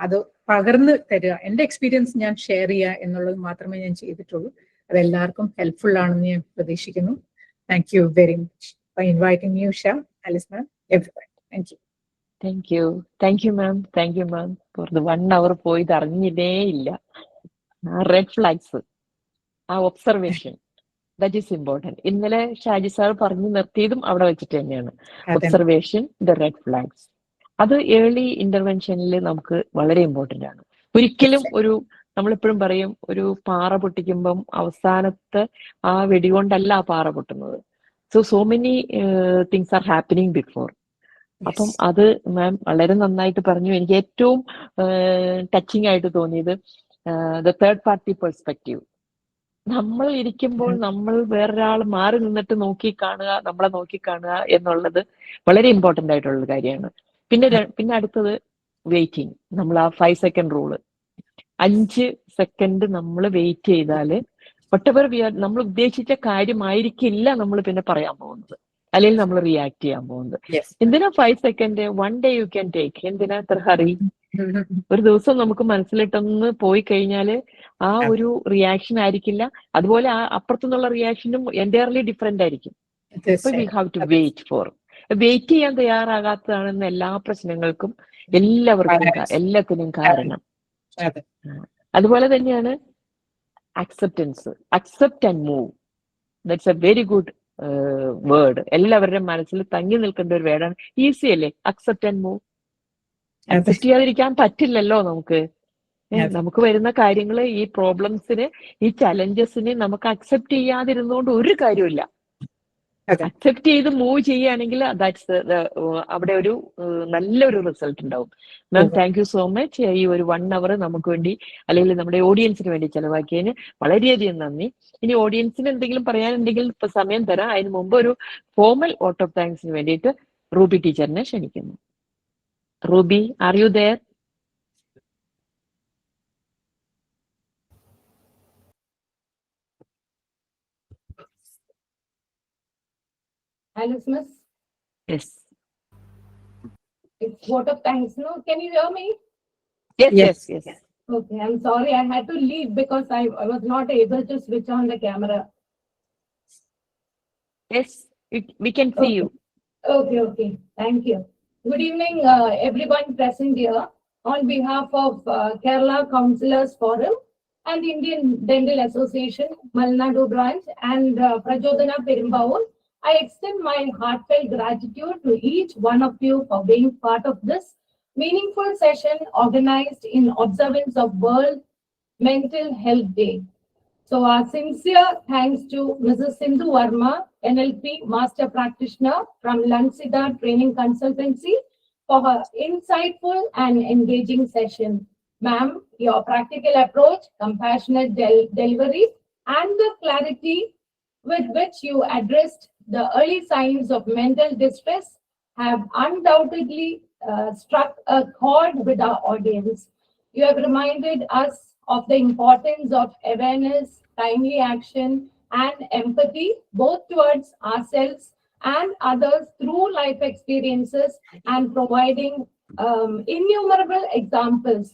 അത് പകർന്ന് തരിക, എൻ്റെ എക്സ്പീരിയൻസ് ഞാൻ ഷെയർ ചെയ്യുക എന്നുള്ളത് മാത്രമേ ഞാൻ ചെയ്തിട്ടുള്ളൂ. അത് എല്ലാവർക്കും ഹെൽപ്ഫുൾ ആണെന്ന് ഞാൻ പ്രതീക്ഷിക്കുന്നു. Thank you very much for inviting me, Usha, Alice ma'am, everyone. Thank you. Thank you ma'am. Thank you ma'am for the 1 hour പോയത് അറിഞ്ഞിട്ടേ ഇല്ല. റെഡ് ഫ്ലാഗ്സ്, ആ ഒബ്സർവേഷൻ, ദാറ്റ് ഈസ് ഇമ്പോർട്ടൻറ്റ്. ഇന്നലെ ഷാജി സാർ പറഞ്ഞു നിർത്തിയതും അവിടെ വെച്ചിട്ട് തന്നെയാണ്. ഒബ്സർവേഷൻ, ദ റെഡ് ഫ്ലാഗ്സ്, അത് early ഇന്റർവെൻഷനിൽ നമുക്ക് വളരെ ഇമ്പോർട്ടന്റ് ആണ്. ഒരിക്കലും നമ്മളെപ്പോഴും പറയും, ഒരു പാറ പൊട്ടിക്കുമ്പം അവസാനത്തെ ആ വെടികൊണ്ടല്ല ആ പാറ പൊട്ടുന്നത്. So many things are happening before. അപ്പം അത് മാം വളരെ നന്നായിട്ട് പറഞ്ഞു. എനിക്ക് ഏറ്റവും ടച്ചിങ് ആയിട്ട് തോന്നിയത് ദ തേർഡ് പാർട്ടി പെർസ്പെക്റ്റീവ്. നമ്മൾ ഇരിക്കുമ്പോൾ നമ്മൾ വേറൊരാൾ മാറി നിന്നിട്ട് നമ്മളെ നോക്കി കാണുക എന്നുള്ളത് വളരെ ഇമ്പോർട്ടന്റ് ആയിട്ടുള്ള കാര്യമാണ്. പിന്നെ അടുത്തത് വെയിറ്റിംഗ്. നമ്മൾ ആ 5 second റൂള്, 5 സെക്കൻഡ് നമ്മൾ വെയിറ്റ് ചെയ്താല് വട്ടെവർ നമ്മൾ ഉദ്ദേശിച്ച കാര്യമായിരിക്കില്ല നമ്മൾ പിന്നെ പറയാൻ പോകുന്നത്, അല്ലെങ്കിൽ നമ്മൾ റിയാക്ട് ചെയ്യാൻ പോകുന്നത്. എന്തിനാ 5 second? 1 day you can take. എന്തിനാ ഇത്ര ഹറി? ഒരു ദിവസം നമുക്ക് മനസ്സിലിട്ടൊന്ന് പോയി കഴിഞ്ഞാല് ആ ഒരു റിയാക്ഷൻ ആയിരിക്കില്ല. അതുപോലെ ആ അപ്പുറത്തുനിന്നുള്ള റിയാക്ഷനും എൻറ്റയർലി ഡിഫറെന്റ് ആയിരിക്കും. അപ്പൊ വി ഹാവ് ടു വെയിറ്റ് ചെയ്യാൻ തയ്യാറാകാത്തതാണെന്ന് എല്ലാ പ്രശ്നങ്ങൾക്കും എല്ലാത്തിനും കാരണം. അതുപോലെ തന്നെയാണ് acceptance. Accept and move, that's A very good word. എല്ലാവരുടെയും മനസ്സിൽ തങ്ങി നിൽക്കേണ്ട ഒരു വേർഡാണ്. ഈസി അല്ലേ അക്സെപ്റ്റ് ആൻഡ് മൂവ്? അക്സെപ്റ്റ് ചെയ്യാതിരിക്കാൻ പറ്റില്ലല്ലോ നമുക്ക്. നമുക്ക് വരുന്ന കാര്യങ്ങള്, ഈ പ്രോബ്ലംസിന്, ഈ ചലഞ്ചസിന് നമുക്ക് അക്സെപ്റ്റ് ചെയ്യാതിരുന്നോണ്ട് ഒരു കാര്യമില്ല. അക്സെപ്റ്റ് ചെയ്ത് മൂവ് ചെയ്യുകയാണെങ്കിൽ അവിടെ ഒരു നല്ലൊരു റിസൾട്ട് ഉണ്ടാവും. മാം, താങ്ക് യു സോ മച്ച്. ഈ ഒരു 1 hour നമുക്ക് വേണ്ടി, അല്ലെങ്കിൽ നമ്മുടെ ഓഡിയൻസിന് വേണ്ടി ചെലവാക്കിയതിന് വളരെയധികം നന്ദി. ഇനി ഓഡിയൻസിന് എന്തെങ്കിലും പറയാനുണ്ടെങ്കിൽ ഇപ്പൊ സമയം തരാം. അതിന് മുമ്പ് ഒരു ഫോർമൽ വോട്ട് ഓഫ് താങ്ക്സിന് വേണ്ടിയിട്ട് റൂബി ടീച്ചറിനെ ക്ഷണിക്കുന്നു. Ruby, are you there? Alice, miss? Yes. It's vote of thanks, no? Can you hear me? Yes. Okay, I'm sorry. I had to leave because I was not able to switch on the camera. Yes, we can see you. Okay. Thank you. Good evening, everyone present here. On behalf of Kerala Councillors Forum and Indian Dental Association, Malnadu branch, and Prajodhana Perumbavoor, I extend my heartfelt gratitude to each one of you for being part of this meaningful session organized in observance of World Mental Health Day. So our sincere thanks to Mrs. Sindhu Verma, NLP Master Practitioner from Lansida Training Consultancy, for her insightful and engaging session. Ma'am, your practical approach, compassionate delivery, and the clarity with which you addressed the early signs of mental distress have undoubtedly struck a chord with our audience. You have reminded us of the importance of awareness, timely action, and empathy, both towards ourselves and others through life experiences, and providing innumerable examples.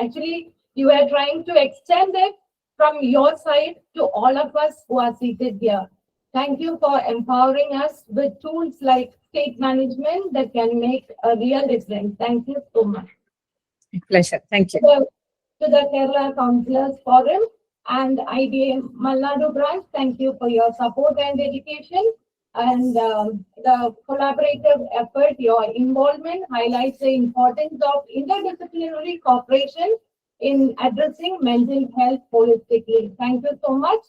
Actually, you are trying to extend it from your side to all of us who are seated here. Thank you for empowering us with tools like state management that can make a real difference. Thank you so much. Pleasure. Thank you. To the Kerala Councillors Forum and IDA Malnadu branch, thank you for your support and dedication. And the collaborative effort, your involvement highlights the importance of interdisciplinary cooperation in addressing mental health holistically. Thank you so much.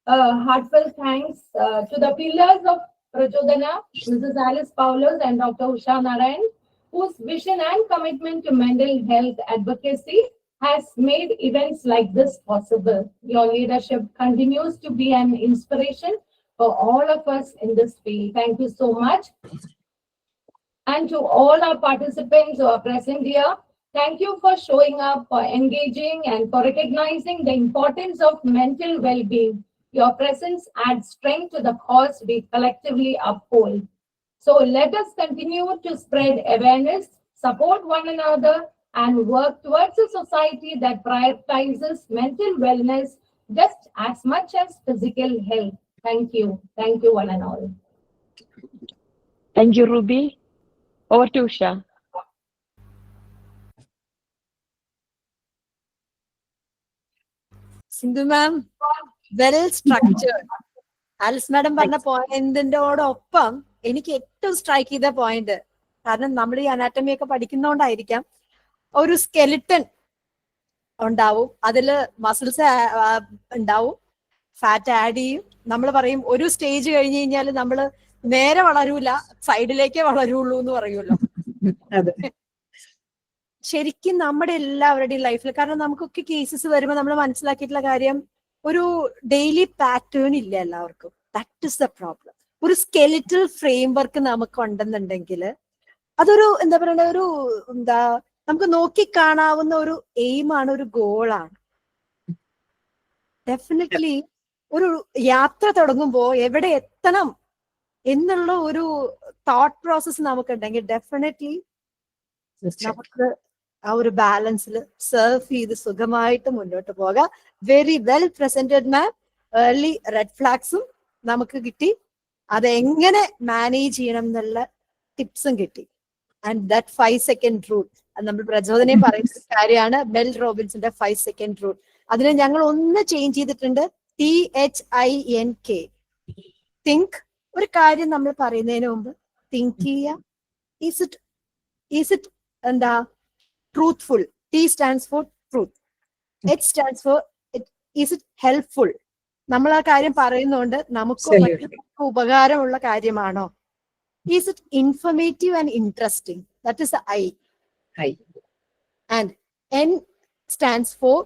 Heartfelt thanks to the pillars of Prachodana, Mrs. Alice Paulos, and Dr. Usha Narayan, whose vision and commitment to mental health advocacy has made events like this possible. Your leadership continues to be an inspiration for all of us in this field. Thank you so much. And to all our participants who are present here, thank you for showing up, for engaging, and for recognizing the importance of mental well-being. Your presence adds strength to the cause we collectively uphold. So let us continue to spread awareness, support one another, and work towards a society that prioritizes mental wellness just as much as physical health. Thank you. Thank you, one and all. Thank you, Ruby. Over to Usha. Sindhu ma'am well structured. Alice madam പറഞ്ഞ പോയിന്റിനോടൊപ്പം എനിക്ക് ഏറ്റവും strike ചെയ്ത point, കാരണം നമ്മൾ ഈ anatomy ഒക്കെ പഠിക്കുന്നോണ്ടായിരിക്കാം, ഒരു skeleton ഉണ്ടാവും, അതില് മസിൽസ് ഉണ്ടാവും, ഫാറ്റ് ആഡ് ചെയ്യും. നമ്മൾ പറയും ഒരു സ്റ്റേജ് കഴിഞ്ഞ് കഴിഞ്ഞാൽ നമ്മൾ നേരെ വളരൂല, സൈഡിലേക്കേ വളരുള്ളൂ എന്ന് പറയുമല്ലോ. ശരിക്കും നമ്മുടെ എല്ലാവരുടെയും ലൈഫിൽ, കാരണം നമുക്കൊക്കെ കേസസ് വരുമ്പോൾ നമ്മൾ മനസ്സിലാക്കിയിട്ടുള്ള കാര്യം, ഒരു ഡെയിലി പാറ്റേൺ ഇല്ല എല്ലാവർക്കും. That is the problem. ഒരു സ്കെലിറ്റൽ ഫ്രെയിം വർക്ക് നമുക്ക് ഉണ്ടെന്നുണ്ടെങ്കിൽ അതൊരു എന്താ പറയണ്ട, ഒരു നമുക്ക് നോക്കി കാണാവുന്ന ഒരു എയിമാണ്, ഒരു ഗോളാണ്. ഡെഫിനറ്റ്ലി ഒരു യാത്ര തുടങ്ങുമ്പോൾ എവിടെ എത്തണം എന്നുള്ള ഒരു തോട്ട് പ്രോസസ് നമുക്കുണ്ടെങ്കിൽ ഡെഫിനറ്റ്ലി നമുക്ക് ആ ഒരു ബാലൻസിൽ സർഫ് ചെയ്ത് സുഖമായിട്ട് മുന്നോട്ട് പോകാം. വെരി വെൽ പ്രസന്റഡ് മാം. ഏർലി റെഡ് ഫ്ലാഗ്സും നമുക്ക് കിട്ടി, അതെങ്ങനെ മാനേജ് ചെയ്യണം എന്നുള്ള ടിപ്സും കിട്ടി. ആൻഡ് ദാറ്റ് 5 second റൂൾ, അത് നമ്മൾ പ്രചോദനം പറയുന്ന കാര്യമാണ്, മെൽ റോബിൻസിന്റെ 5 second റൂൾ. അതിനെ ഞങ്ങൾ ഒന്ന് ചേഞ്ച് ചെയ്തിട്ടുണ്ട്, THINK. തിങ്ക്. ഒരു കാര്യം നമ്മൾ പറയുന്നതിന് മുമ്പ് തിങ്ക് ചെയ്യുക. ഈസ് ഇറ്റ് എന്താ truthful? T stands for truth. H stands for is it helpful? നമ്മൾ ആ കാര്യം പറയുന്നോണ്ട് നമുക്ക് ഉപകാരമുള്ള കാര്യമാണോ? Is it informative and interesting? That is the I. And N stands for,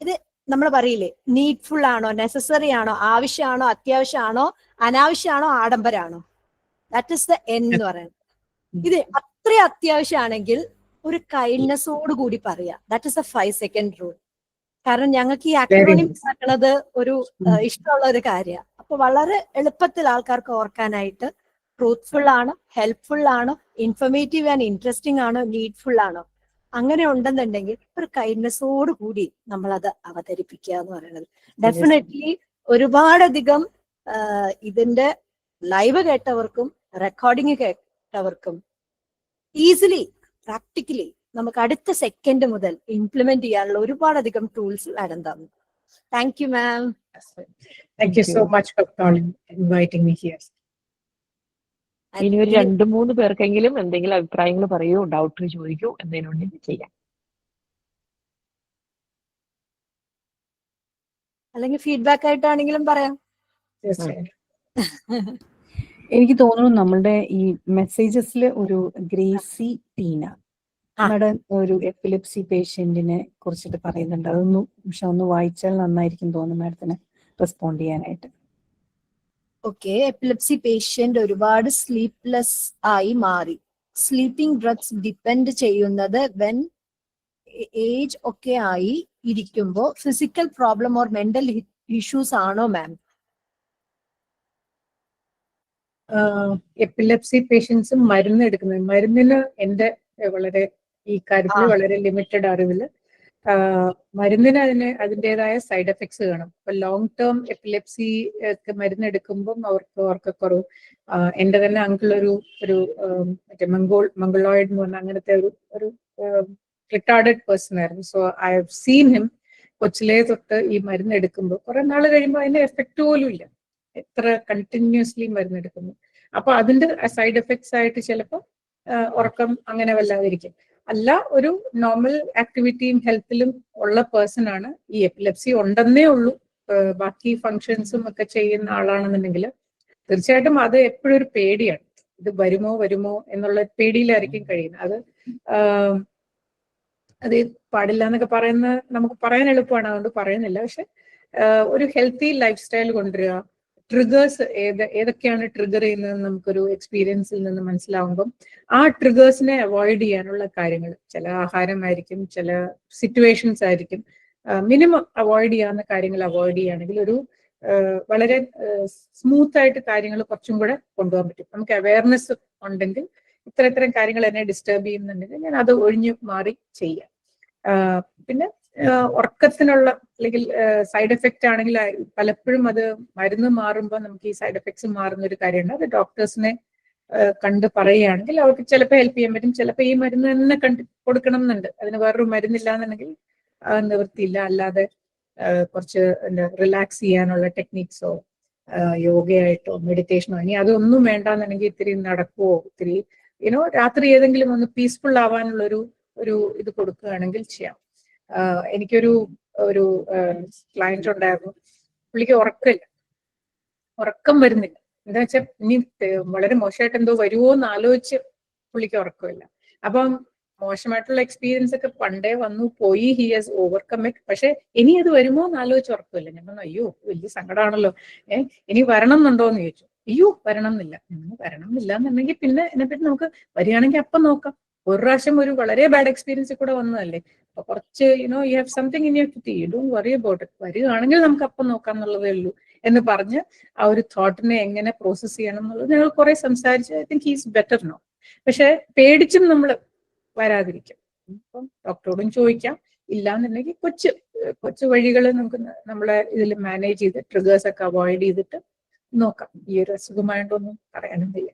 ഇത് നമ്മൾ പറയില്ലേ, നീഡ്ഫുൾ ആണോ, നെസസറി ആണോ, ആവശ്യമാണോ, അത്യാവശ്യമാണോ, അനാവശ്യമാണോ, ആഡംബരമാണോ? ദാറ്റ് ഇസ് ദ N എന്ന് പറയുന്നത്. ഇത് അത്ര അത്യാവശ്യമാണെങ്കിൽ ഒരു കൈൻഡ്നെസ്സോട് കൂടി പറയാം. That is the 5 second rule. കാരണം ഞങ്ങൾക്ക് ഈ അക്രോണിം ആക്കണത് ഒരു ഇഷ്ടമുള്ള ഒരു കാര്യമാണ്. അപ്പൊ വളരെ എളുപ്പത്തിൽ ആൾക്കാർക്ക് ഓർക്കാനായിട്ട് ട്രൂത്ത്ഫുൾ ആണോ, ഹെൽപ്ഫുൾ ആണോ, ഇൻഫർമേറ്റീവ് ആൻഡ് ഇൻട്രസ്റ്റിംഗ് ആണോ, നീഡ്ഫുൾ ആണോ, അങ്ങനെ ഉണ്ടെന്നുണ്ടെങ്കിൽ ഒരു കൈൻഡ്നെസ്സോട് കൂടി നമ്മൾ അത് അവതരിപ്പിക്കുക എന്ന് പറയുന്നത്. ഡെഫിനറ്റ്ലി ഒരുപാടധികം ഇതിന്റെ ലൈവ് കേട്ടവർക്കും റെക്കോർഡിങ് കേട്ടവർക്കും ഈസിലി പ്രാക്ടിക്കലി നമുക്ക് അടുത്ത സെക്കൻഡ് മുതൽ ഇംപ്ലിമെന്റ് ചെയ്യാനുള്ള ഒരുപാടധികം ടൂൾസ് മാഡം തന്നു. Thank you ma'am. Thank you so much for inviting me here. ഇനി ഒരു 2-3 പേർക്കെങ്കിലും എന്തെങ്കിലും അഭിപ്രായങ്ങൾ പറയൂ, ഡൗട്ട് ചോദിക്കൂ, എന്തെങ്കിലും ഉണ്ടെങ്കിൽ ചെയ്യാം. അല്ലെങ്കിൽ ഫീഡ്ബാക്ക് ആയിട്ടാണെങ്കിലും പറയാം. എനിക്ക് തോന്നുന്നു നമ്മളുടെ ഈ മെസ്സേജസിൽ ഒരു ഗ്രേസി ടീന മാഡം ഒരു എപ്പിലെപ്സി പേഷ്യന്റിനെ കുറിച്ചിട്ട് പറയുന്നുണ്ട്. അതൊന്ന് പക്ഷെ ഒന്ന് വായിച്ചാൽ നന്നായിരിക്കും തോന്നുന്നു മാഡത്തിന് റെസ്പോണ്ട് ചെയ്യാനായിട്ട്. ഓക്കെ. എപ്പിലെപ്സി പേഷ്യന്റ് ഒരുപാട് സ്ലീപ്ലെസ് ആയി മാറി. സ്ലീപ്പിംഗ് ഡ്രഗ്സ് ഡിപ്പെൻഡ് ചെയ്യുന്നത് വെൻ ഏജ് ഒക്കെ ആയി ഇരിക്കുമ്പോൾ physical problem or mental issues ആണോ മാം? എപ്പിലെപ്സി പേഷ്യൻസ് മരുന്ന് എടുക്കുന്നത്, മരുന്നിന് എന്റെ വളരെ ഈ കാര്യത്തിൽ വളരെ ലിമിറ്റഡ് അറിവില് മരുന്നിന് അതിൻ്റെതായ സൈഡ് എഫക്ട്സ് കാണും. ഇപ്പൊ ലോങ് ടേം എപ്പിലെപ്സി മരുന്ന് എടുക്കുമ്പോൾ അവർക്ക് ഓർക്കക്കുറവ്. എന്റെ തന്നെ അങ്കിൾ ഒരു മറ്റേ മംഗളോയിഡ് എന്ന് പറഞ്ഞ അങ്ങനത്തെ ഒരു റിട്ടാർഡഡ് പേഴ്സൺ ആയിരുന്നു. So I have seen him കൊച്ചിലേ തൊട്ട് ഈ മരുന്ന് എടുക്കുമ്പോൾ കുറെ നാൾ കഴിയുമ്പോൾ അതിന്റെ എഫക്ട് പോലും ഇല്ല, എത്ര കണ്ടിന്യൂസ്ലി മരുന്ന് എടുക്കുന്നു. അപ്പൊ അതിന്റെ സൈഡ് എഫക്ട്സ് ആയിട്ട് ചിലപ്പോൾ ഉറക്കം അങ്ങനെ വല്ലാതിരിക്കും. അല്ല, ഒരു നോർമൽ ആക്ടിവിറ്റിയും ഹെൽത്തിലും ഉള്ള പേഴ്സൺ ആണ്. ഈ എപ്പിലെപ്സി ഉണ്ടെന്നേ ഉള്ളൂ, ബാക്കി ഫങ്ഷൻസും ഒക്കെ ചെയ്യുന്ന ആളാണെന്നുണ്ടെങ്കിൽ തീർച്ചയായിട്ടും അത് എപ്പോഴും ഒരു പേടിയാണ്. ഇത് വരുമോ എന്നുള്ള പേടിയിലായിരിക്കും കഴിയുന്നത്. അത് പാടില്ല എന്നൊക്കെ പറയുന്ന നമുക്ക് പറയാൻ എളുപ്പമാണ്, അതുകൊണ്ട് പറയുന്നില്ല. പക്ഷെ ഒരു ഹെൽത്തി ലൈഫ് സ്റ്റൈൽ കൊണ്ടുവരിക, ട്രിഗേഴ്സ് ഏതൊക്കെയാണ് ട്രിഗർ ചെയ്യുന്നതെന്ന് നമുക്കൊരു എക്സ്പീരിയൻസിൽ നിന്ന് മനസ്സിലാവുമ്പം ആ ട്രിഗേഴ്സിനെ അവോയ്ഡ് ചെയ്യാനുള്ള കാര്യങ്ങൾ, ചില ആഹാരമായിരിക്കും, ചില സിറ്റുവേഷൻസ് ആയിരിക്കും, മിനിമം അവോയ്ഡ് ചെയ്യാവുന്ന കാര്യങ്ങൾ അവോയ്ഡ് ചെയ്യുകയാണെങ്കിൽ ഒരു വളരെ സ്മൂത്ത് ആയിട്ട് കാര്യങ്ങൾ കുറച്ചും കൂടെ കൊണ്ടുപോകാൻ പറ്റും. നമുക്ക് അവയർനെസ് ഉണ്ടെങ്കിൽ ഇത്തരം കാര്യങ്ങൾ എന്നെ ഡിസ്റ്റർബ് ചെയ്യുന്നുണ്ടെങ്കിൽ ഞാൻ അത് ഒഴിഞ്ഞു മാറി ചെയ്യാം. പിന്നെ ഉറക്കത്തിനുള്ള അല്ലെങ്കിൽ സൈഡ് എഫക്റ്റ് ആണെങ്കിൽ പലപ്പോഴും അത് മരുന്ന് മാറുമ്പോൾ നമുക്ക് ഈ സൈഡ് എഫക്ട്സ് മാറുന്ന ഒരു കാര്യമുണ്ട്. അത് ഡോക്ടേഴ്സിനെ കണ്ട് പറയുകയാണെങ്കിൽ അവർക്ക് ചിലപ്പോൾ ഹെൽപ്പ് ചെയ്യാൻ പറ്റും. ചിലപ്പോൾ ഈ മരുന്ന് തന്നെ കൊടുക്കണം എന്നുണ്ട്, അതിന് വേറൊരു മരുന്നില്ല എന്നുണ്ടെങ്കിൽ നിവൃത്തിയില്ല. അല്ലാതെ കുറച്ച് റിലാക്സ് ചെയ്യാനുള്ള ടെക്നിക്സോ യോഗയായിട്ടോ മെഡിറ്റേഷനോ ഇനി അതൊന്നും വേണ്ടാന്നുണ്ടെങ്കിൽ ഇത്തിരി നടക്കുവോ, ഇത്തിരി രാത്രി ഏതെങ്കിലും ഒന്ന് പീസ്ഫുൾ ആവാനുള്ള ഒരു ഇത് കൊടുക്കുകയാണെങ്കിൽ ചെയ്യാം. എനിക്കൊരു ക്ലയന്റ് ഉണ്ടായിരുന്നു, പുള്ളിക്ക് ഉറക്കം വരുന്നില്ല. എന്താ വെച്ചാൽ ഇനി വളരെ മോശമായിട്ട് എന്തോ വരുമോ എന്ന് ആലോചിച്ച് പുള്ളിക്ക് ഉറക്കമില്ല. അപ്പം മോശമായിട്ടുള്ള എക്സ്പീരിയൻസ് ഒക്കെ പണ്ടേ വന്നു പോയി, ഹി ഹാസ് ഓവർകം ഇറ്റ്. പക്ഷെ ഇനി അത് വരുമോ എന്ന് ആലോചിച്ച് ഉറക്കമില്ല. ഞാൻ പറഞ്ഞു അയ്യോ വലിയ സങ്കടമാണല്ലോ, ഇനി വരണം എന്നുണ്ടോ എന്ന് ചോദിച്ചു. അയ്യോ വരണം എന്നില്ല. വരണം എന്നില്ല എന്നുണ്ടെങ്കിൽ പിന്നെ ഇതിനെപ്പറ്റി നമുക്ക് വരികയാണെങ്കിൽ അപ്പം നോക്കാം. ഒരു പ്രാവശ്യം ഒരു വളരെ ബാഡ് എക്സ്പീരിയൻസ് കൂടെ വന്നതല്ലേ, അപ്പൊ കുറച്ച് you have something in your kitty, you don't worry about it, വരികയാണെങ്കിൽ നമുക്ക് അപ്പം നോക്കാം എന്നുള്ളതേ ഉള്ളൂ എന്ന് പറഞ്ഞ് ആ ഒരു തോട്ടിനെ എങ്ങനെ പ്രോസസ് ചെയ്യണം എന്നുള്ളത് ഞങ്ങൾ കുറെ സംസാരിച്ച്. I think he's better no. പക്ഷെ പേടിച്ചും നമ്മൾ വരാതിരിക്കും. അപ്പം ഡോക്ടറോടും ചോദിക്കാം, ഇല്ലാന്നുണ്ടെങ്കിൽ കൊച്ചു വഴികൾ നമുക്ക് നമ്മളെ ഇതിൽ മാനേജ് ചെയ്ത് ട്രിഗേഴ്സ് ഒക്കെ അവോയ്ഡ് ചെയ്തിട്ട് നോക്കാം. ഈ ഒരു അസുഖമായിട്ടൊന്നും പറയാനും വയ്യ.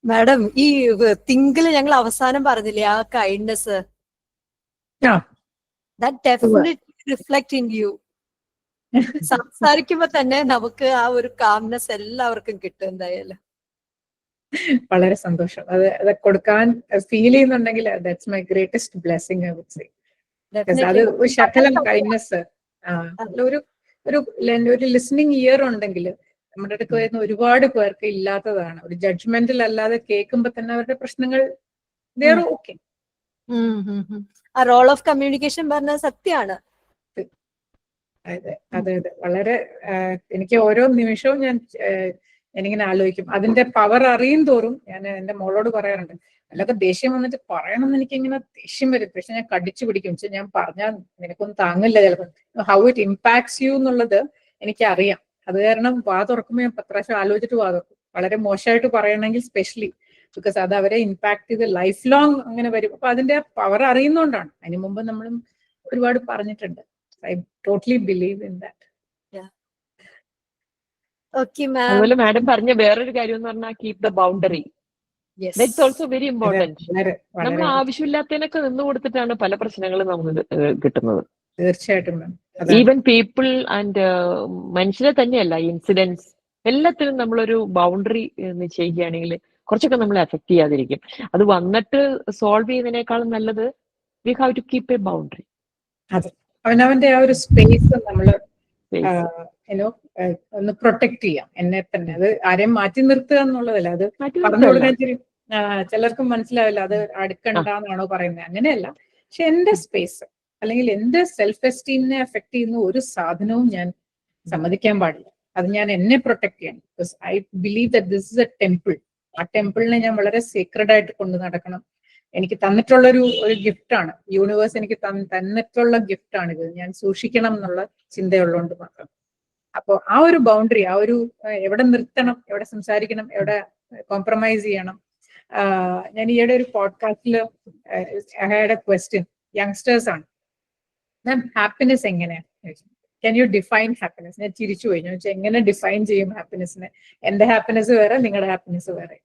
മാഡം, ഈ തിങ്കില് ഞങ്ങൾ അവസാനം പറഞ്ഞില്ലേ ആ kindness, that definitely reflect in you. സംസാരിക്കുമ്പോ തന്നെ നമുക്ക് ആ ഒരു കാംനെസ് എല്ലാവർക്കും കിട്ടും എന്തായാലും. വളരെ സന്തോഷം. അത് കൊടുക്കാൻ ഫീൽ ചെയ്യുന്നുണ്ടെങ്കിൽ that's my greatest blessing I would say. അത് ഒരു ശകലം കൈൻഡ്നെസ്, ഒരു ലിസണിങ് ഇയർ ഉണ്ടെങ്കിൽ നമ്മുടെ അടുത്ത് വരുന്ന ഒരുപാട് പേർക്ക് ഇല്ലാത്തതാണ്. ഒരു ജഡ്ജ്മെന്റിൽ അല്ലാതെ കേൾക്കുമ്പോ തന്നെ അവരുടെ പ്രശ്നങ്ങൾ ഓക്കെ. ആ റോൾ ഓഫ് കമ്മ്യൂണിക്കേഷൻ പറഞ്ഞ സത്യമാണ്. അതെ വളരെ എനിക്ക് ഓരോ നിമിഷവും ഞാനിങ്ങനെ ആലോചിക്കും. അതിന്റെ പവർ അറിയും തോറും ഞാൻ എന്റെ മോളോട് പറയാറുണ്ട്, അല്ലാതെ ദേഷ്യം വന്നിട്ട് പറയണമെന്ന് എനിക്ക് ഇങ്ങനെ ദേഷ്യം വരും. പക്ഷെ ഞാൻ കടിച്ചു പിടിക്കും. ഞാൻ പറഞ്ഞാൽ നിനക്കൊന്നും താങ്ങില്ല ചിലപ്പോൾ. ഹൗ ഇറ്റ് ഇമ്പാക്ട്സ് യു എന്നുള്ളത് എനിക്കറിയാം. അത് കാരണം വാ തുറക്കുമ്പോൾ ഞാൻ 10 പ്രാവശ്യം ആലോചിച്ചിട്ട് വാ തുറക്കും. വളരെ മോശമായിട്ട് പറയണമെങ്കിൽ സ്പെഷ്യലി, ബിക്കോസ് അത് അവരെ ഇമ്പാക്ട് ചെയ്ത് ലൈഫ് ലോങ് അങ്ങനെ വരും. അപ്പൊ അതിന്റെ പവർ അറിയുന്നോണ്ടാണ്. അതിനു മുമ്പ് നമ്മളും ഒരുപാട് പറഞ്ഞിട്ടുണ്ട്. I totally believe in that. അതുപോലെ മാഡം പറഞ്ഞ വേറൊരു കാര്യം എന്ന് പറഞ്ഞാൽ keep the boundary. That's also very important. നമ്മൾ ആവശ്യമില്ലാത്തതിനൊക്കെ നിന്ന് കൊടുത്തിട്ടാണ് പല പ്രശ്നങ്ങളും നമുക്ക് കിട്ടുന്നത്. തീർച്ചയായിട്ടും. ഈവൻ പീപ്പിൾ ആൻഡ് മനുഷ്യരെ തന്നെയല്ല, ഇൻസിഡൻസ് എല്ലാത്തിനും നമ്മളൊരു ബൗണ്ടറി നിശ്ചയിക്കുകയാണെങ്കിൽ കുറച്ചൊക്കെ നമ്മളെ എഫക്ട് ചെയ്യാതിരിക്കും. അത് വന്നിട്ട് സോൾവ് ചെയ്യുന്നതിനേക്കാളും നല്ലത് we have to keep a boundary. അതെ, അവനവന്റെ ആ ഒരു സ്പേസ് നമ്മള് ഒന്ന് പ്രൊട്ടക്ട് ചെയ്യാം എന്നെ തന്നെ. അത് ആരെയും മാറ്റി നിർത്തുക എന്നുള്ളതല്ല. അത് പറഞ്ഞു കൊടുക്കാൻ ചിലർക്കും മനസ്സിലാവില്ല, അത് അടുക്കണ്ടെന്നാണോ പറയുന്നത്. അങ്ങനെയല്ല. പക്ഷെ എന്റെ സ്പേസ് അല്ലെങ്കിൽ എന്റെ സെൽഫ് എസ്റ്റീമിനെ എഫക്ട് ചെയ്യുന്ന ഒരു സാധനവും ഞാൻ സമ്മതിക്കാൻ പാടില്ല. അത് ഞാൻ എന്നെ പ്രൊട്ടക്ട് ചെയ്യണം. Because I believe that this is A temple. ആ ടെമ്പിളിനെ ഞാൻ വളരെ സീക്രഡ് ആയിട്ട് കൊണ്ട് നടക്കണം. എനിക്ക് തന്നിട്ടുള്ള ഒരു ഗിഫ്റ്റാണ് യൂണിവേഴ്സ്. എനിക്ക് തന്നിട്ടുള്ള ഗിഫ്റ്റാണ് ഇത്. ഞാൻ സൂക്ഷിക്കണം എന്നുള്ള ചിന്തയുള്ളതുകൊണ്ട് മാത്രം. അപ്പോൾ ആ ഒരു ബൗണ്ടറി, ആ ഒരു എവിടെ നിർത്തണം, എവിടെ സംസാരിക്കണം, എവിടെ കോംപ്രമൈസ് ചെയ്യണം. ഞാൻ ഈയിടെ ഒരു പോഡ്കാസ്റ്റില് ഹാഡ് എ ക്വസ്റ്റ്യൻ. യങ്സ്റ്റേഴ്സ് ആണ്. മാം, ഹാപ്പിനെസ് എങ്ങനെയാണ്? Can you define happiness? ഞാൻ ചിരിച്ചു പോയി. ഞാൻ വെച്ചാൽ എങ്ങനെ ഡിഫൈൻ ചെയ്യും ഹാപ്പിനെസ്സിനെ? എന്റെ ഹാപ്പിനെസ് വേറെ, നിങ്ങളുടെ ഹാപ്പിനെസ് വേറെ.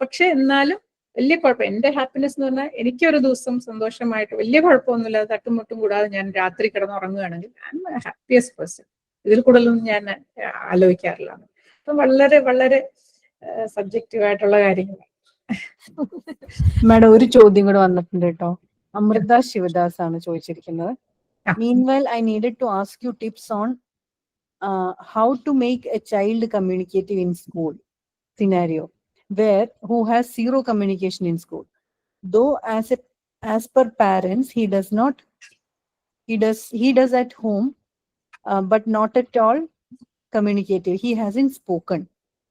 പക്ഷെ എന്നാലും വലിയ കുഴപ്പം. എന്റെ ഹാപ്പിനെസ് എന്ന് പറഞ്ഞാൽ എനിക്കൊരു ദിവസം സന്തോഷമായിട്ട് വലിയ കുഴപ്പമൊന്നുമില്ല, തട്ടുമുട്ടും കൂടാതെ ഞാൻ രാത്രി കിടന്നുറങ്ങുകയാണെങ്കിൽ I am a happiest person. ഇതിൽ കൂടുതലൊന്നും ഞാൻ ആലോചിക്കാറില്ല. അപ്പം വളരെ വളരെ സബ്ജക്റ്റീവ് ആയിട്ടുള്ള കാര്യങ്ങളാണ്. മാഡം, ഒരു ചോദ്യം കൂടെ വന്നിട്ടുണ്ട് കേട്ടോ. അമൃത ശിവദാസ് ആണ് ചോദിച്ചിരിക്കുന്നത്. Meanwhile, I needed to ask you tips on how to make a child communicative in school scenario where who has zero communication in school, though as per parents he does at home, but not at all communicative. He hasn't spoken.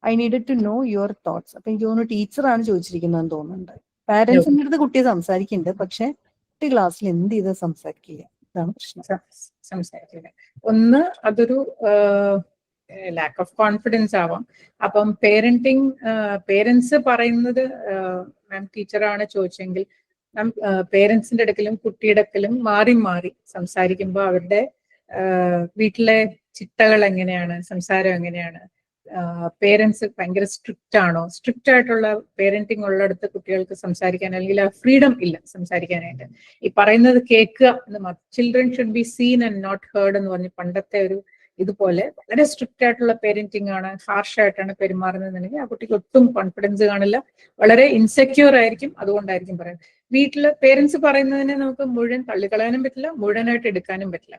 I needed to know your thoughts. അപ്പൊ എനിക്ക് തോന്നുന്നു ടീച്ചറാണ് ചോദിച്ചിരിക്കുന്നതെന്ന് തോന്നുന്നുണ്ട്. പാരന്റ്സിന്റെ അടുത്ത് കുട്ടിയെ സംസാരിക്കുന്നുണ്ട്, പക്ഷെ കുട്ടി ക്ലാസ്സിൽ എന്ത് ചെയ്ത് സംസാരിക്കില്ല. ഇതാണ് പ്രശ്നം. സംസാരിക്കില്ല. ഒന്ന് അതൊരു ലാക്ക് ഓഫ് കോൺഫിഡൻസ് ആവാം. അപ്പം പേരൻസ് പറയുന്നത് മാം ടീച്ചറാണ് ചോദിച്ചെങ്കിൽ പേരൻസിന്റെ അടുക്കലും കുട്ടിയുടെ അടുക്കലും മാറി മാറി സംസാരിക്കുമ്പോൾ അവരുടെ വീട്ടിലെ ചിട്ടകൾ എങ്ങനെയാണ്, സംസാരം എങ്ങനെയാണ്, പേരൻസ് ഭയങ്കര സ്ട്രിക്റ്റ് ആയിട്ടുള്ള പേരന്റിങ് ഉള്ളിടത്ത് കുട്ടികൾക്ക് സംസാരിക്കാൻ അല്ലെങ്കിൽ ആ ഫ്രീഡം ഇല്ല സംസാരിക്കാനായിട്ട്. ഈ പറയുന്നത് കേൾക്കുക എന്ന്, children should be seen and not heard എന്ന് പറഞ്ഞ് പണ്ടത്തെ ഒരു ഇതുപോലെ വളരെ സ്ട്രിക്റ്റ് ആയിട്ടുള്ള പേരന്റിങ് ആണ്, ഹാർഷ് ആയിട്ടാണ് പെരുമാറുന്നതെന്നുണ്ടെങ്കിൽ ആ കുട്ടിക്ക് ഒട്ടും കോൺഫിഡൻസ് കാണില്ല, വളരെ ഇൻസെക്യൂർ ആയിരിക്കും. അതുകൊണ്ടായിരിക്കും പറയുന്നത്. വീട്ടില് പേരൻസ് പറയുന്നതിനെ നമുക്ക് മുഴുവൻ തള്ളിക്കളയാനും പറ്റില്ല, മുഴുവനായിട്ട് എടുക്കാനും പറ്റില്ല.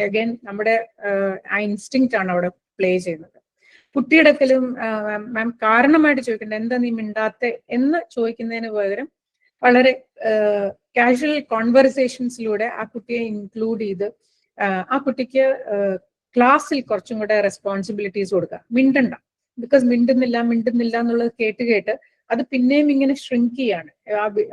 അഗൈൻ നമ്മുടെ ആ ഇൻസ്റ്റിങ്ക്റ്റ് ആണ് അവിടെ പ്ലേ ചെയ്യുന്നത്. കുട്ടിയുടെ അടുക്കലും മാം കാരണമായിട്ട് ചോദിക്കേണ്ടത് എന്താ നീ മിണ്ടാത്തെ എന്ന് ചോദിക്കുന്നതിന് പകരം വളരെ കാഷ്വൽ കോൺവെർസേഷൻസിലൂടെ ആ കുട്ടിയെ ഇൻക്ലൂഡ് ചെയ്ത് ആ കുട്ടിക്ക് ക്ലാസ്സിൽ കുറച്ചും കൂടെ റെസ്പോൺസിബിലിറ്റീസ് കൊടുക്കുക. മിണ്ടണ്ട, ബിക്കോസ് മിണ്ടുന്നില്ല എന്നുള്ളത് കേട്ട് അത് പിന്നെയും ഇങ്ങനെ ഷ്രിങ്ക് ചെയ്യാണ്,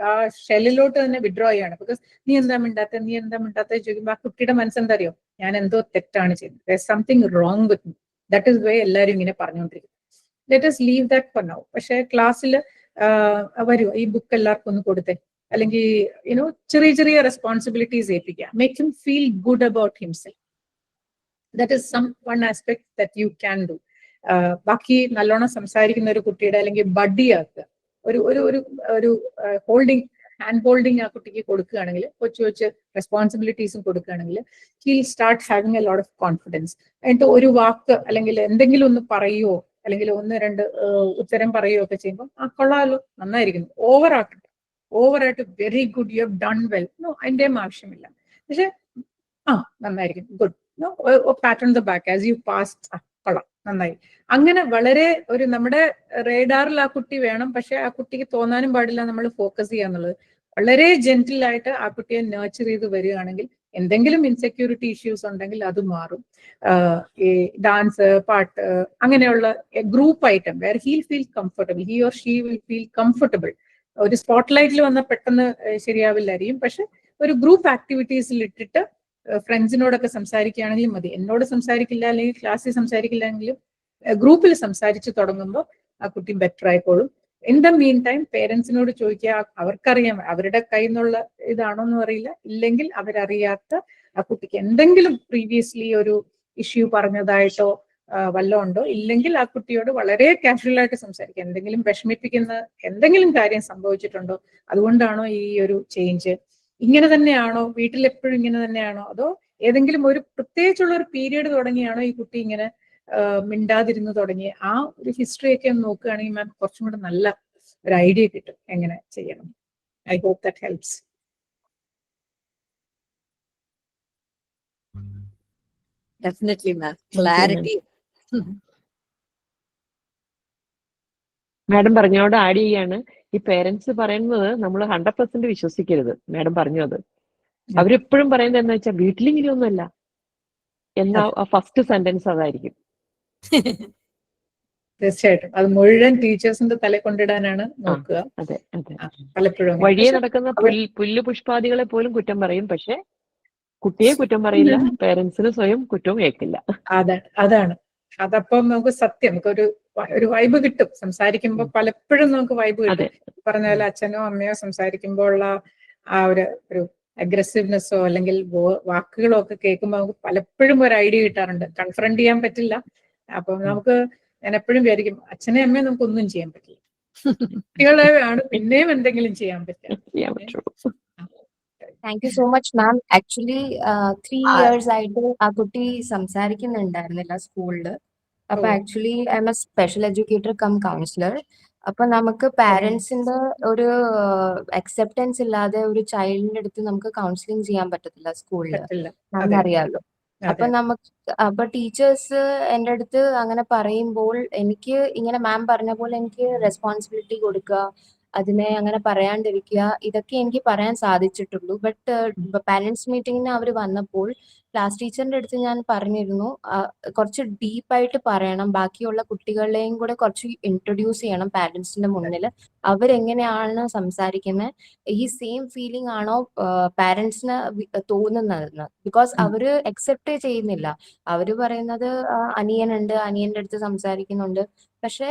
ആ ഷെല്ലിലോട്ട് തന്നെ വിഡ്രോ ചെയ്യാണ്. ബിക്കോസ് നീ എന്താ മിണ്ടാത്ത ചോദിക്കുമ്പോൾ ആ കുട്ടിയുടെ മനസ്സെന്താ അറിയോ, ഞാൻ എന്തോ തെറ്റാണ് ചെയ്യുന്നത്, something wrong with me. That is way എല്ലാവരും ഇങ്ങനെ പറഞ്ഞുകൊണ്ടിരിക്കും. Let us leave that for now. പക്ഷെ ക്ലാസ്സിൽ വരൂ, ഈ ബുക്ക് എല്ലാവർക്കും ഒന്ന് കൊടുത്തേ, അല്ലെങ്കിൽ ചെറിയ റെസ്പോൺസിബിലിറ്റീസ് ഏൽപ്പിക്കുക. Make him feel good about himself. That is one aspect that you can do. ബാക്കി നല്ലോണം സംസാരിക്കുന്ന ഒരു കുട്ടിയുടെ അല്ലെങ്കിൽ ബഡ്ഡിയാക്കുക, ഒരു ഹാൻഡ് ഹോൾഡിങ് ആ കുട്ടിക്ക് കൊടുക്കുകയാണെങ്കിൽ, കൊച്ചു റെസ്പോൺസിബിലിറ്റീസും കൊടുക്കുകയാണെങ്കിൽ he'll start having a lot of confidence. എന്നിട്ട് ഒരു വാക്ക് അല്ലെങ്കിൽ എന്തെങ്കിലും ഒന്ന് പറയുവോ അല്ലെങ്കിൽ ഒന്ന് രണ്ട് ഉത്തരം പറയുകയോ ഒക്കെ ചെയ്യുമ്പോൾ ആ കൊള്ളാലോ, നന്നായിരിക്കുന്നു, ഓവറായിട്ട് very good, you have done well, അതിൻ്റെയും ആവശ്യമില്ല. പക്ഷെ നന്നായിരിക്കും, good, PAT on the back as you pass, കൊള്ളാം, നന്നായി. അങ്ങനെ വളരെ ഒരു നമ്മുടെ റേഡാറിൽ ആ കുട്ടി വേണം, പക്ഷെ ആ കുട്ടിക്ക് തോന്നാനും പാടില്ല നമ്മൾ ഫോക്കസ് ചെയ്യാന്നുള്ളത്. വളരെ ജെന്റിലായിട്ട് ആ കുട്ടിയെ നേർച്ചർ ചെയ്ത് വരികയാണെങ്കിൽ എന്തെങ്കിലും ഇൻസെക്യൂരിറ്റി ഇഷ്യൂസ് ഉണ്ടെങ്കിൽ അത് മാറും. ഈ ഡാൻസ്, പാട്ട്, അങ്ങനെയുള്ള group item where he feel comfortable, he or she will feel comfortable. ഒരു സ്പോട്ട് ലൈറ്റിൽ വന്നാൽ പെട്ടെന്ന് ശരിയാവില്ലായിരിക്കും, പക്ഷെ ഒരു ഗ്രൂപ്പ് ആക്ടിവിറ്റീസിൽ ഇട്ടിട്ട് ഫ്രണ്ട്സിനോടൊക്കെ സംസാരിക്കുകയാണെങ്കിലും മതി. എന്നോട് സംസാരിക്കില്ല അല്ലെങ്കിൽ ക്ലാസ്സിൽ സംസാരിക്കില്ല എങ്കിലും ഗ്രൂപ്പിൽ സംസാരിച്ച് തുടങ്ങുമ്പോൾ ആ കുട്ടി ബെറ്റർ ആയിക്കോളും. ഇൻ ദ മീൻ ടൈം പേരൻസിനോട് ചോദിക്കുക, അവർക്കറിയാം, അവരുടെ കയ്യിൽ നിന്നുള്ള ഇതാണോന്നും അറിയില്ല, ഇല്ലെങ്കിൽ അവരറിയാത്ത ആ കുട്ടിക്ക് എന്തെങ്കിലും പ്രീവിയസ്ലി ഒരു ഇഷ്യൂ പറഞ്ഞതായിട്ടോ വല്ലതും ഉണ്ടോ, ഇല്ലെങ്കിൽ ആ കുട്ടിയോട് വളരെ കാഷ്വൽ ആയിട്ട് സംസാരിക്കുക. എന്തെങ്കിലും വിഷമിപ്പിക്കുന്ന എന്തെങ്കിലും കാര്യം സംഭവിച്ചിട്ടുണ്ടോ, അതുകൊണ്ടാണോ ഈ ഒരു ചേഞ്ച്, ഇങ്ങനെ തന്നെയാണോ, വീട്ടിൽ എപ്പോഴും ഇങ്ങനെ തന്നെയാണോ, അതോ ഏതെങ്കിലും ഒരു പ്രത്യേകിച്ചുള്ള ഒരു പീരീഡ് തുടങ്ങിയാണോ ഈ കുട്ടി ഇങ്ങനെ മിണ്ടാതിരുന്ന് തുടങ്ങി, ആ ഒരു ഹിസ്റ്ററി ഒക്കെ ഒന്ന് നോക്കുകയാണെങ്കിൽ മാം കുറച്ചും കൂടെ നല്ല ഒരു ഐഡിയ കിട്ടും എങ്ങനെ ചെയ്യണം. I hope that helps. Definitely ma'am, clarity. Madam പറഞ്ഞോട് ആഡ് ചെയ്യാണ്, ഈ പേരൻസ് പറയുന്നത് നമ്മൾ 100% വിശ്വസിക്കരുത്. മാഡം പറഞ്ഞു അത് അവരെപ്പോഴും പറയുന്നത് എന്താ വെച്ചാൽ വീട്ടിലിങ്ങനെയൊന്നുമല്ല എന്നാ ഫസ്റ്റ് സെന്റൻസ് അതായിരിക്കും. തീർച്ചയായിട്ടും അത് മുഴുവൻ ടീച്ചേഴ്സിന്റെ തല കൊണ്ടിടാനാണ് നോക്കുക. അതെ അതെ, പലപ്പോഴും വഴിയെ നടക്കുന്ന പുല്ല് പുഷ്പാദികളെ പോലും കുറ്റം പറയും, പക്ഷെ കുട്ടിയെ കുറ്റം പറയില്ല, പേരൻസിന് സ്വയം കുറ്റവും കേൾക്കില്ല. അതാണ് അതപ്പം നമുക്ക് സത്യം ഒരു വൈബ് കിട്ടും സംസാരിക്കുമ്പോൾ. പലപ്പോഴും നമുക്ക് വൈബ് കിട്ടും. പറഞ്ഞ പോലെ അച്ഛനോ അമ്മയോ സംസാരിക്കുമ്പോൾ ഉള്ള ആ ഒരു അഗ്രസീവ്നെസ്സോ അല്ലെങ്കിൽ വാക്കുകളോ ഒക്കെ കേൾക്കുമ്പോൾ നമുക്ക് പലപ്പോഴും ഒരു ഐഡിയ കിട്ടാറുണ്ട്. കൺഫ്രണ്ട് ചെയ്യാൻ പറ്റില്ല. അപ്പം നമുക്ക് ഞാൻ എപ്പോഴും വിചാരിക്കും, അച്ഛനെ അമ്മയെ നമുക്ക് ഒന്നും ചെയ്യാൻ പറ്റില്ല, കുട്ടികളെ ആണ് പിന്നെയും എന്തെങ്കിലും ചെയ്യാൻ പറ്റും. Thank you so much ma'am. Actually 3 years ആയിട്ട് ആ കുട്ടി സംസാരിക്കുന്നുണ്ടായിരുന്നില്ല സ്കൂളില്. അപ്പൊ actually I'm a special educator cum counsellor. അപ്പൊ നമുക്ക് പാരന്റ്സിന്റെ ഒരു അക്സെപ്റ്റൻസ് ഇല്ലാതെ ഒരു ചൈൽഡിന്റെ അടുത്ത് നമുക്ക് കൗൺസിലിംഗ് ചെയ്യാൻ പറ്റത്തില്ല സ്കൂളിൽ, അറിയാലോ. അപ്പൊ അപ്പൊ ടീച്ചേഴ്സ് എൻ്റെ അടുത്ത് അങ്ങനെ പറയുമ്പോൾ എനിക്ക് ഇങ്ങനെ മാം പറഞ്ഞ പോലെ എനിക്ക് റെസ്പോൺസിബിലിറ്റി കൊടുക്കുക, അതിനെ അങ്ങനെ പറയാണ്ടിരിക്കുക, ഇതൊക്കെ എനിക്ക് പറയാൻ സാധിച്ചിട്ടുള്ളൂ. ബട്ട് പാരന്റ്സ് മീറ്റിങ്ങിന് അവർ വന്നപ്പോൾ ക്ലാസ് ടീച്ചറിന്റെ അടുത്ത് ഞാൻ പറഞ്ഞിരുന്നു, കുറച്ച് ഡീപ്പായിട്ട് പറയണം, ബാക്കിയുള്ള കുട്ടികളെയും കൂടെ കുറച്ച് ഇൻട്രൊഡ്യൂസ് ചെയ്യണം പാരന്റ്സിന്റെ മുന്നിൽ, അവരെങ്ങനെയാണ് സംസാരിക്കുന്നത്, ഈ സെയിം ഫീലിംഗ് ആണോ പാരന്റ്സിന് തോന്നുന്നതെന്ന്. ബിക്കോസ് അവര് അക്സെപ്റ്റ് ചെയ്യുന്നില്ല. അവര് പറയുന്നത് അനിയനുണ്ട്, അനിയന്റെ അടുത്ത് സംസാരിക്കുന്നുണ്ട്. പക്ഷെ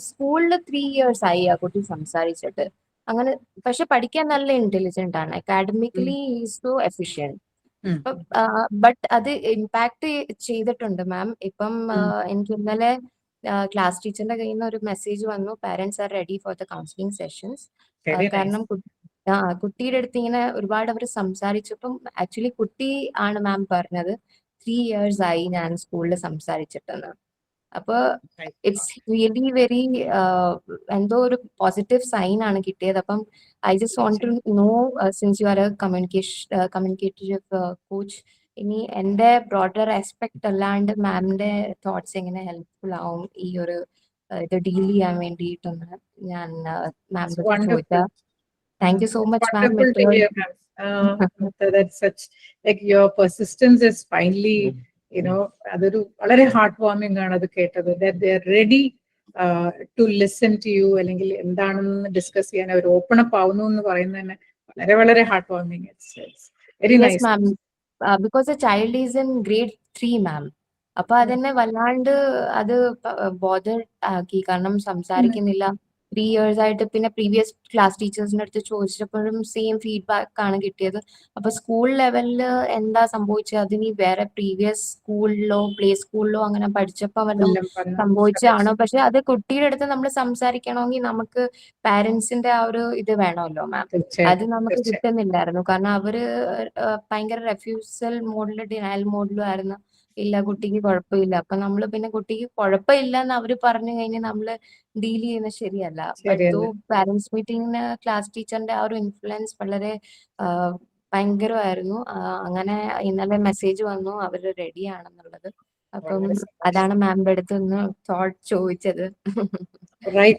സ്കൂളിൽ 3 years ആയി ആ കുട്ടി സംസാരിച്ചിട്ട്. അങ്ങനെ പക്ഷെ പഠിക്കാൻ നല്ല ഇന്റലിജന്റ് ആണ്, academically is so efficient. But അത് ഇമ്പാക്ട് ചെയ്തിട്ടുണ്ട് മാം. ഇപ്പം എനിക്ക് ഇന്നലെ ക്ലാസ് ടീച്ചറിന്റെ കയ്യിൽ നിന്ന് ഒരു മെസ്സേജ് വന്നു, parents are ready for the counselling sessions. കാരണം കുട്ടിയുടെ അടുത്ത് ഇങ്ങനെ ഒരുപാട് അവർ സംസാരിച്ചപ്പം ആക്ച്വലി കുട്ടി ആണ് മാം പറഞ്ഞത് 3 years ആയി ഞാൻ സ്കൂളിൽ സംസാരിച്ചിട്ടെന്ന്. അപ്പൊ ഇറ്റ്സ് റിയലി വെരി എന്തോ ഒരു പോസിറ്റീവ് സൈൻ ആണ് കിട്ടിയത്. അപ്പം I just want to know, since you are a communicative coach, ഇനി എന്റെ ബ്രോഡർ ആസ്പെക്ട് അല്ലാണ്ട് മാമിന്റെ തോട്ട്സ് എങ്ങനെ ഹെൽപ്ഫുൾ ആവും ഈ ഒരു ഇത് ഡീൽ ചെയ്യാൻ വേണ്ടിയിട്ടൊന്ന് ഞാൻ മാമിനോട് ചോദിച്ചാ. Thank you so much, ma'am. Wonderful to hear, ma'am. That's such, like, your persistence is finally, അതൊരു വളരെ ഹാർട്ട് വാർമിംഗ് ആണ് അത് കേട്ടത്. That they are ready to listen to you, അല്ലെങ്കിൽ എന്താണെന്ന് ഡിസ്കസ് ചെയ്യാൻ അവർ ഓപ്പൺ അപ്പ് ആവുന്നു എന്ന് പറയുന്നത് തന്നെ വളരെ വളരെ heart warming. It's very nice. Yes, ma'am. Because the child is in grade 3, ma'am. അപ്പൊ അതെന്നെ വല്ലാണ്ട് അത് ബോധർ ആക്കി. കാരണം സംസാരിക്കുന്നില്ല 3 years ആയിട്ട്. പിന്നെ പ്രീവിയസ് ക്ലാസ് ടീച്ചേഴ്സിന്റെ അടുത്ത് ചോദിച്ചപ്പോഴും സെയിം ഫീഡ്ബാക്ക് ആണ് കിട്ടിയത്. അപ്പൊ സ്കൂൾ ലെവലിൽ എന്താ സംഭവിച്ചത്, അതിന് വേറെ പ്രീവിയസ് സ്കൂളിലോ പ്ലേ സ്കൂളിലോ അങ്ങനെ പഠിച്ചപ്പോ വല്ലതും സംഭവിച്ചാണോ? പക്ഷെ അത് കുട്ടിയുടെ അടുത്ത് നമ്മൾ സംസാരിക്കണമെങ്കിൽ നമുക്ക് പാരന്റ്സിന്റെ ആ ഒരു ഇത് വേണമല്ലോ മാം. അത് നമുക്ക് കിട്ടുന്നില്ലായിരുന്നു. കാരണം അവര് ഭയങ്കര റെഫ്യൂസൽ മോഡിലും ഡിനയൽ മോഡിലും ആയിരുന്നു. ഇല്ല, കുട്ടിക്ക് കുഴപ്പമില്ല. അപ്പൊ നമ്മള് പിന്നെ കുട്ടിക്ക് കുഴപ്പമില്ല എന്ന് അവര് പറഞ്ഞു കഴിഞ്ഞാൽ നമ്മള് ഡീൽ ചെയ്യുന്നത് ശരിയല്ല. പാരന്റ്സ് മീറ്റിംഗിന് ക്ലാസ് ടീച്ചറിന്റെ ആ ഒരു ഇൻഫ്ലുവൻസ് വളരെ ഭയങ്കരമായിരുന്നു. അങ്ങനെ ഇന്നലെ മെസ്സേജ് വന്നു അവര് റെഡി ആണെന്നുള്ളത്. അപ്പം അതാണ് മാമിന്റെ അടുത്ത് ഒന്ന് തോട്ട് ചോദിച്ചത്.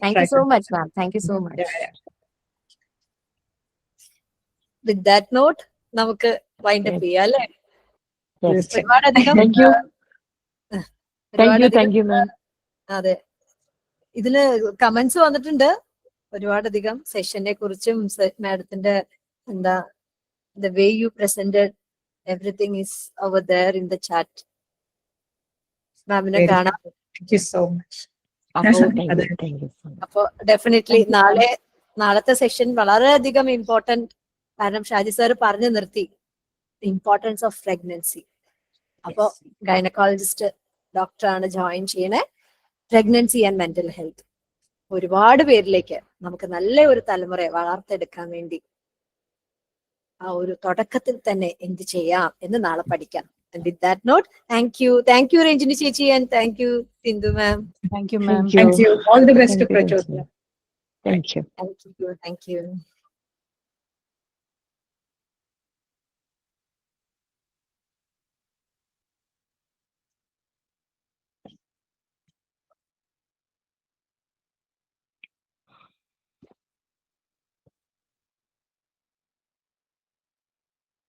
Thank you so much ma'am. Thank you so much. With that note നമുക്ക് വൈൻഡ് അപ്പ് ചെയ്യാം അല്ലേ? Yes. ഒരുപാടധികം Thank you, ma'am. അതെ, ഇതില് കമന്റ്സ് വന്നിട്ടുണ്ട് ഒരുപാടധികം സെഷനെ കുറിച്ചും. മാഡത്തിന്റെ എന്താ, the way you presented everything is over there in the chat. മാമിനെ കാണാം. Thank you so much. Thank you. അപ്പൊ ഡെഫിനറ്റ്ലി നാളത്തെ സെഷൻ വളരെയധികം ഇമ്പോർട്ടന്റ്. കാരണം ഷാജി സാർ പറഞ്ഞു നിർത്തി ഇമ്പോർട്ടൻസ് ഓഫ് പ്രഗ്നൻസി. അപ്പൊ ഗൈനക്കോളജിസ്റ്റ് ഡോക്ടറാണ് ജോയിൻ ചെയ്യണേ. പ്രഗ്നൻസി ആൻഡ് മെന്റൽ ഹെൽത്ത് ഒരുപാട് പേരിലേക്ക് നമുക്ക് നല്ല ഒരു തലമുറയെ വളർത്തെടുക്കാൻ വേണ്ടി ആ ഒരു തുടക്കത്തിൽ തന്നെ എന്ത് ചെയ്യാം എന്ന് നാളെ പഠിക്കാം. And with that note, thank you Ranjini ചേച്ചി, and thank you Sindhu ma'am. Thank you, ma'am. Thank you. All the best to Prajot. Thank you. Thank you.